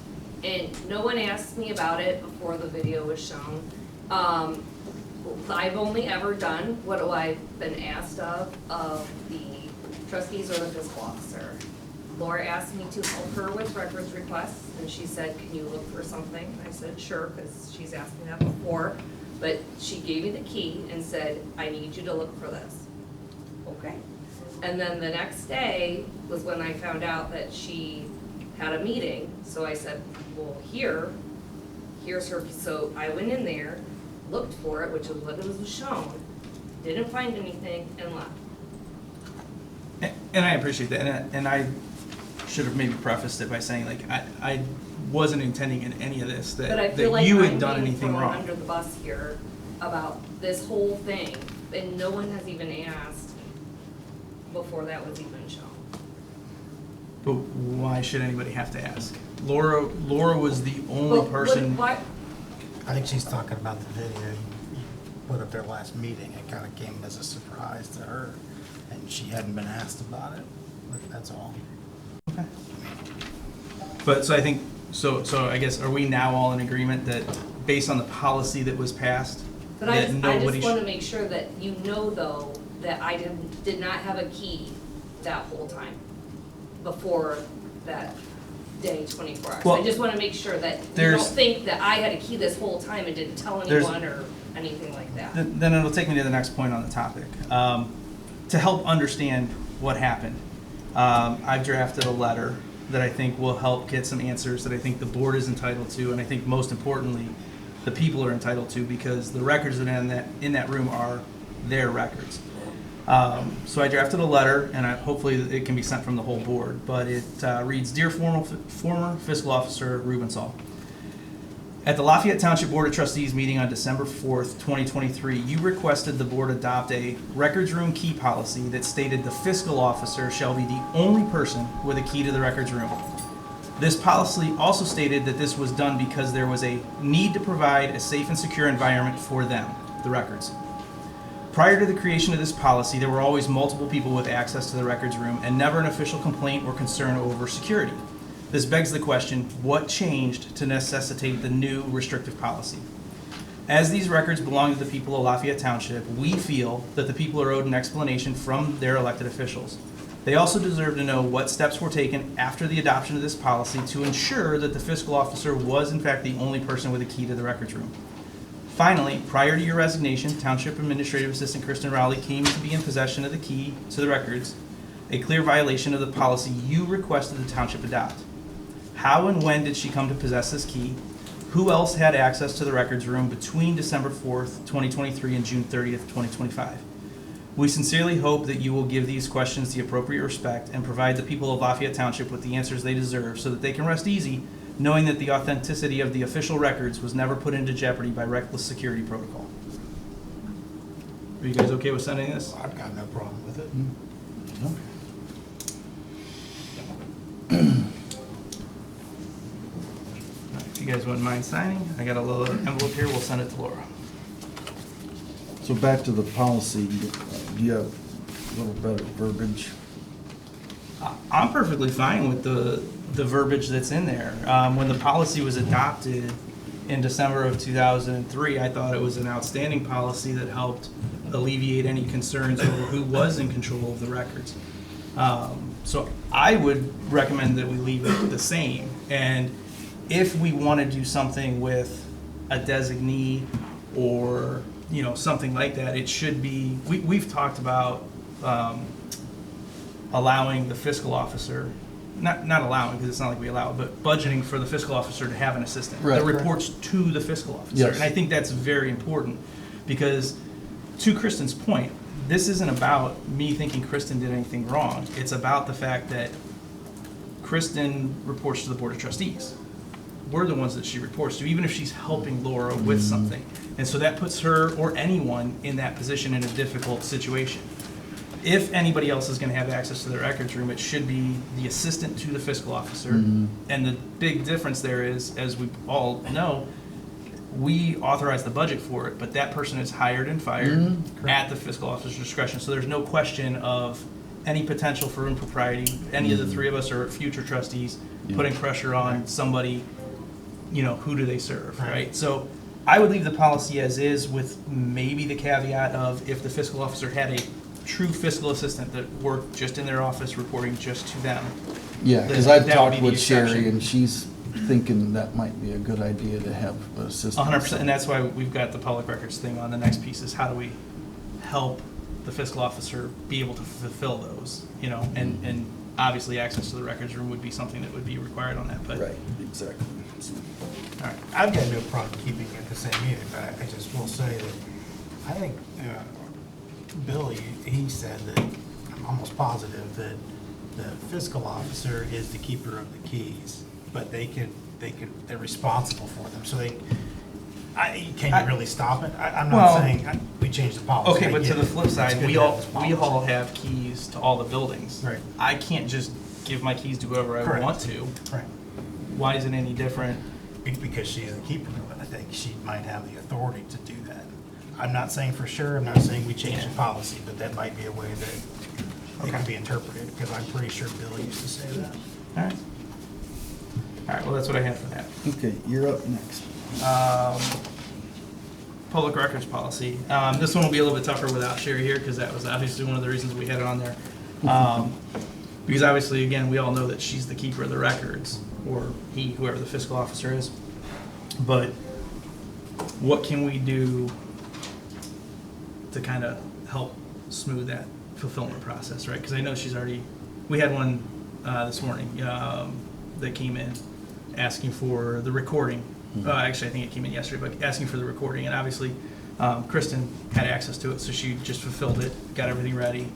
and no one asked me about it before the video was shown. I've only ever done what I've been asked of the trustees or the fiscal officer. Laura asked me to help her with records requests, and she said, can you look for something? I said, sure, because she's asked me that before. But she gave me the key and said, I need you to look for this. Okay. And then the next day was when I found out that she had a meeting. So I said, well, here's her. So I went in there, looked for it, which is what it was shown, didn't find anything, and left. And I appreciate that, and I should have maybe prefaced it by saying, like, I wasn't intending in any of this But I that feel like you I'm had done being anything thrown wrong. under the bus here about this whole thing, and no one has even asked before that was even shown. But why should anybody have to ask? Laura was the only But what- person. why- I think she's talking about the video you put up there last meeting. It kind of came as a surprise to her, and she hadn't been asked about it. But that's all. Okay. But so I think, so I guess, are we now all in agreement that based on the policy that was passed, But I that just nobody want to should? make sure that you know, though, that I did not have a key that whole time before that day, 24 hours. I Well, just want to make sure that you don't there's- think that I had a key this whole time and didn't tell There's- anyone or anything like that. Then it'll take me to the next point on the topic. To help understand what happened, I've drafted a letter that I think will help get some answers that I think the board is entitled to, and I think most importantly, the people are entitled to, because the records that are in that room are their records. So I drafted a letter, and hopefully it can be sent from the whole board, but it reads, Dear former fiscal officer Rubensaul, at the Lafayette Township Board of Trustees meeting on December 4th, 2023, you requested the board adopt a records room key policy that stated the fiscal officer shall be the only person with a key to the records room. This policy also stated that this was done because there was a need to provide a safe and secure environment for them, the records. Prior to the creation of this policy, there were always multiple people with access to the records room and never an official complaint or concern over security. This begs the question, what changed to necessitate the new restrictive policy? As these records belong to the people of Lafayette Township, we feel that the people are owed an explanation from their elected officials. They also deserve to know what steps were taken after the adoption of this policy to ensure that the fiscal officer was in fact the only person with a key to the records room. Finally, prior to your resignation, Township Administrative Assistant Kristen Rowley came to be in possession of the key to the records, a clear violation of the policy you requested the township adopt. How and when did she come to possess this key? Who else had access to the records room between December 4th, 2023 and June 30th, 2025? We sincerely hope that you will give these questions the appropriate respect and provide the people of Lafayette Township with the answers they deserve so that they can rest easy knowing that the authenticity of the official records was never put into jeopardy by reckless security protocol. Are you guys okay with sending this? I've got no problem with it. If you guys wouldn't mind signing, I got a little envelope here, we'll send it to Laura. So back to the policy, do you have a little better verbiage? I'm perfectly fine with the verbiage that's in there. When the policy was adopted in December of 2003, I thought it was an outstanding policy that helped alleviate any concerns over who was in control of the records. So I would recommend that we leave it the same. And if we want to do something with a designee or, you know, something like that, it should be, we've talked about allowing the fiscal officer, not allowing, because it's not like we allow it, but budgeting for the fiscal officer to have an assistant Right. that reports to the fiscal officer. Yes. And I think that's very important, because to Kristen's point, this isn't about me thinking Kristen did anything wrong. It's about the fact that Kristen reports to the Board of Trustees. We're the ones that she reports to, even if she's helping Laura with something. And so that puts her or anyone in that position in a difficult situation. If anybody else is gonna have access to the records room, it should be the assistant to the fiscal officer. And the big difference there is, as we all know, we authorize the budget for it, but that person is hired and fired at the fiscal officer's discretion. So there's no question of any potential for impropriety. Any of the three of us are future trustees putting pressure on somebody, you know, who do they serve, right? So I would leave the policy as is, with maybe the caveat of if the fiscal officer had a true fiscal assistant that worked just in their office reporting just to them. Yeah, because That I've would talked be the with Sherry, exception. and she's thinking that might be a good idea to have an assistant. 100%, and that's why we've got the public records thing on. The next piece is how do we help the fiscal officer be able to fulfill those, you know, and obviously access to the records room would be something that would be required on that, but. Right, exactly. All right. I've got no problem keeping it the same either, but I just will say that I think Billy, he said that, I'm almost positive that the fiscal officer is the keeper of the keys, but they're responsible for them. So can you really stop it? I'm Well, not saying we change the policy. Okay, I but get to the it. flip It's side, good we to have all, this we policy. all have keys to all the buildings. Right. I can't just give my keys to whoever I Correct. want to. Right. Why is it any different? Because she's the keeper of it, I think she might have the authority to do that. I'm not saying for sure, I'm not saying we change the policy, but that might be a way that it can be interpreted, because I'm pretty sure Bill used to say that. All right. All right, well, that's what I have for that. Okay, you're up next. Public records policy. This one will be a little bit tougher without Sherry here, because that was obviously one of the reasons we had it on there. Because obviously, again, we all know that she's the keeper of the records, or he, whoever the fiscal officer is. But what can we do to kind of help smooth that fulfillment process, right? Because I know she's already, we had one this morning that came in asking for the recording. Actually, I think it came in yesterday, but asking for the recording. And obviously, Kristen had access to it, so she just fulfilled it, got everything ready.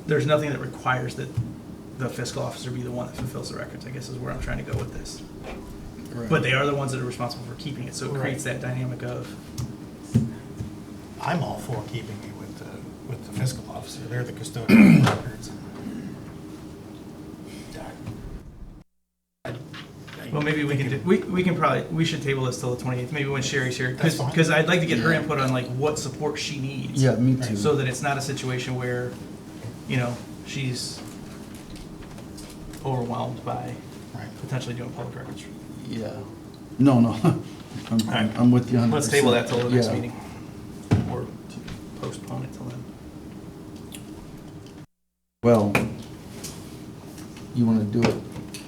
There's nothing that requires that the fiscal officer be the one that fulfills the records, I guess is where I'm trying to go with this. Right. But they are the ones that are responsible for keeping it, so it creates that dynamic of, I'm all for keeping it with the fiscal officer. They're the custodian of the records. well, maybe we can, we can probably, we should table this till the 28th, maybe when Sherry's here. That's fine. Because I'd like to get her input on like what support she needs. Yeah, me too. So that it's not a situation where, you know, she's overwhelmed by Right. potentially doing public records. Yeah. No, right. I'm with you 100%. Let's table that till the next Yeah. meeting. Or postpone it till then. Well, you want to do it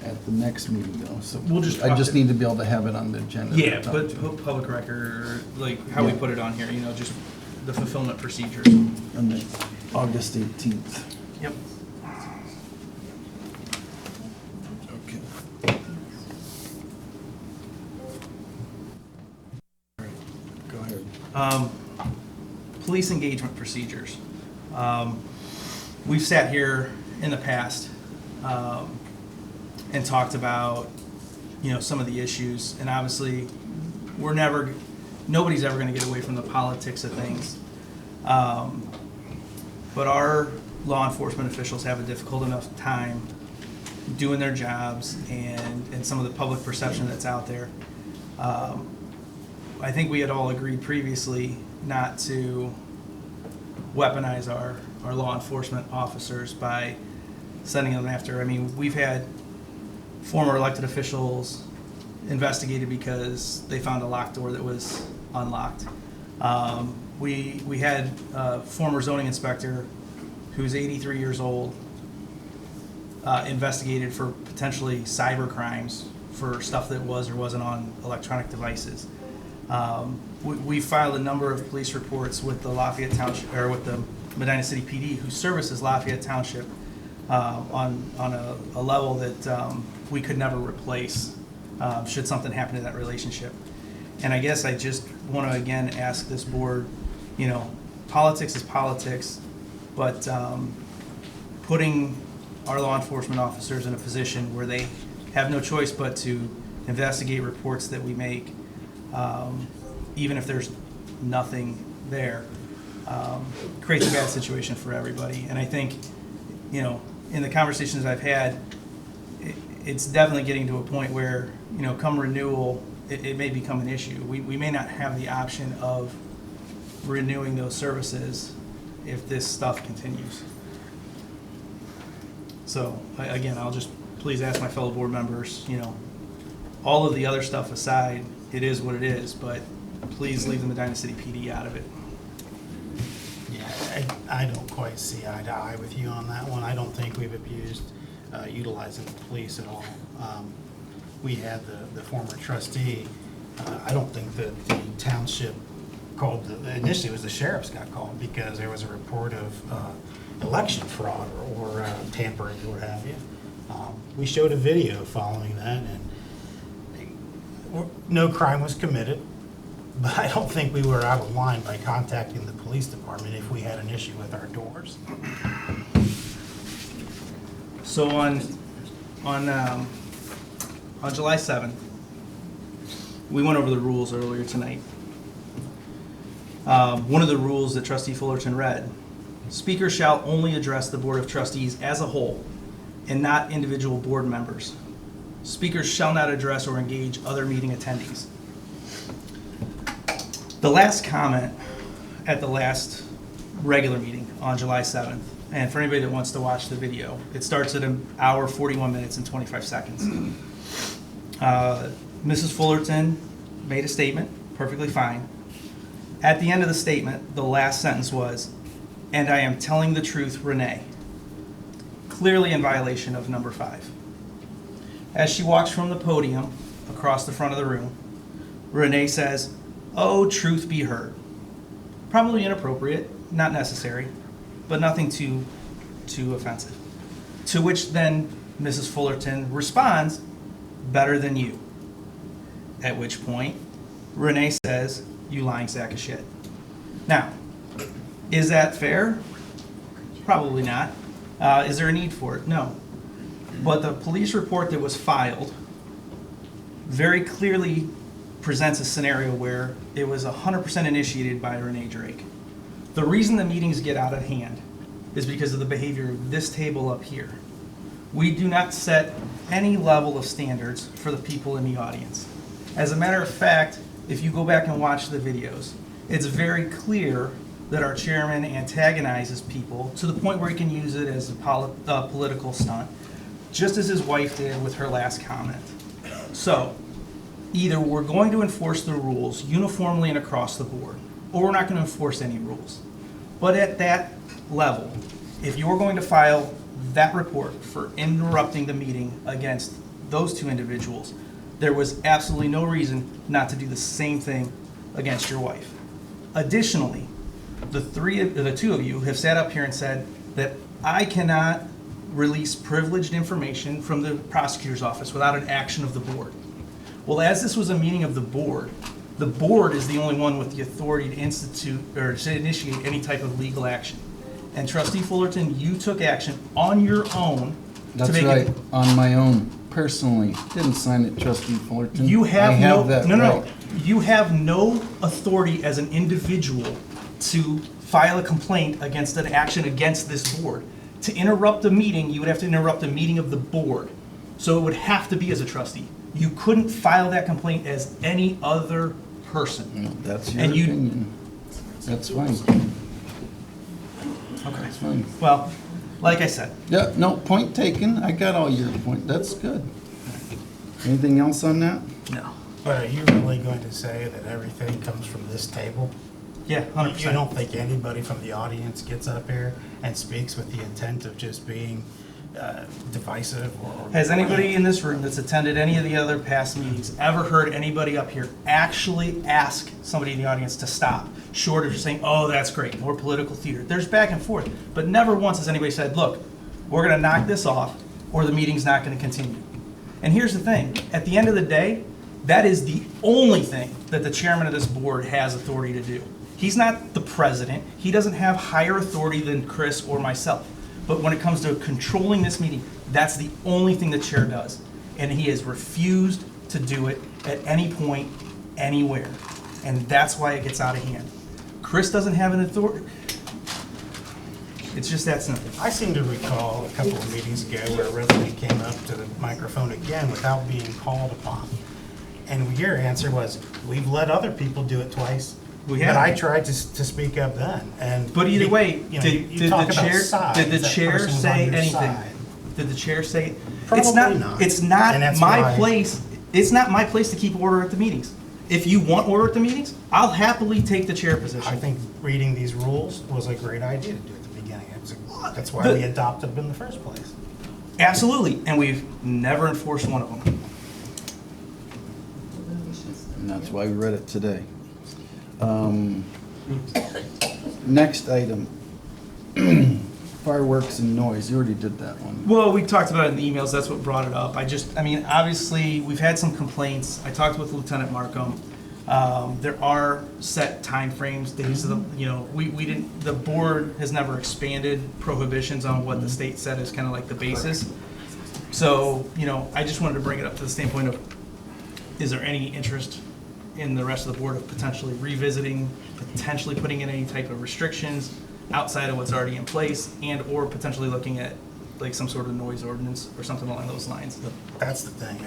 at the next meeting though, so. We'll just I talk just to- need to be able to have it on the agenda. to Yeah, talk but to. put public record, like how we Yeah. put it on here, you know, just the fulfillment procedures. On the August 18th. Yep. Okay. All right, go ahead. Police engagement procedures. We've sat here in the past and talked about, you know, some of the issues, and obviously, nobody's ever going to get away from the politics of things. But our law enforcement officials have a difficult enough time doing their jobs and some of the public perception that's out there. I think we had all agreed previously not to weaponize our law enforcement officers by sending them after. I mean, we've had former elected officials investigated because they found a locked door that was unlocked. We had a former zoning inspector who's 83 years old, investigated for potentially cyber crimes for stuff that was or wasn't on electronic devices. We filed a number of police reports with the Lafayette Township, or with the Medina City PD, who services Lafayette Township, on a level that we could never replace should something happen to that relationship. And I guess I just want to again ask this board, you know, politics is politics, but putting our law enforcement officers in a position where they have no choice but to investigate reports that we make, even if there's nothing there, creates a bad situation for everybody. And I think, you know, in the conversations I've had, it's definitely getting to a point where, you know, come renewal, it may become an issue. We may not have the option of renewing those services if this stuff continues. So, again, I'll just please ask my fellow board members, you know, all of the other stuff aside, it is what it is, but please leave the Medina City PD out of it. Yeah, I don't quite see eye to eye with you on that one. I don't think we've abused utilizing the police at all. We had the former trustee, I don't think that the township called, initially it was the sheriff's got called because there was a report of election fraud or tampering or what have you. We showed a video following that, and no crime was committed, but I don't think we were out of line by contacting the police department if we had an issue with our doors. So on July 7th, we went over the rules earlier tonight. One of the rules that Trustee Fullerton read, speakers shall only address the Board of Trustees as a whole and not individual board members. Speakers shall not address or engage other meeting attendees. The last comment at the last regular meeting on July 7th, and for anybody that wants to watch the video, it starts at an hour, 41 minutes, and 25 seconds. Mrs. Fullerton made a statement, perfectly fine. At the end of the statement, the last sentence was, "And I am telling the truth, Renee." Clearly in violation of number 5. As she walks from the podium across the front of the room, Renee says, "Oh, truth be heard." Probably inappropriate, not necessary, but nothing too offensive. To which then Mrs. Fullerton responds, "Better than you." At which point, Renee says, "You lying sack of shit." Now, is that fair? Probably not. Is there a need for it? No. But the police report that was filed very clearly presents a scenario where it was 100% initiated by Renee Drake. The reason the meetings get out of hand is because of the behavior of this table up here. We do not set any level of standards for the people in the audience. As a matter of fact, if you go back and watch the videos, it's very clear that our chairman antagonizes people to the point where he can use it as a political stunt, just as his wife did with her last comment. So, either we're going to enforce the rules uniformly and across the board, or we're not going to enforce any rules. But at that level, if you're going to file that report for interrupting the meeting against those two individuals, there was absolutely no reason not to do the same thing against your wife. Additionally, the two of you have sat up here and said that I cannot release privileged information from the prosecutor's office without an action of the board. Well, as this was a meeting of the board is the only one with the authority to institute or to initiate any type of legal action. And Trustee Fullerton, you took action on your own to That's make right, it. on my own, personally. Didn't sign it, Trustee Fullerton. You have I no, that no, right. You have no authority as an individual to file a complaint against an action against this board. To interrupt a meeting, you would have to interrupt a meeting of the board. So it would have to be as a trustee. You couldn't file that complaint as any other person. No, that's your And you- opinion. That's fine. Okay. That's fine. Well, like I said, Yeah, no, point taken. I got all your point. That's good. Anything else on that? no. But are you really going to say that everything comes from this table? Yeah, 100%. You don't think anybody from the audience gets up here and speaks with the intent of just being divisive or? Has anybody in this room that's attended any of the other past meetings ever heard anybody up here actually ask somebody in the audience to stop, short of just saying, oh, that's great, more political theater? There's back and forth, but never once has anybody said, look, we're gonna knock this off, or the meeting's not gonna continue. And here's the thing, at the end of the day, that is the only thing that the chairman of this board has authority to do. He's not the president, he doesn't have higher authority than Chris or myself. But when it comes to controlling this meeting, that's the only thing the chair does. And he has refused to do it at any point, anywhere. And that's why it gets out of hand. Chris doesn't have an authority. It's just that simple. I seem to recall a couple of meetings ago where a resident came up to the microphone again without being called upon. And your answer was, we've let other people do it twice. We But have. I tried to speak up then, and. But either way, you know, did you the talk about chair, sides, did the that chair person was say on your anything? side. Did the chair say? Probably It's not. not. It's not And that's my why- place. It's not my place to keep order at the meetings. If you want order at the meetings, I'll happily take the chair position. I think reading these rules was a great idea to do at the beginning. That's why The- we adopted them in the first place. Absolutely, and we've never enforced one of them. And that's why we read it today. Next item, fireworks and noise. You already did that one. Well, we talked about it in the emails, that's what brought it up. I mean, obviously, we've had some complaints. I talked with Lieutenant Markham. There are set timeframes, days of the, you know, we didn't, the board has never expanded prohibitions on what the state said is kind of like the basis. So, you know, I just wanted to bring it up to the standpoint of, is there any interest in the rest of the board of potentially revisiting, potentially putting in any type of restrictions outside of what's already in place, and or potentially looking at like some sort of noise ordinance or something along those lines? That's the thing.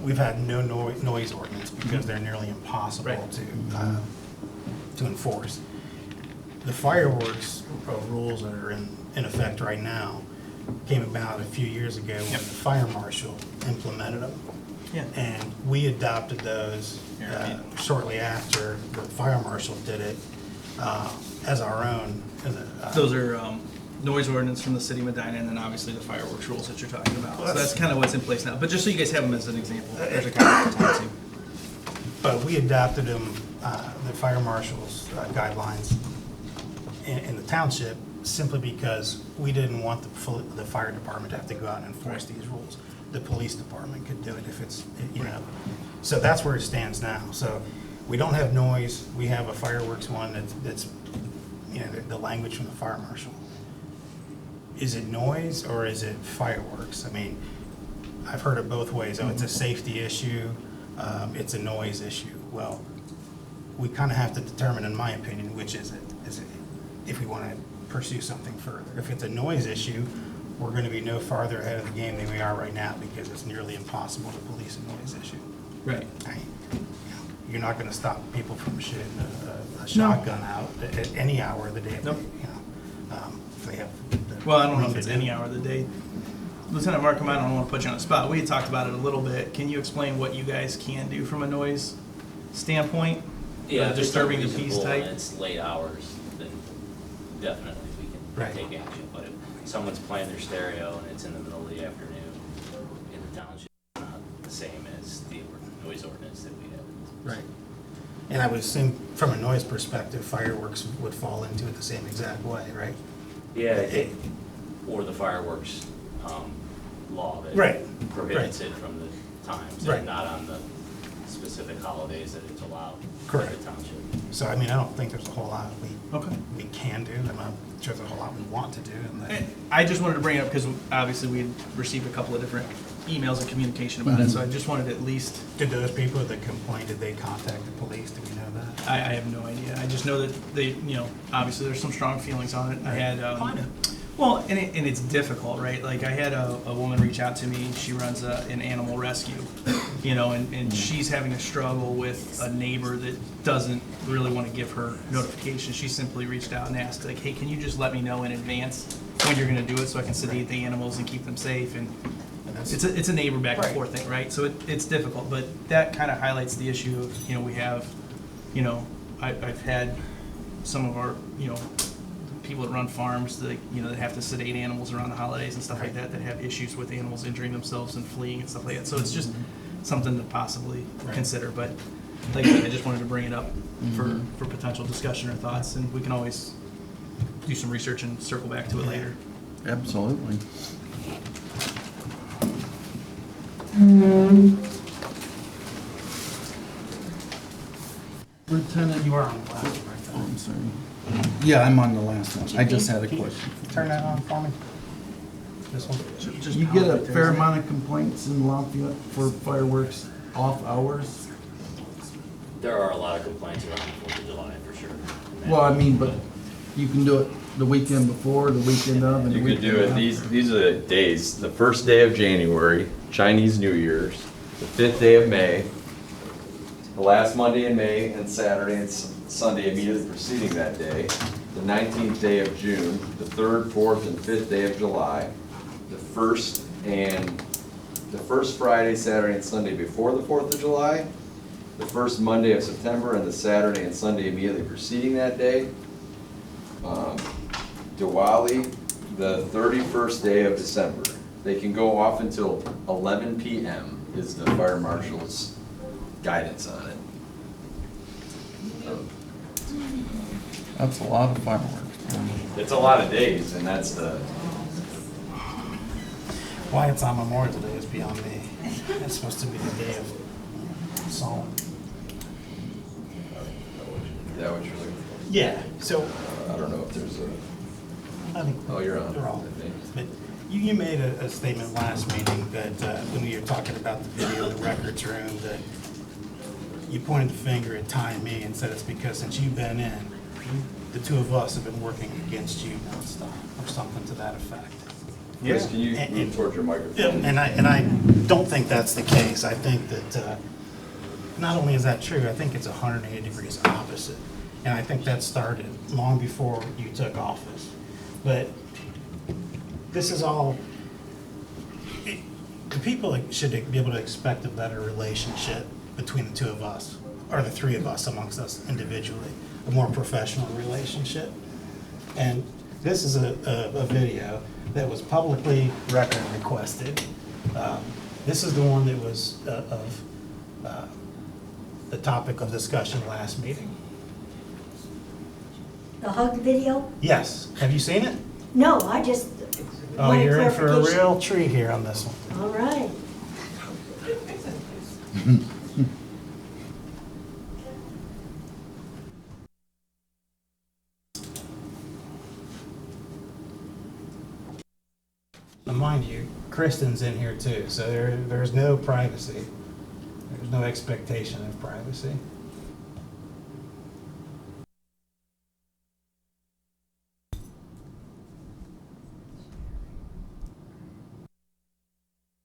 We've had no noise ordinance because they're nearly impossible Right. to enforce. The fireworks rules that are in effect right now came about a few years ago when the fire marshal implemented them. Yeah. And we adopted those shortly after the fire marshal did it as our own. Those are noise ordinance from the city of Medina, and then obviously the fireworks rules that you're talking about. So that's kind of what's in place now. But just so you guys have them as an example, there's a kind of time. But we adopted them, the fire marshal's guidelines in the township simply because we didn't want the fire department to have to go out and enforce these rules. The police department could do it if it's, you know. So that's where it stands now. So we don't have noise. We have a fireworks one that's you know, the language from the fire marshal. Is it noise or is it fireworks? I mean, I've heard it both ways. Oh, it's a safety issue, it's a noise issue. Well, we kind of have to determine, in my opinion, which is it? Is it, if we want to pursue something further. If it's a noise issue, we're going to be no farther ahead of the game than we are right now because it's nearly impossible to police a noise issue. Right. You're not going to stop people from shooting a shotgun out at any hour of the day. Nope. You know, if they have the Well, I don't know room if to it's do any it. hour of the day. Lieutenant Markham, I don't want to put you on the spot. We had talked about it a little bit. Can you explain what you guys can do from a noise standpoint? Yeah, if it's Disturbing the peace unreasonable type? and it's late hours, then definitely we Right. can take action. But if someone's playing their stereo and it's in the middle of the afternoon in the township, it's not the same as the noise ordinance that we have. Right. And I would assume from a noise perspective, fireworks would fall into it the same exact way, right? Yeah, I think, or the fireworks law that Right, prohibits it from the times, Right. and not on the specific holidays that it's allowed in Correct. the township. So, I mean, I don't think there's a whole lot Okay. we can do. I'm not sure there's a whole lot we want to do. I just wanted to bring it up because obviously we had received a couple of different emails and communication about it, so I just wanted to at least, Did those people that complained, did they contact the police? Do we know that? I have no idea. I just know that they, you know, obviously there's some strong feelings on it. I had, well, and it's difficult, right? Like I had a woman reach out to me, she runs an animal rescue, you know, and she's having a struggle with a neighbor that doesn't really want to give her notification. She simply reached out and asked, like, hey, can you just let me know in advance when you're gonna do it so I can sedate the animals and keep them safe? And it's a neighbor back and Right. forth thing, right? So it's difficult, but that kind of highlights the issue of, you know, we have, you know, I've had some of our, people that run farms that, that have to sedate animals around the holidays and stuff like that have issues with animals injuring themselves and fleeing and stuff like that. So it's just something to possibly consider. But like I said, I just wanted to bring it up for potential discussion or thoughts, and we can always do some research and circle back to it later. Absolutely. Lieutenant, You are on the last one, right? oh, I'm sorry. Yeah, I'm on the last one. I just had a question. Turn that on for me. This one? You get a fair amount of complaints in Lafayette for fireworks off hours? There are a lot of complaints around the 4th of July, for sure. Well, I mean, but you can do it the weekend before, the weekend of, and the You weekend could do it, after. these are the days, the first day of January, Chinese New Year's, the 5th day of May, the last Monday in May, and Saturday and Sunday immediately preceding that day, the 19th day of June, the 3rd, 4th, and 5th day of July, the first Friday, Saturday, and Sunday before the 4th of July, the first Monday of September, and the Saturday and Sunday immediately preceding that day. Diwali, the 31st day of December. They can go off until 11 p.m. is the fire marshal's guidance on it. That's a lot of fireworks. It's a lot of days, and that's the, Why it's on Memorial Day is beyond me. It's supposed to be the day of song. is that what you're looking for? Yeah, so I don't know if there's a, I think oh, you're on. they're all. I think. But you made a statement last meeting that when you were talking about the video, the records room, that you pointed the finger at Ty and me and said it's because since you've been in, the two of us have been working against you nonstop, or something to that effect. Chris, can you And- move towards your microphone? And I don't think that's the case. I think that not only is that true, I think it's 180 degrees opposite. And I think that started long before you took office. But this is all, the people should be able to expect a better relationship between the two of us, or the three of us amongst us individually, a more professional relationship. And this is a video that was publicly record requested. This is the one that was of the topic of discussion last meeting. The hug video? Yes, have you seen it? No, I just Oh, wanted you're in for a clarification. real treat here on this one. All right. Now, mind you, Kristen's in here too, so there's no privacy. There's no expectation of privacy.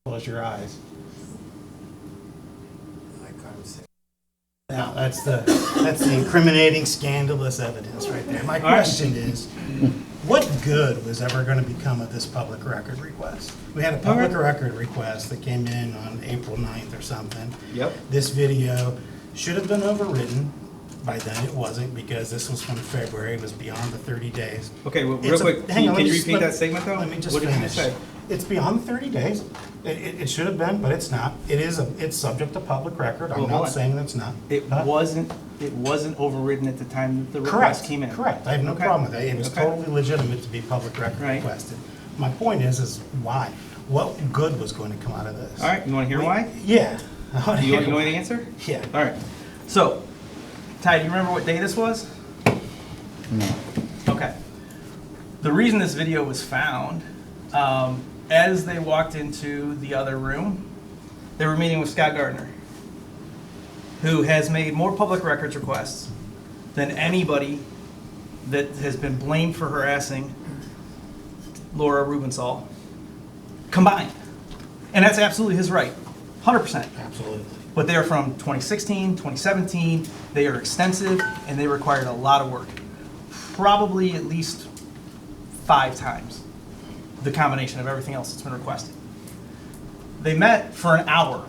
Close your eyes. Now, that's the incriminating, scandalous evidence right there. My question is, what good was ever going to become of this public record request? We had a public record request that came in on April 9th or something. Yep. This video should have been overwritten. By then, it wasn't, because this was from February. It was beyond the 30 days. Okay, well, real It's a- quick, hang on, can you let me just- repeat that statement though? Let me just What did you finish. say? It's beyond 30 days. It should have been, but it's not. It's subject to public record. Well, I'm hold not on. saying that it's not. It Huh? wasn't overridden at the time that the request Correct, came in. correct. I have no Okay. problem with that. It was Okay. totally legitimate to be public record Right. requested. My point is why? What good was going to come out of this? All right, you wanna hear why? Yeah. I wanna You hear know why. the answer? Yeah. All right. So, Ty, do you remember what day this was? No. Okay. The reason this video was found, as they walked into the other room, they were meeting with Scott Gardner, who has made more public records requests than anybody that has been blamed for harassing Laura Rubensall combined. And that's absolutely his right, 100%. Absolutely. But they're from 2016, 2017, they are extensive, and they required a lot of work. Probably at least 5 times the combination of everything else that's been requested. They met for an hour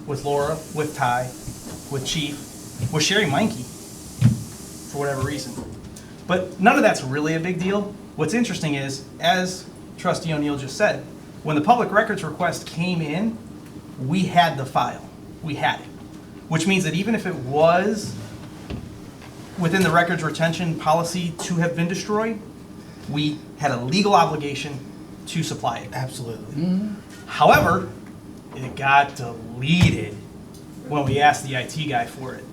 with Laura, with Ty, with Chief, with Sherry Meinke. for whatever reason. But none of that's really a big deal. What's interesting is, as Trustee O'Neill just said, when the public records request came in, we had the file. We had it. Which means that even if it was within the records retention policy to have been destroyed, we had a legal obligation to supply it. Absolutely. However, it got deleted when we asked the IT guy for it.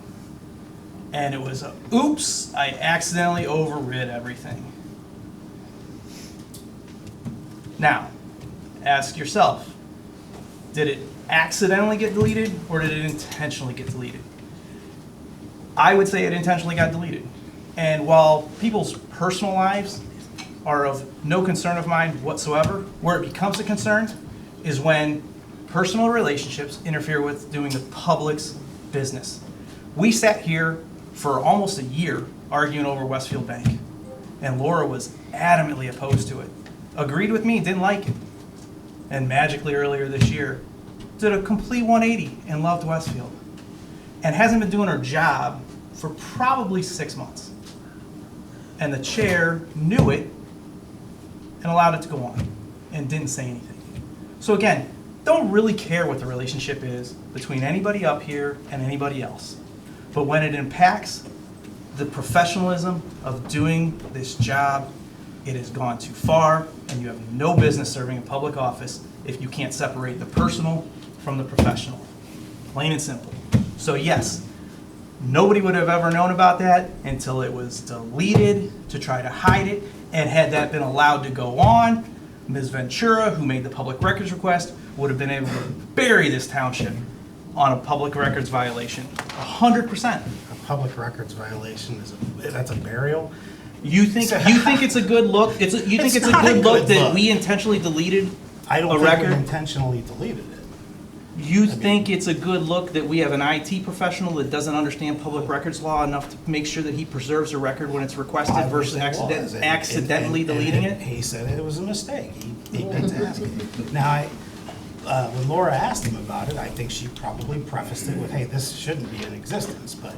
And it was a, oops, I accidentally overrid everything. Now, ask yourself, did it accidentally get deleted or did it intentionally get deleted? I would say it intentionally got deleted. And while people's personal lives are of no concern of mine whatsoever, where it becomes a concern is when personal relationships interfere with doing the public's business. We sat here for almost a year arguing over Westfield Bank, and Laura was adamantly opposed to it. Agreed with me, didn't like it. And magically earlier this year, did a complete 180 and loved Westfield. And hasn't been doing her job for probably 6 months. And the chair knew it and allowed it to go on and didn't say anything. So again, don't really care what the relationship is between anybody up here and anybody else. But when it impacts the professionalism of doing this job, it has gone too far, and you have no business serving a public office if you can't separate the personal from the professional. Plain and simple. So yes, nobody would have ever known about that until it was deleted to try to hide it. And had that been allowed to go on, Ms. Ventura, who made the public records request, would have been able to bury this township on a public records violation. 100%. A public records violation that's a burial? You think it's a good look? You think it's a not a good look good that look. we intentionally deleted I a don't think we record? intentionally deleted it. You think it's a good look that we have an IT professional that doesn't understand public records law enough to make sure that he preserves a record when it's requested I versus wish it was, and- accidentally and deleting it? He said it was a mistake. He meant to ask it. Now, when Laura asked him about it, I think she probably prefaced it with, hey, this shouldn't be in existence, but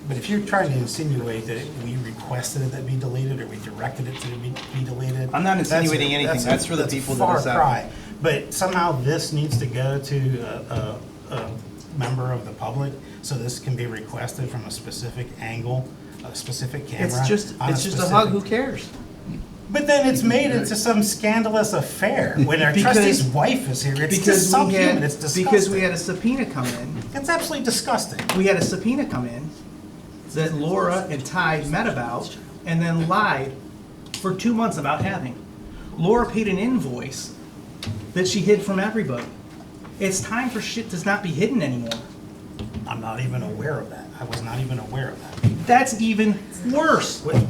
if you're trying to insinuate that we requested it that be deleted, or we directed it to be deleted. I'm not insinuating anything. That's for the a people to far decide. cry. But somehow this needs to go to a member of the public, so this can be requested from a specific angle, a specific camera. It's just on a specific- hug, who cares? But then it's made into some scandalous affair when our Because- trustee's wife is here. It's just subhuman, it's disgusting. Because we had a subpoena come in. It's absolutely disgusting. We had a subpoena come in that Laura and Ty met about and then lied for 2 months about having. Laura paid an invoice that she hid from everybody. It's time for shit to not be hidden anymore. I'm not even aware of that. I was not even aware of that. That's even worse. Wait,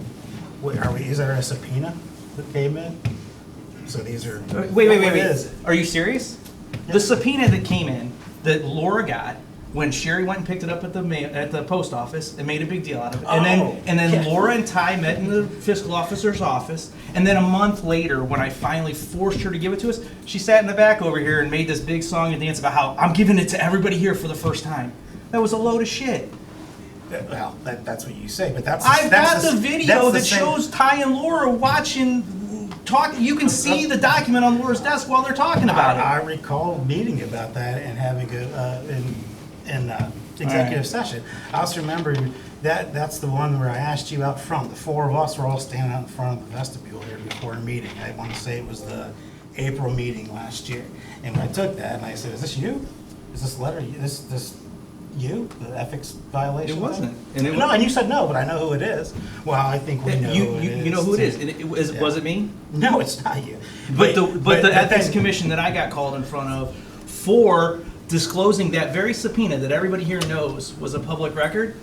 is there a subpoena that came in? So these are. Wait. What is it? Are you serious? The subpoena that came in, that Laura got, when Sherry went and picked it up at the post office and made a big deal out of it. And then yeah. Laura and Ty met in the fiscal officer's office. And then a month later, when I finally forced her to give it to us, she sat in the back over here and made this big song and dance about how I'm giving it to everybody here for the first time. That was a load of shit. Well, that's what you say, but that's. I've that's got the video that's that same- shows Ty and Laura talk. You can see the document on Laura's desk while they're talking about it. I recall meeting about that and having executive Right. session. I also remember that's the one where I asked you out front. The four of us were all standing out in front of the vestibule here before a meeting. I want to say it was the April meeting last year. And when I took that and I said, "Is this you? Is this letter this you? The ethics violation?" It wasn't. No, and you said no, but I know who it is. Well, I think we know who it is. You know who it is. too. And was it me? No, it's not you. But the ethics then- commission that I got called in front of for disclosing that very subpoena that everybody here knows was a public record,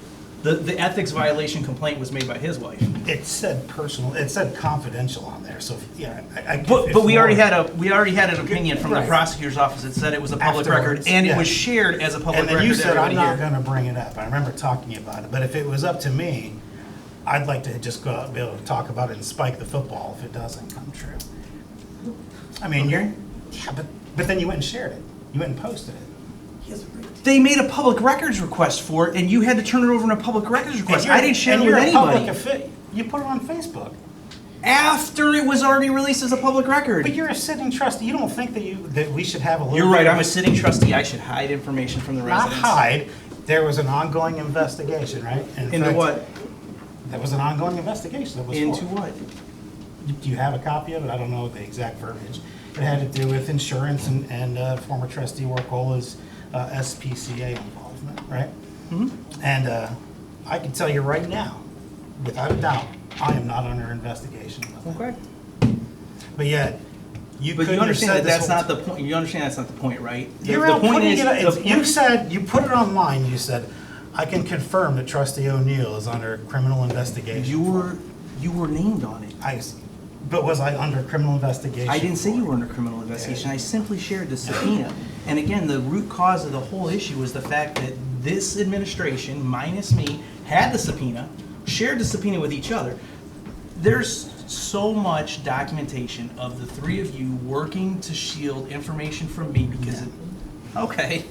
the ethics violation complaint was made by his wife. It said personal. It said confidential on there. So yeah, But we already had an opinion from the Right. prosecutor's office that said it was a public Afterwards, record, and it yeah. was shared as a public And then record you to said, I'm everybody not here. going to bring it up. I remember talking about it. But if it was up to me, I'd like to just go out and be able to talk about it and spike the football if it doesn't come true. I mean, yeah, but then you went and shared it. You went and posted it. They made a public records request for it, and you had to turn it over in a public records request. I didn't share it with anybody. You put it on Facebook. After it was already released as a public record. But you're a sitting trustee. You don't think that we should have a little. You're right, bit I'm a of- sitting trustee. I should hide information from the Not residents. hide. There was an ongoing investigation, right? In Into fact, what? There was an ongoing investigation that was Into for. what? Do you have a copy of it? I don't know the exact verbiage. It had to do with insurance and former trustee Warcola's SPCA involvement, right? Mhm. And I can tell you right now, without a doubt, I am not under investigation. Okay. But yet, you But couldn't you have understand said that this that's whole- not the point, you understand that's not the point, right? The- You're the out point putting is- it, the you point- said, you put it online, you said, I can confirm that trustee O'Neill is under criminal investigation. You were named on it. But was I under criminal investigation? I didn't say you were under criminal investigation, I simply shared the subpoena. And again, the root cause of the whole issue was the fact that this administration, minus me, had the subpoena, shared the subpoena with each other. There's so much documentation of the three of you working to shield information from me because it, okay.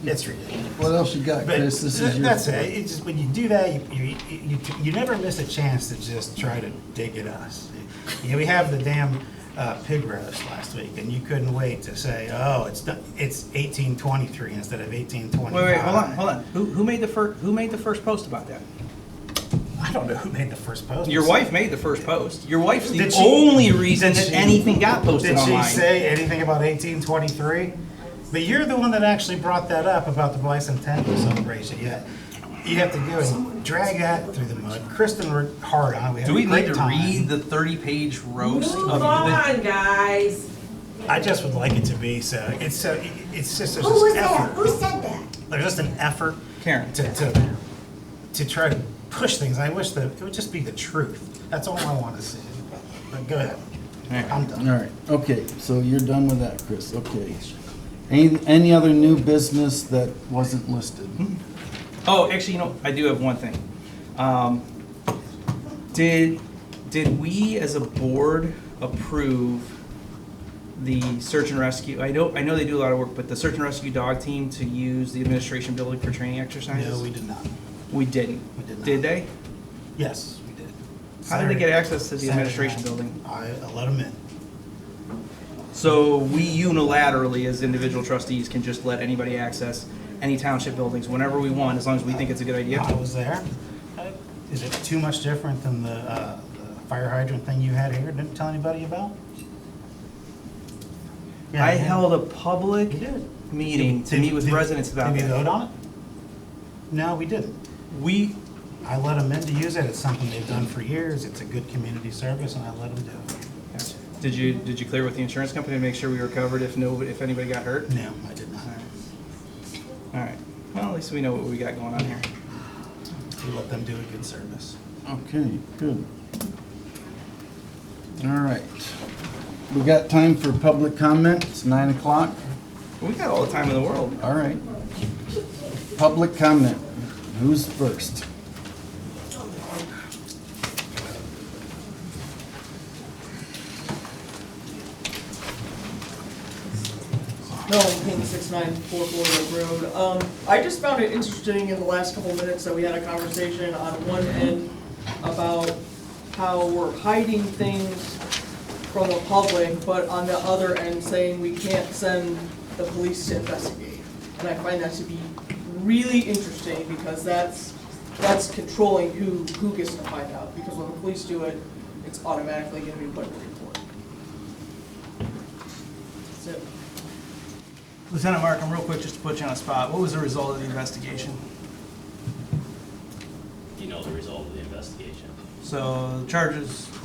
It's ridiculous. What else you got, But Chris? This is your. that's it. It's just when you do that, you never miss a chance to just try to dig at us. You know, we have the damn pig roast last week, and you couldn't wait to say, "Oh, it's 1823 instead of 1825." Wait, hold on. Who made the first post about that? I don't know who made the first post. Your wife made the first post. Your wife's the Did she- only reason did that she- anything got posted Did she online. say anything about 1823? But you're the one that actually brought that up about the bicentennial celebration. You have to go and drag that through the mud. Kristen worked hard on it. We had Do a we great need to time. read the 30-page roast of Move the? on, guys. I just would like it to be so. It's just there's Who was this that? effort. Who said that? There's just an effort Karen. to try to push things. I wish that it would just be the truth. That's all I want to see. But go ahead. I'm done. All right, okay, so you're done with that, Chris, okay. Any other new business that wasn't listed? Oh, actually, I do have one thing. Did we as a board approve the search and rescue? I know they do a lot of work, but the search and rescue dog team to use the administration building for training exercises? No, we did not. We didn't. We did not. Did they? Yes, we did. How did they get access to the Saturday administration night. building? I let them in. So we unilaterally, as individual trustees, can just let anybody access any township buildings whenever we want, as long as we think it's a good idea? I was there. Is it too much different than the fire hydrant thing you had here? Didn't tell anybody about? Yeah, I yeah. held a public You did. meeting to meet with residents about Did we that. vote on it? No, we didn't. I let them in to use it. It's something they've done for years. It's a good community service, and I let them do it. Did you clear with the insurance company to make sure we were covered if anybody got hurt? No, I did not. All right. Well, at least we know what we got going on here. We let them do a good service. Okay, good. All right. We got time for public comment, it's 9 o'clock. We got all the time in the world. All right. Public comment, who's first? No, King 6944 Road. I just found it interesting in the last couple minutes that we had a conversation on one end about how we're hiding things from the public, but on the other end saying we can't send the police to investigate. And I find that to be really interesting because that's controlling who gets to find out. Because when the police do it, it's automatically gonna be put in the report. That's it. Lieutenant Markham, real quick, just to put you on the spot, what was the result of the investigation? You know the result of the investigation. So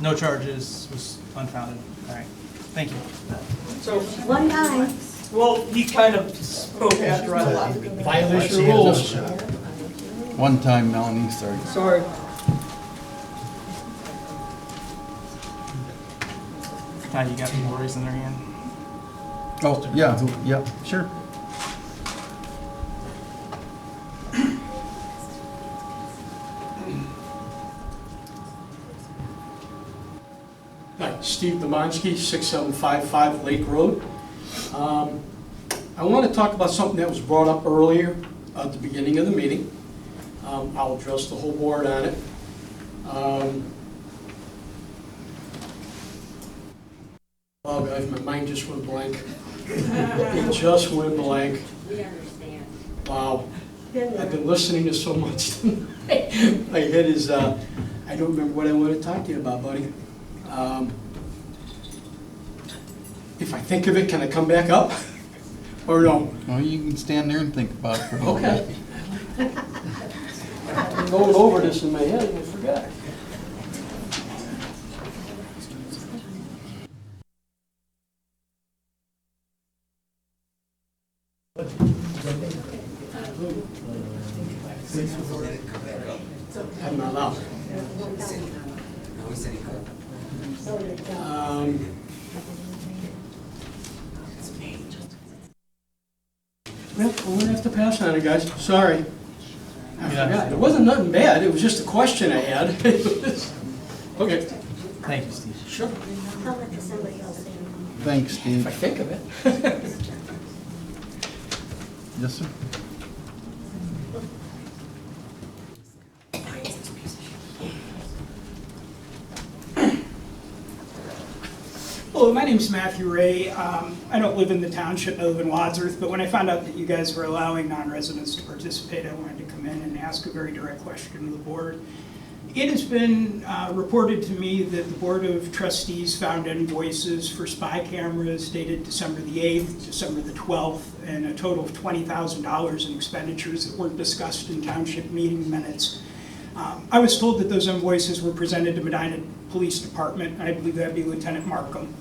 no charges was unfounded. All right. Thank you. So, One time. well, he kind of spoke after I left. Violation of rules. One time, Melanie, sorry. Sorry. Now you got people raising their hand. Oh, yeah, sure. Hi, Steve Demonski, 6755 Lake Road. I want to talk about something that was brought up earlier at the beginning of the meeting. I'll address the whole board on it. Oh, guys, my mind just went blank. It just went blank. We understand. Wow. I've been listening to so much. My head is, I don't remember what I want to talk to you about, buddy. If I think of it, can I come back up? Or no? Well, you can stand there and think about it for a little bit. Okay. I'm going over this in my head and I forgot. I'm not allowed. Well, we're gonna have to pass on it, guys. Sorry. I forgot. It wasn't nothing bad. It was just a question I had. Okay. Thank you, Steve. Sure. I'll let somebody else in. Thanks, If I Steve. think of it. Yes, sir. Hello, my name's Matthew Ray. I don't live in the township, I live in Wadsworth, but when I found out that you guys were allowing non-residents to participate, I wanted to come in and ask a very direct question to the board. It has been reported to me that the Board of Trustees found invoices for spy cameras dated December the 8th, December the 12th, and a total of $20,000 in expenditures that weren't discussed in township meeting minutes. I was told that those invoices were presented to Medina Police Department, and I believe that'd be Lieutenant Markham.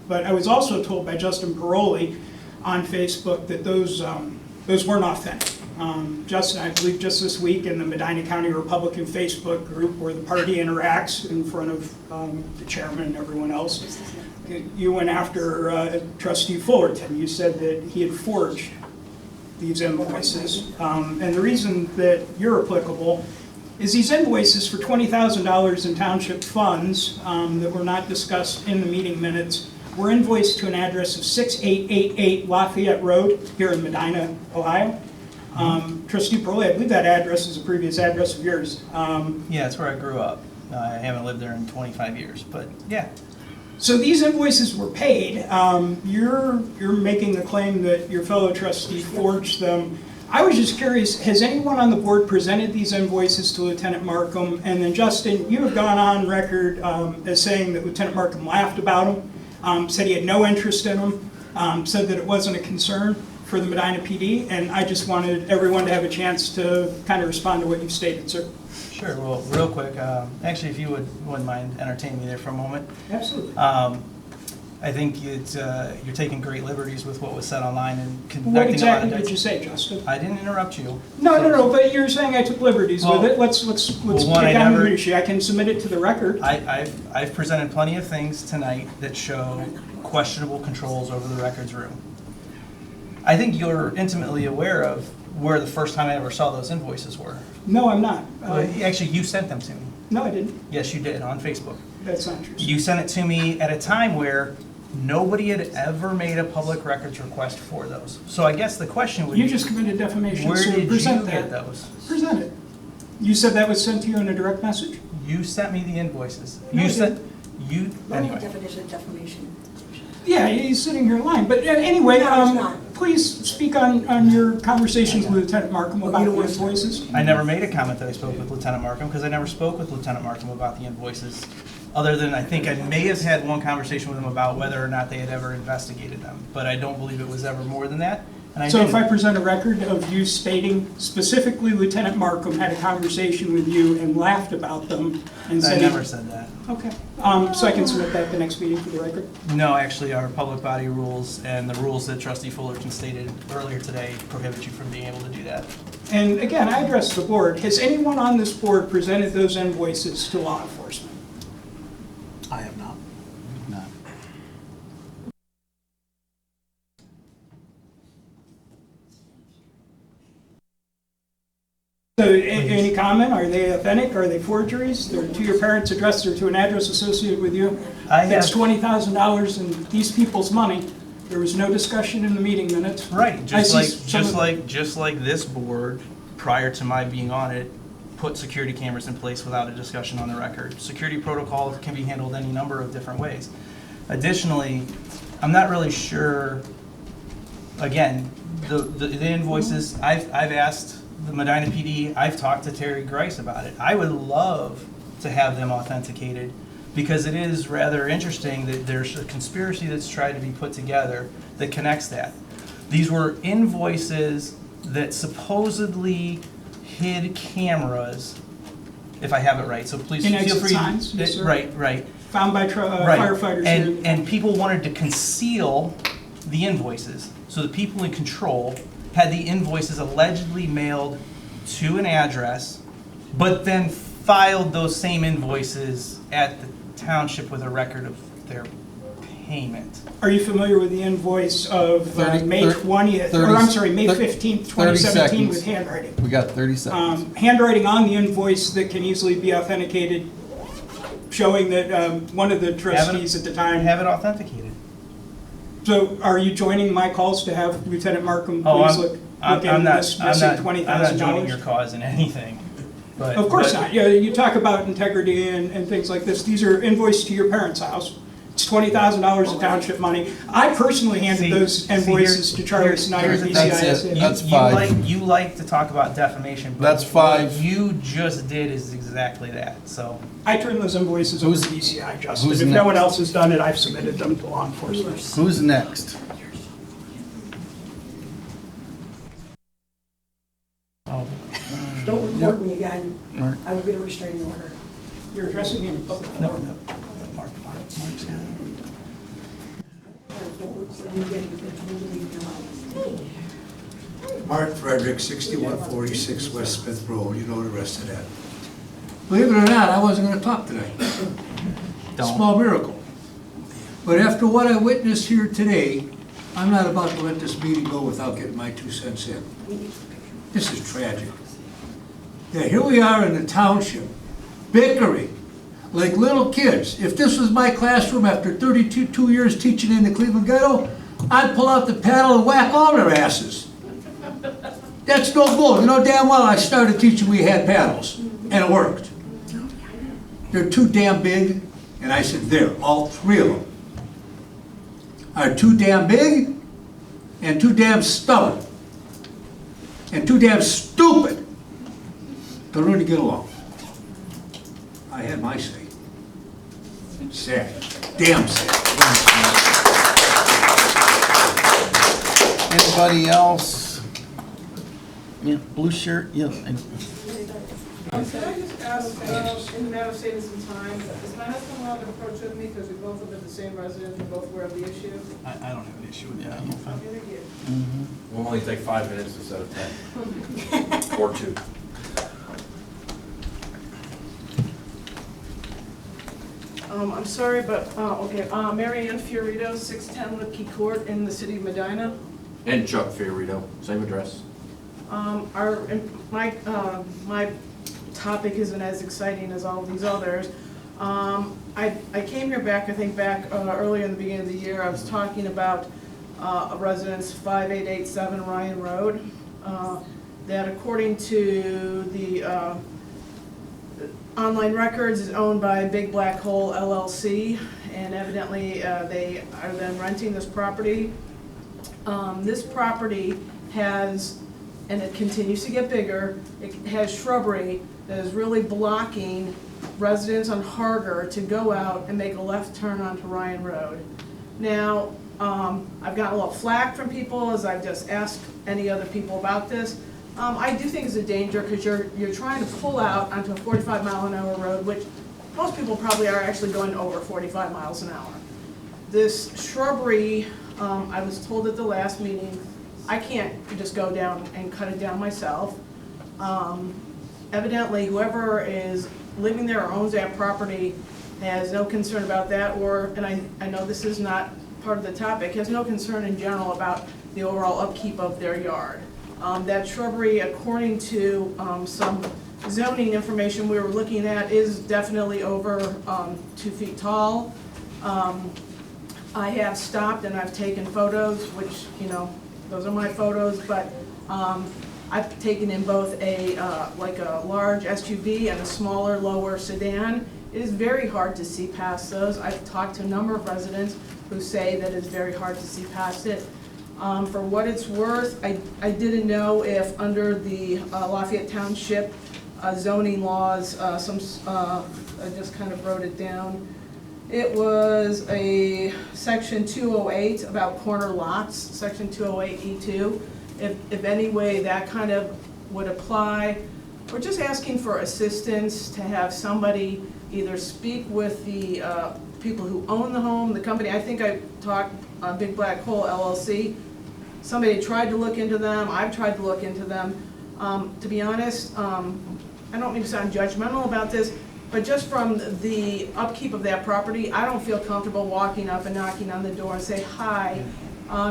But I was also told by Justin Paroli on Facebook that those weren't authentic. Justin, I believe just this week in the Medina County Republican Facebook group where the party interacts in front of the chairman and everyone else, you went after Trustee Fullerton. You said that he had forged these invoices. And the reason that you're applicable is these invoices for $20,000 in township funds that were not discussed in the meeting minutes were invoiced to an address of 6888 Lafayette Road here in Medina, Ohio. Trustee Paroli, I believe that address is a previous address of yours. Yeah, it's where I grew up. I haven't lived there in 25 years, but yeah. So these invoices were paid. You're making the claim that your fellow trustee forged them. I was just curious, has anyone on the board presented these invoices to Lieutenant Markham? And then Justin, you have gone on record as saying that Lieutenant Markham laughed about them, said he had no interest in them, said that it wasn't a concern for the Medina PD, and I just wanted everyone to have a chance to kind of respond to what you've stated, sir. Sure, well, real quick, actually, if you wouldn't mind entertaining me there for a moment. Absolutely. I think you're taking great liberties with what was said online and conducting What a lot exactly of... did you say, Justin? I didn't interrupt you. No, but you're saying I took liberties with it. Let's one, pick I on the never- minutiae. I can submit it to the record. I've presented plenty of things tonight that show questionable controls over the records room. I think you're intimately aware of where the first time I ever saw those invoices were. No, I'm not. Actually, you sent them to me. No, I didn't. Yes, you did, on Facebook. That's not true. You sent it to me at a time where nobody had ever made a public records request for those. So I guess the question would be... You just committed defamation, Where so did present you that. get those? Present it. You said that was sent to you in a direct message? You sent me the invoices. No, I You sent... didn't. You... Anyway. Definition of defamation. Yeah, he's sitting here lying. But anyway, No, it's not. please speak on your conversations with Lieutenant Markham about the invoices. I never made a comment that I spoke with Lieutenant Markham, because I never spoke with Lieutenant Markham about the invoices, other than I think I may have had one conversation with him about whether or not they had ever investigated them, but I don't believe it was ever more than that, and I So if didn't. I present a record of you stating specifically Lieutenant Markham had a conversation with you and laughed about them and I said... never said that. Okay. So I can submit that at the next meeting for the record? No, actually, our public body rules and the rules that Trustee Fullerton stated earlier today prohibit you from being able to do that. And again, I address the board. Has anyone on this board presented those invoices to law enforcement? I have not. Not. So any comment? Are they authentic? Are they forgeries? They're to your parents' address or to an address associated with you? I have- That's $20,000 in these people's money. There was no discussion in the meeting minutes. Right, I see just like this board, prior to my being on it, put security cameras in place without a discussion on the record. Security protocol can be handled any number of different ways. Additionally, I'm not really sure, again, the invoices, I've asked the Medina PD, I've talked to Terry Grice about it. I would love to have them authenticated, because it is rather interesting that there's a conspiracy that's tried to be put together that connects that. These were invoices that supposedly hid cameras, if I have it right, so please In feel exit free. signs, yes, sir. Right. Found by Right. firefighters. And people wanted to conceal the invoices, so the people in control had the invoices allegedly mailed to an address, but then filed those same invoices at the township with a record of their payment. Are you familiar with the invoice of May 20th, or 30 I'm sorry, May 15th, 2017 with seconds. handwriting? We got 30 seconds. Handwriting on the invoice that can easily be authenticated, showing that one of the trustees at the time. Have it authenticated. So are you joining my calls to have Lieutenant Markham Oh, please look into this missing $20,000? I'm not joining your cause in anything. But, Of course not. Yeah, you talk about integrity and things like this. These are invoiced to your parents' house. It's $20,000 of township money. I personally handed those invoices to Charlie Snyder, Here's the thing. BCISA. That's five. You like to talk about defamation, but That's five. what you just did is exactly that, so. I turned those invoices over to DCI, Justin. If no one else has done it, I've submitted them to law enforcement. Who's next? Don't report me again. Mark. I will get a restraining order. You're addressing me in public. No. Don't look for me again because you leave them out. Mark Frederick, 6146 West Smith Road, you know the rest of that. Believe it or not, I wasn't gonna talk tonight. Small miracle. But after what I witnessed here today, I'm not about to let this meeting go without getting my 2 cents in. This is tragic. Yeah, here we are in the township, bickering like little kids. If this was my classroom after 32 years teaching in the Cleveland ghetto, I'd pull out the paddle and whack all their asses. That's no bull. You know damn well I started teaching we had paddles, and it worked. They're too damn big, and I said there, all 3 of them are too damn big and too damn stubborn and too damn stupid to learn to get along. I had my say. Sad. Damn sad. Anybody else? Yeah, blue shirt, yeah. Can I just ask, in the matter of saving some time, is my husband allowed to approach with me because we both live at the same residence and both aware of the issue? I don't have an issue with that. Okay, thank you. We'll only take 5 minutes instead of 10. Or 2. I'm sorry, but, okay, Mary Ann Fiorito, 610 Lipke Court in the city of Medina. And Chuck Fiorito, same address. My topic isn't as exciting as all these others. I came here back, I think back earlier in the beginning of the year, I was talking about a residence 5887 Ryan Road, that according to the online records is owned by Big Black Hole LLC, and evidently they are then renting this property. This property has, and it continues to get bigger, it has shrubbery that is really blocking residents on Harger to go out and make a left turn onto Ryan Road. Now, I've gotten a little flack from people as I've just asked any other people about this. I do think it's a danger because you're trying to pull out onto a 45-mile-an-hour road, which most people probably are actually going over 45 miles an hour. This shrubbery, I was told at the last meeting, I can't just go down and cut it down myself. Evidently, whoever is living there or owns that property has no concern about that, and I know this is not part of the topic, has no concern in general about the overall upkeep of their yard. That shrubbery, according to some zoning information we were looking at, is definitely over 2 feet tall. I have stopped and I've taken photos, which, you know, those are my photos, but I've taken in both like a large SUV and a smaller, lower sedan. It is very hard to see past those. I've talked to a number of residents who say that it's very hard to see past it. For what it's worth, I didn't know if under the Lafayette Township zoning laws, I just kind of wrote it down. It was a section 208 about corner lots, section 208E2. If any way that kind of would apply. We're just asking for assistance to have somebody either speak with the people who own the home, the company. I think I talked Big Black Hole LLC. Somebody tried to look into them. I've tried to look into them. To be honest, I don't mean to sound judgmental about this, but just from the upkeep of that property, I don't feel comfortable walking up and knocking on the door and say, hi,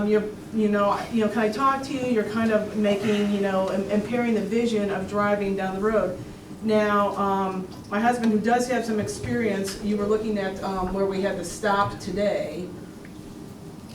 you know, can I talk to you? You're kind of making, you know, impairing the vision of driving down the road. Now, my husband, who does have some experience, you were looking at where we had to stop today.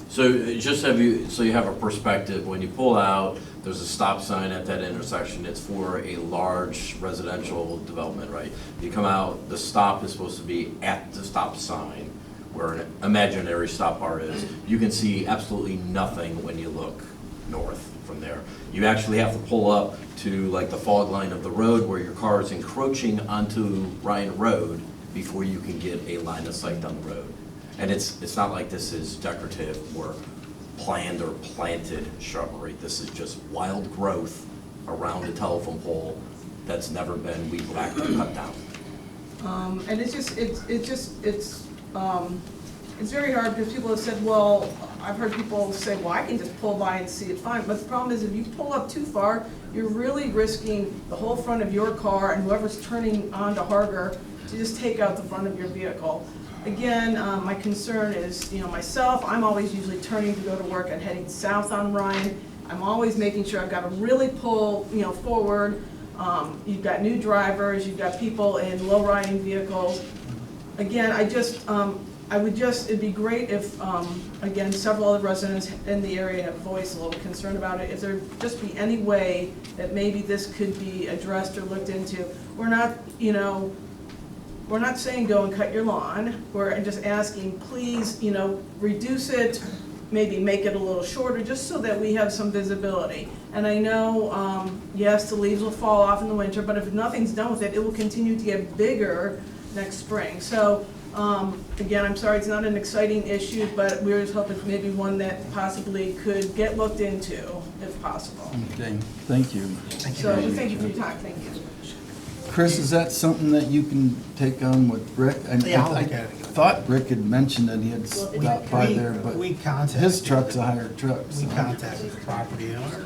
So just have you, so you have a perspective, when you pull out, there's a stop sign at that intersection. It's for a large residential development, right? You come out, the stop is supposed to be at the stop sign where an imaginary stop bar is. You can see absolutely nothing when you look north from there. You actually have to pull up to like the fog line of the road where your car is encroaching onto Ryan Road before you can get a line of sight down the road. And it's not like this is decorative or planned or planted shrubbery. This is just wild growth around a telephone pole that's never been weed whacked or cut down. And it's very hard because people have said, well, I've heard people say, well, I can just pull by and see it fine. But the problem is if you pull up too far, you're really risking the whole front of your car and whoever's turning onto Harger to just take out the front of your vehicle. Again, my concern is, you know, myself, I'm always usually turning to go to work and heading south on Ryan. I'm always making sure I've got to really pull, you know, forward. You've got new drivers, you've got people in low riding vehicles. Again, it'd be great if, again, several other residents in the area have voiced a little concern about it. If there just be any way that maybe this could be addressed or looked into. We're not, you know, we're not saying go and cut your lawn. We're just asking, please, you know, reduce it, maybe make it a little shorter, just so that we have some visibility. And I know, yes, the leaves will fall off in the winter, but if nothing's done with it, it will continue to get bigger next spring. So, again, I'm sorry, it's not an exciting issue, but we're just hoping maybe one that possibly could get looked into, if possible. Okay, thank you. So, thank you for your time, thank you. Chris, is that something that you can take on with Rick? Yeah, I'll look at it. I thought Rick had mentioned that he had stopped by there, but We contacted. his truck's a higher truck. We so- contacted the property owner,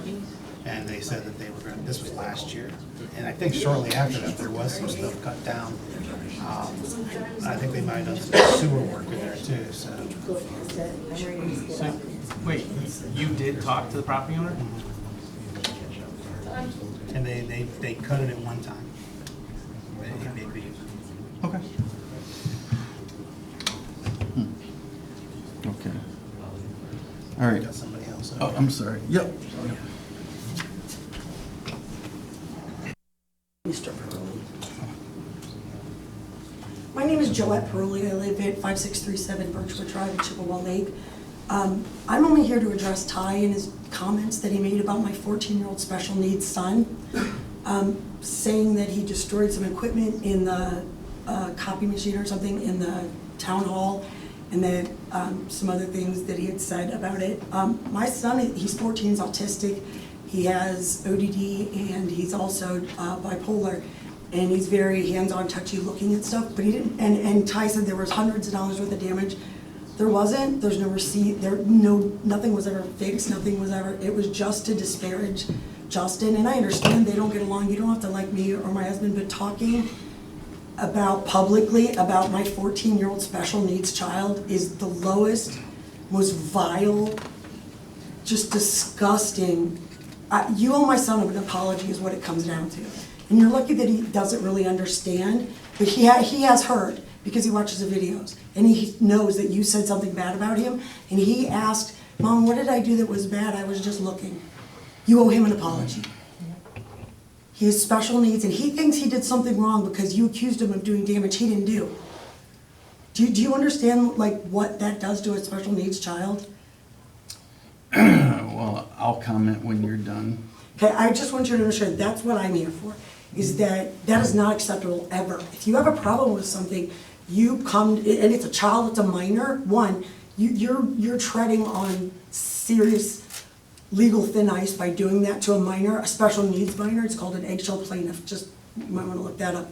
and they said that they were going, this was last year. And I think shortly after that, there was some stuff cut down. I think they might have done some sewer work in there too, so. So, wait, you did talk to the property owner? And they cut it at one time. Okay. Okay. All right. Got somebody else. Oh, I'm sorry. Yep. Mr. Peruli. My name is Joette Peruli. I live at 5637 Birchwood Drive in Chippewa Lake. I'm only here to address Ty and his comments that he made about my 14-year-old special needs son, saying that he destroyed some equipment in the copy machine or something in the town hall, and that some other things that he had said about it. My son, he's 14, he's autistic. He has ODD and he's also bipolar, and he's very hands-on, touchy looking at stuff, but he didn't, and Ty said there was hundreds of dollars worth of damage. There wasn't, there's no receipt, nothing was ever fixed, nothing was ever, it was just to disparage Justin, and I understand they don't get along, you don't have to like me or my husband, but talking about publicly about my 14-year-old special needs child is the lowest, most vile, just disgusting. You owe my son an apology is what it comes down to. And you're lucky that he doesn't really understand, but he has heard. because he watches the videos, and he knows that you said something bad about him, and he asked, Mom, what did I do that was bad? I was just looking. You owe him an apology. He has special needs, and he thinks he did something wrong because you accused him of doing damage he didn't do. Do you understand, like, what that does to a special needs child? Well, I'll comment when you're done. Okay, I just want you to understand, that's what I'm here for, is that is not acceptable ever. If you have a problem with something, you come, and it's a child, it's a minor, one, you're treading on serious legal thin ice by doing that to a minor, a special needs minor. It's called an eggshell plaintiff. Just, you might want to look that up,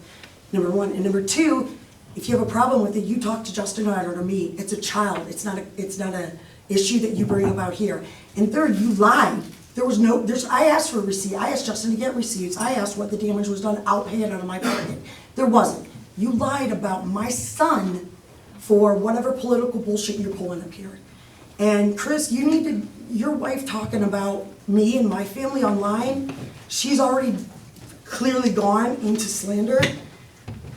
number one. And number two, if you have a problem with it, you talk to Justin or to me. It's a child. It's not a issue that you bring up out here. And third, you lied. I asked for a receipt. I asked Justin to get receipts. I asked what the damage was done. I'll pay it out of my pocket. There wasn't. You lied about my son for whatever political bullshit you're pulling up here. And Chris, you need to, your wife talking about me and my family online, she's already clearly gone into slander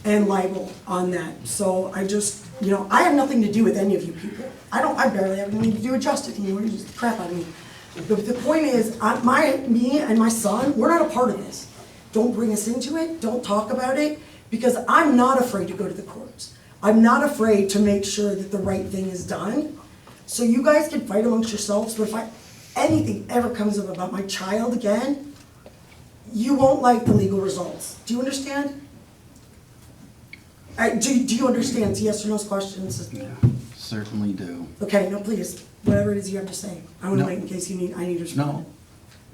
and libel on that. So I just, I have nothing to do with any of you people. I barely have anything to do with Justin anymore. You just crap out of me. But the point is, me and my son, we're not a part of this. Don't bring us into it. Don't talk about it, because I'm not afraid to go to the courts. I'm not afraid to make sure that the right thing is done. So you guys can fight amongst yourselves, but if anything ever comes up about my child again, you won't like the legal results. Do you understand? Do you understand? It's yes or no questions? Yeah, certainly do. Okay, no, please, whatever it is you have to say. I want to No. wait in case I need to respond. No.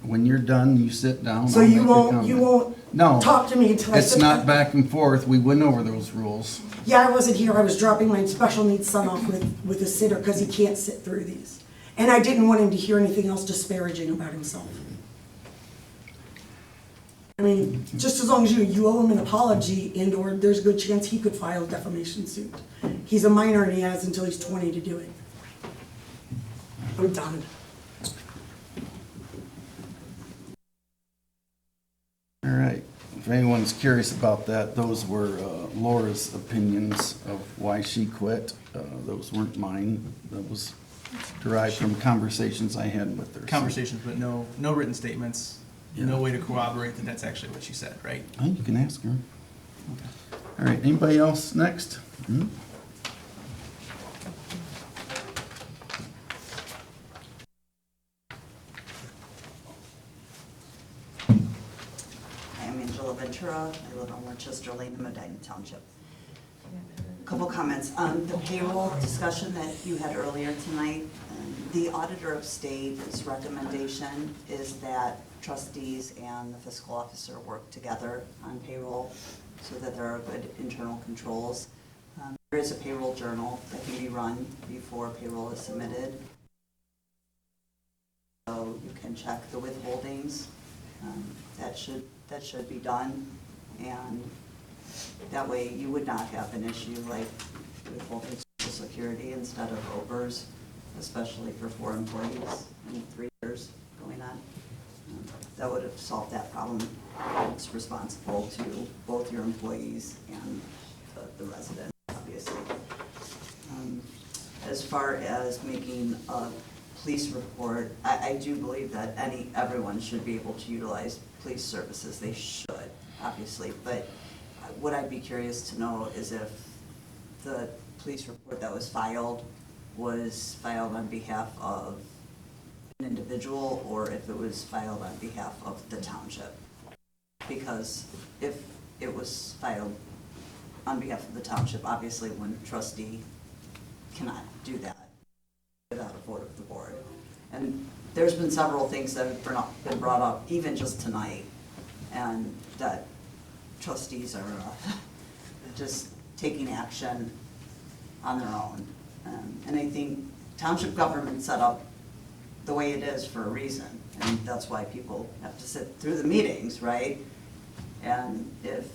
When you're done, you sit down. So I'll you make a won't comment. No. talk to me until I It's sit not down? back and forth. We went over those rules. Yeah, I wasn't here. I was dropping my special needs son off with a sitter because he can't sit through these. And I didn't want him to hear anything else disparaging about himself. I mean, just as long as you owe him an apology, and or there's a good chance he could file a defamation suit. He's a minor and he has until he's 20 to do it. I'm done. All right. If anyone's curious about that, those were Laura's opinions of why she quit. Those weren't mine. That was derived from conversations I had with her. Conversations, but no written statements, Yeah. no way to corroborate that that's actually what she said, right? Oh, you can ask her. All right, anybody else next? Hmm? I am Angela Ventura. I live on Worcester Lane in Medina Township. A couple comments. The payroll discussion that you had earlier tonight, the auditor of state's recommendation is that trustees and the fiscal officer work together on payroll so that there are good internal controls. There is a payroll journal that can be run before payroll is submitted. So you can check the withholdings. That should be done, and that way you would not have an issue like withholding Social Security instead of overs, especially for 4 employees in 3 years going on. That would have solved that problem. It's responsible to both your employees and the resident, obviously. As far as making a police report, I do believe that everyone should be able to utilize police services. They should, obviously, but what I'd be curious to know is if the police report that was filed on behalf of an individual or if it was filed on behalf of the township. Because if it was filed on behalf of the township, obviously one trustee cannot do that without a vote of the board. And there's been several things that have been brought up, even just tonight, and that trustees are just taking action on their own. And I think township government's set up the way it is for a reason, and that's why people have to sit through the meetings, right? And if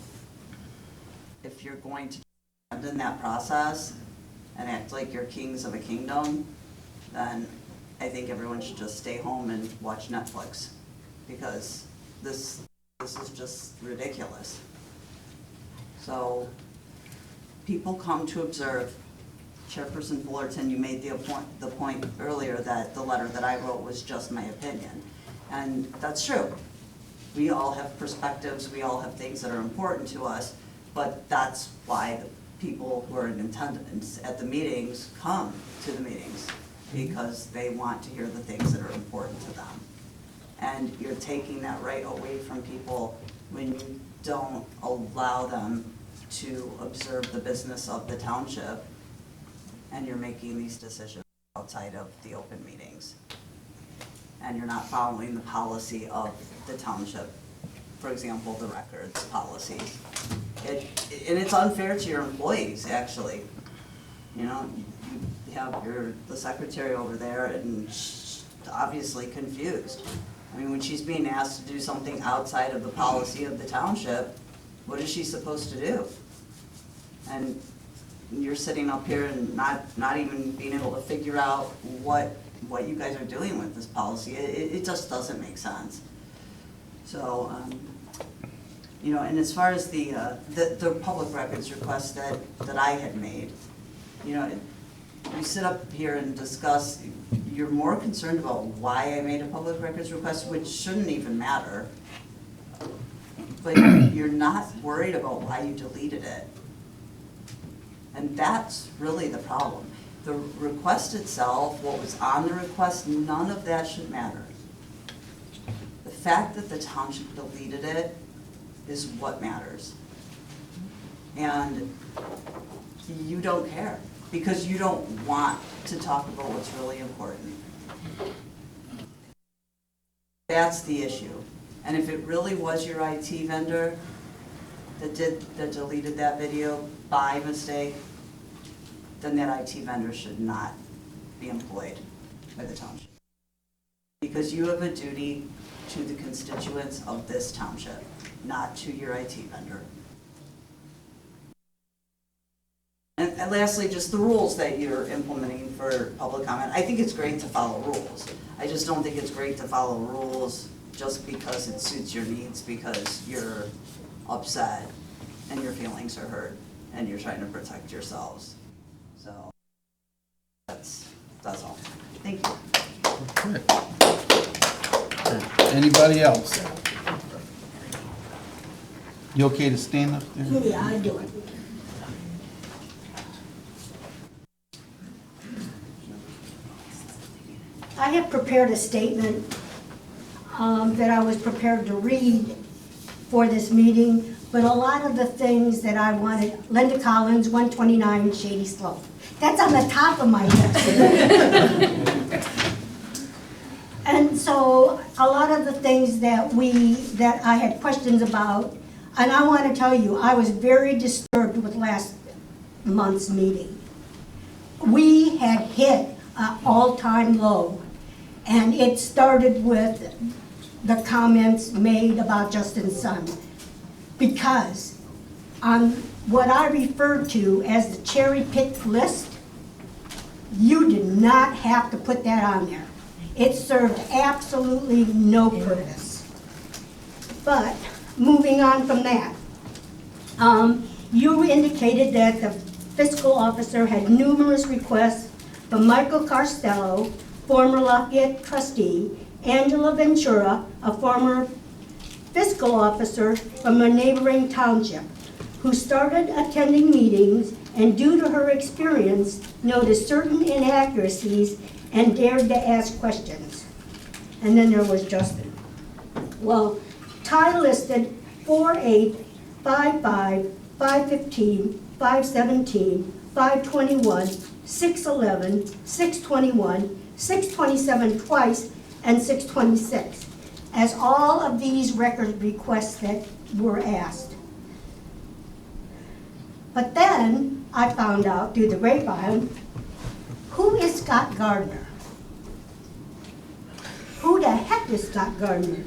you're going to abandon that process and act like you're kings of a kingdom, then I think everyone should just stay home and watch Netflix, because this is just ridiculous. So people come to observe. Chairperson Fullerton, you made the point earlier that the letter that I wrote was just my opinion. And that's true. We all have perspectives, we all have things that are important to us, but that's why the people who are in attendance at the meetings come to the meetings, because they want to hear the things that are important to them. And you're taking that right away from people when you don't allow them to observe the business of the township, and you're making these decisions outside of the open meetings. And you're not following the policy of the township, for example, the records policies. And it's unfair to your employees, actually. You know, you have the secretary over there, and she's obviously confused. I mean, when she's being asked to do something outside of the policy of the township, what is she supposed to do? And you're sitting up here and not even being able to figure out what you guys are doing with this policy. It just doesn't make sense. So, you know, and as far as the public records request that I had made, you know, we sit up here and discuss, you're more concerned about why I made a public records request, which shouldn't even matter. But you're not worried about why you deleted it. And that's really the problem. The request itself, what was on the request, none of that should matter. The fact that the township deleted it is what matters. And you don't care, because you don't want to talk about what's really important. That's the issue. And if it really was your IT vendor that deleted that video by mistake, then that IT vendor should not be employed by the township. Because you have a duty to the constituents of this township, not to your IT vendor. And lastly, just the rules that you're implementing for public comment. I think it's great to follow rules. I just don't think it's great to follow rules just because it suits your needs, because you're upset and your feelings are hurt and you're trying to protect yourselves. So that's all. Thank you. Okay. Anybody else? You okay to stand up there? Yeah, I do it. I have prepared a statement that I was prepared to read for this meeting, but a lot of the things that I wanted, Linda Collins, 129 Shady Slope. That's on the top of my list. And so a lot of the things that I had questions about, and I want to tell you, I was very disturbed with last month's meeting. We had hit an all-time low, and it started with the comments made about Justin's son. Because on what I referred to as the cherry-picked list, you did not have to put that on there. It served absolutely no purpose. But moving on from that, you indicated that the fiscal officer had numerous requests from Michael Carstello, former Lafayette trustee, Angela Ventura, a former fiscal officer from a neighboring township, who started attending meetings and due to her experience noticed certain inaccuracies and dared to ask questions. And then there was Justin. Well, Ty listed 4/8, 5/5, 5/15, 5/17, 5/21, 6/11, 6/21, 6/27 twice, and 6/26, as all of these record requests that were asked. But then I found out through the grapevine, who is Scott Gardner? Who the heck is Scott Gardner?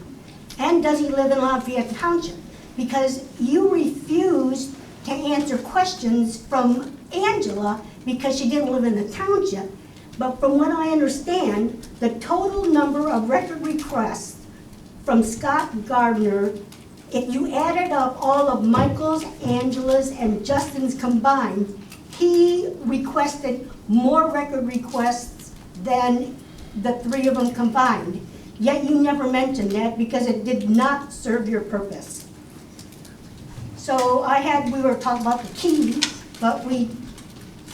And does he live in Lafayette Township? Because you refused to answer questions from Angela because she didn't live in the township. But from what I understand, the total number of record requests from Scott Gardner if you added up all of Michael's, Angela's, and Justin's combined, he requested more record requests than the three of them combined. Yet you never mentioned that because it did not serve your purpose. So we were talking about the keys, but we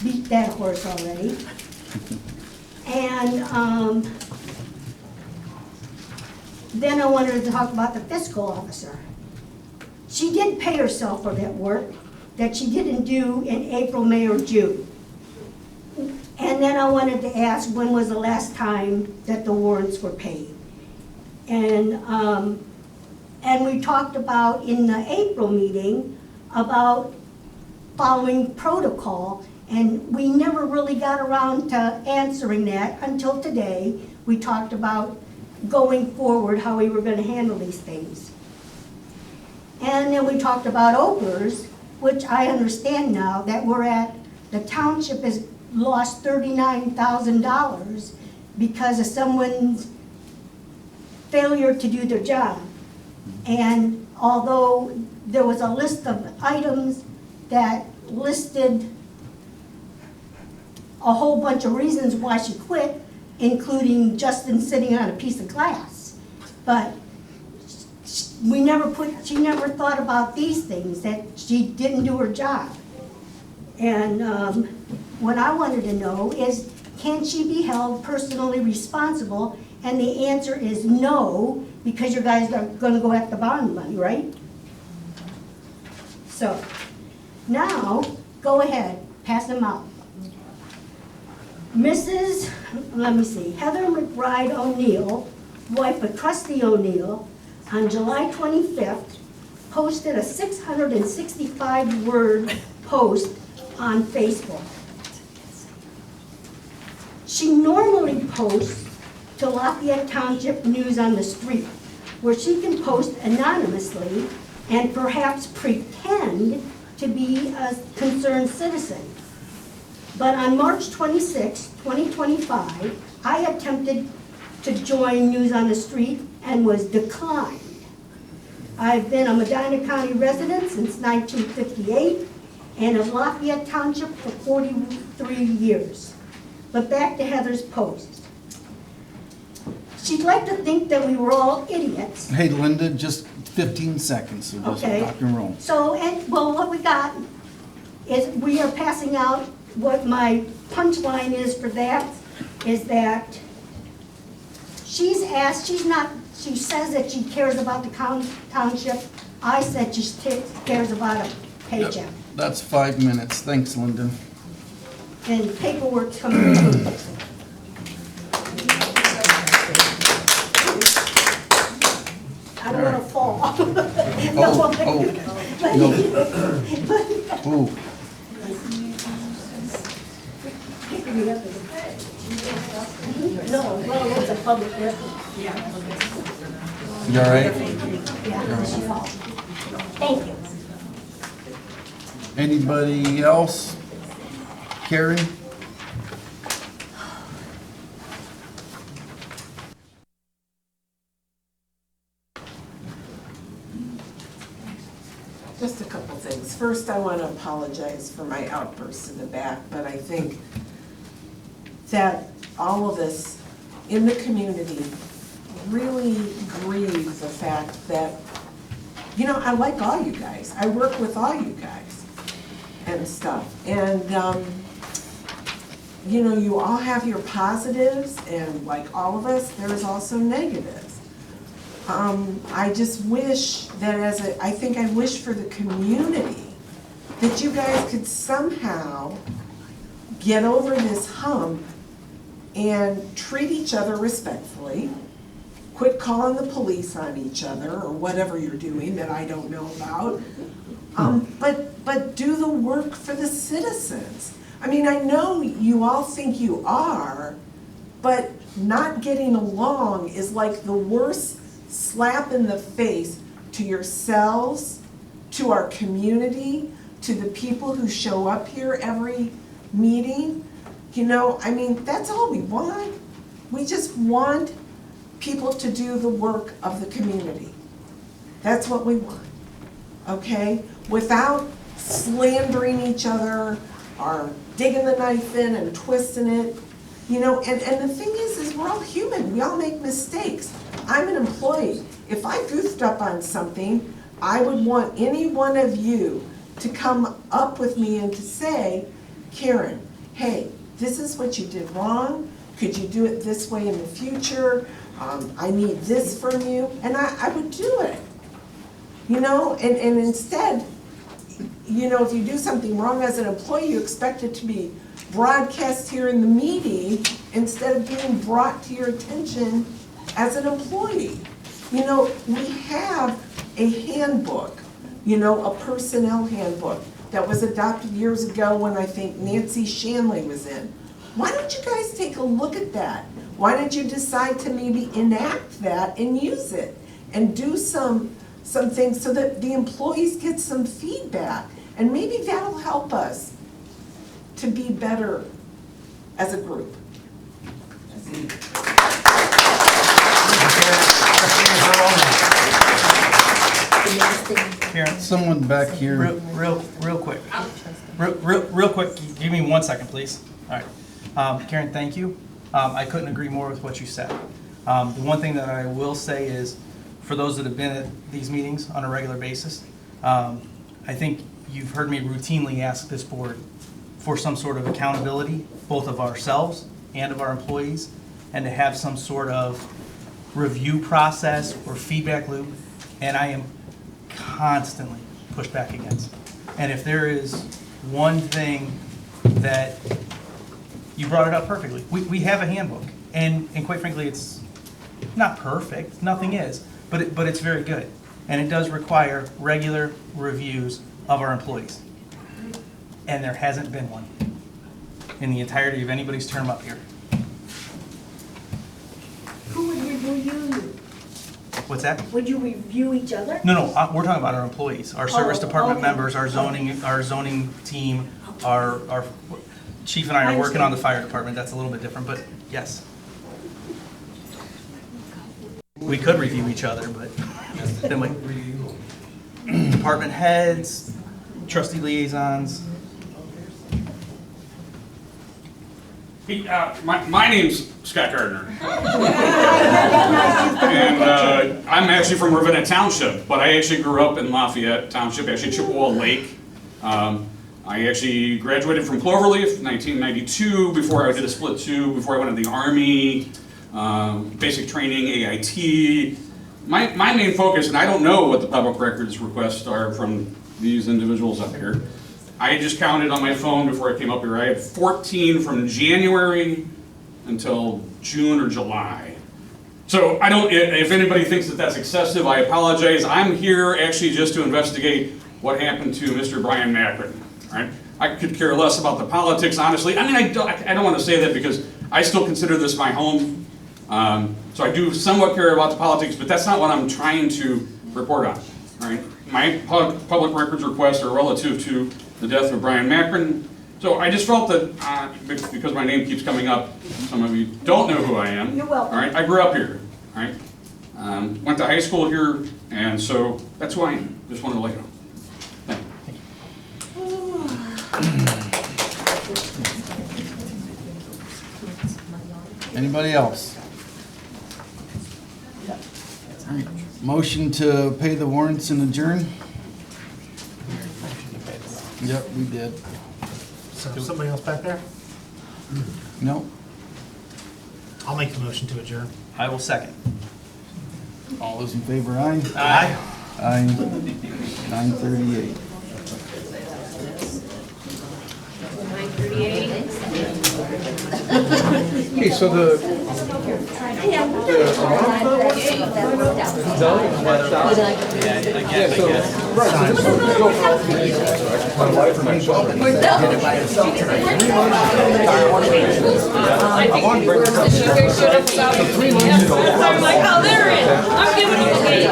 beat that horse already. And then I wanted to talk about the fiscal officer. She did pay herself for that work that she didn't do in April, May, or June. And then I wanted to ask, when was the last time that the warrants were paid? And we talked about in the April meeting about following protocol, and we never really got around to answering that until today. We talked about going forward, how we were going to handle these things. And then we talked about Oakers, which I understand now that the township has lost $39,000 because of someone's failure to do their job. And although there was a list of items that listed a whole bunch of reasons why she quit, including Justin sitting on a piece of glass, but she never thought about these things, that she didn't do her job. And what I wanted to know is, can she be held personally responsible? And the answer is no, because you guys are gonna go after the bond money, right? So, now, go ahead, pass them out. Mrs., Heather McBride O'Neill, wife of Trustee O'Neill, on July 25th, posted a 665-word post on Facebook. She normally posts to Lafayette Township News on the Street, where she can post anonymously and perhaps pretend to be a concerned citizen. But on March 26, 2025, I attempted to join News on the Street and was declined. I've been a Medina County resident since 1958 and of Lafayette Township for 43 years. But back to Heather's post. She'd like to think that we were all idiots. Hey, Linda, just 15 seconds, so just Okay. rock and roll. So, what we got is we are passing out what my punchline is for that, is that she says that she cares about the township. I said she cares about a paycheck. That's 5 minutes. Thanks, Linda. And paperwork's coming through. I don't want to fall. Ooh. Pick me up. No, well, it's a public record. You all right? Yeah. Thank you. Anybody else? Carrie? Just a couple things. First, I want to apologize for my outburst in the back, but I think that all of us in the community really grieve the fact that, I like all you guys. I work with all you guys and stuff. And, you all have your positives, and like all of us, there's also negatives. I just wish that I wish for the community that you guys could somehow get over this hump and treat each other respectfully, quit calling the police on each other or whatever you're doing that I don't know about, but do the work for the citizens. I mean, I know you all think you are, but not getting along is like the worst slap in the face to yourselves, to our community, to the people who show up here every meeting. That's all we want. We just want people to do the work of the community. That's what we want. okay? Without slandering each other or digging the knife in and twisting it. You know, and the thing is we're all human, we all make mistakes. I'm an employee. If I goofed up on something, I would want any one of you to come up with me and to say, Karen, hey, this is what you did wrong. Could you do it this way in the future? I need this from you. And I would do it. You know, and instead, you know, if you do something wrong as an employee, you expect it to be broadcast here in the meeting instead of being brought to your attention as an employee. You know, we have a handbook, you know, a personnel handbook that was adopted years ago when I think Nancy Shanley was in. Why don't you guys take a look at that? Why don't you decide to maybe enact that and use it and do some things so that the employees get some feedback? And maybe that'll help us to be better as a group. Karen, Someone back here. real quick. Real quick, give me 1 second, please. All right. Karen, thank you. I couldn't agree more with what you said. The one thing that I will say is, for those that have been at these meetings on a regular basis, I think you've heard me routinely ask this board for some sort of accountability, both of ourselves and of our employees, and to have some sort of review process or feedback loop, and I am constantly pushed back against. And if there is one thing that, you brought it up perfectly, we have a handbook, and quite frankly, it's not perfect, nothing is, but it's very good. And it does require regular reviews of our employees. And there hasn't been one in the entirety of anybody's term up here. Who would review you? What's that? Would you review each other? No, we're talking about our employees, our service department okay. members, our zoning team, our chief and I are working on the fire department. That's a little bit different, but yes. We could review each other, but then department heads, trustee liaisons. My name's Scott Gardner. And I'm actually from Ravenna Township, but I actually grew up in Lafayette Township, actually Chippewa Lake. I actually graduated from Cloverleaf in 1992 before I did a split two, before I went to the Army, basic training, AIT. My main focus, and I don't know what the public records requests are from these individuals up here. I just counted on my phone before I came up here. I had 14 from January until June or July. So I don't, if anybody thinks that that's excessive, I apologize. I'm here actually just to investigate what happened to Mr. Brian Macrin, right? I could care less about the politics, honestly. I mean, I don't want to say that because I still consider this my home. So I do somewhat care about the politics, but that's not what I'm trying to report on, right? My public records requests are relative to the death of Brian Macrin. So I just felt that, because my name keeps coming up, some of you don't know who I am. You're welcome. All right, I grew up here, all right? Went to high school here, and so that's who I am. Just wanted to let you know. Anybody else? Motion to pay the warrants and adjourn? Yep, we did. So somebody else back there? No? I'll make the motion to adjourn. I will second. All those in favor, aye? Aye. Aye. 9:38. 9:38. Okay, so the My wife and my children. I want to bring this up. I'm like, oh, they're in. I'm giving them a game.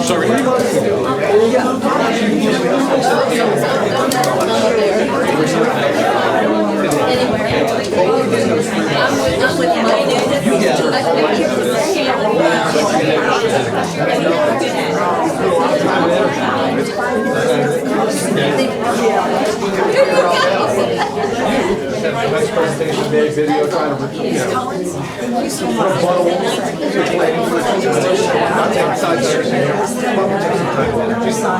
Sorry. I'm with my taking a big video, trying to, you know, Collins, thank you so put a much. bottle, not taking sides, not taking sides,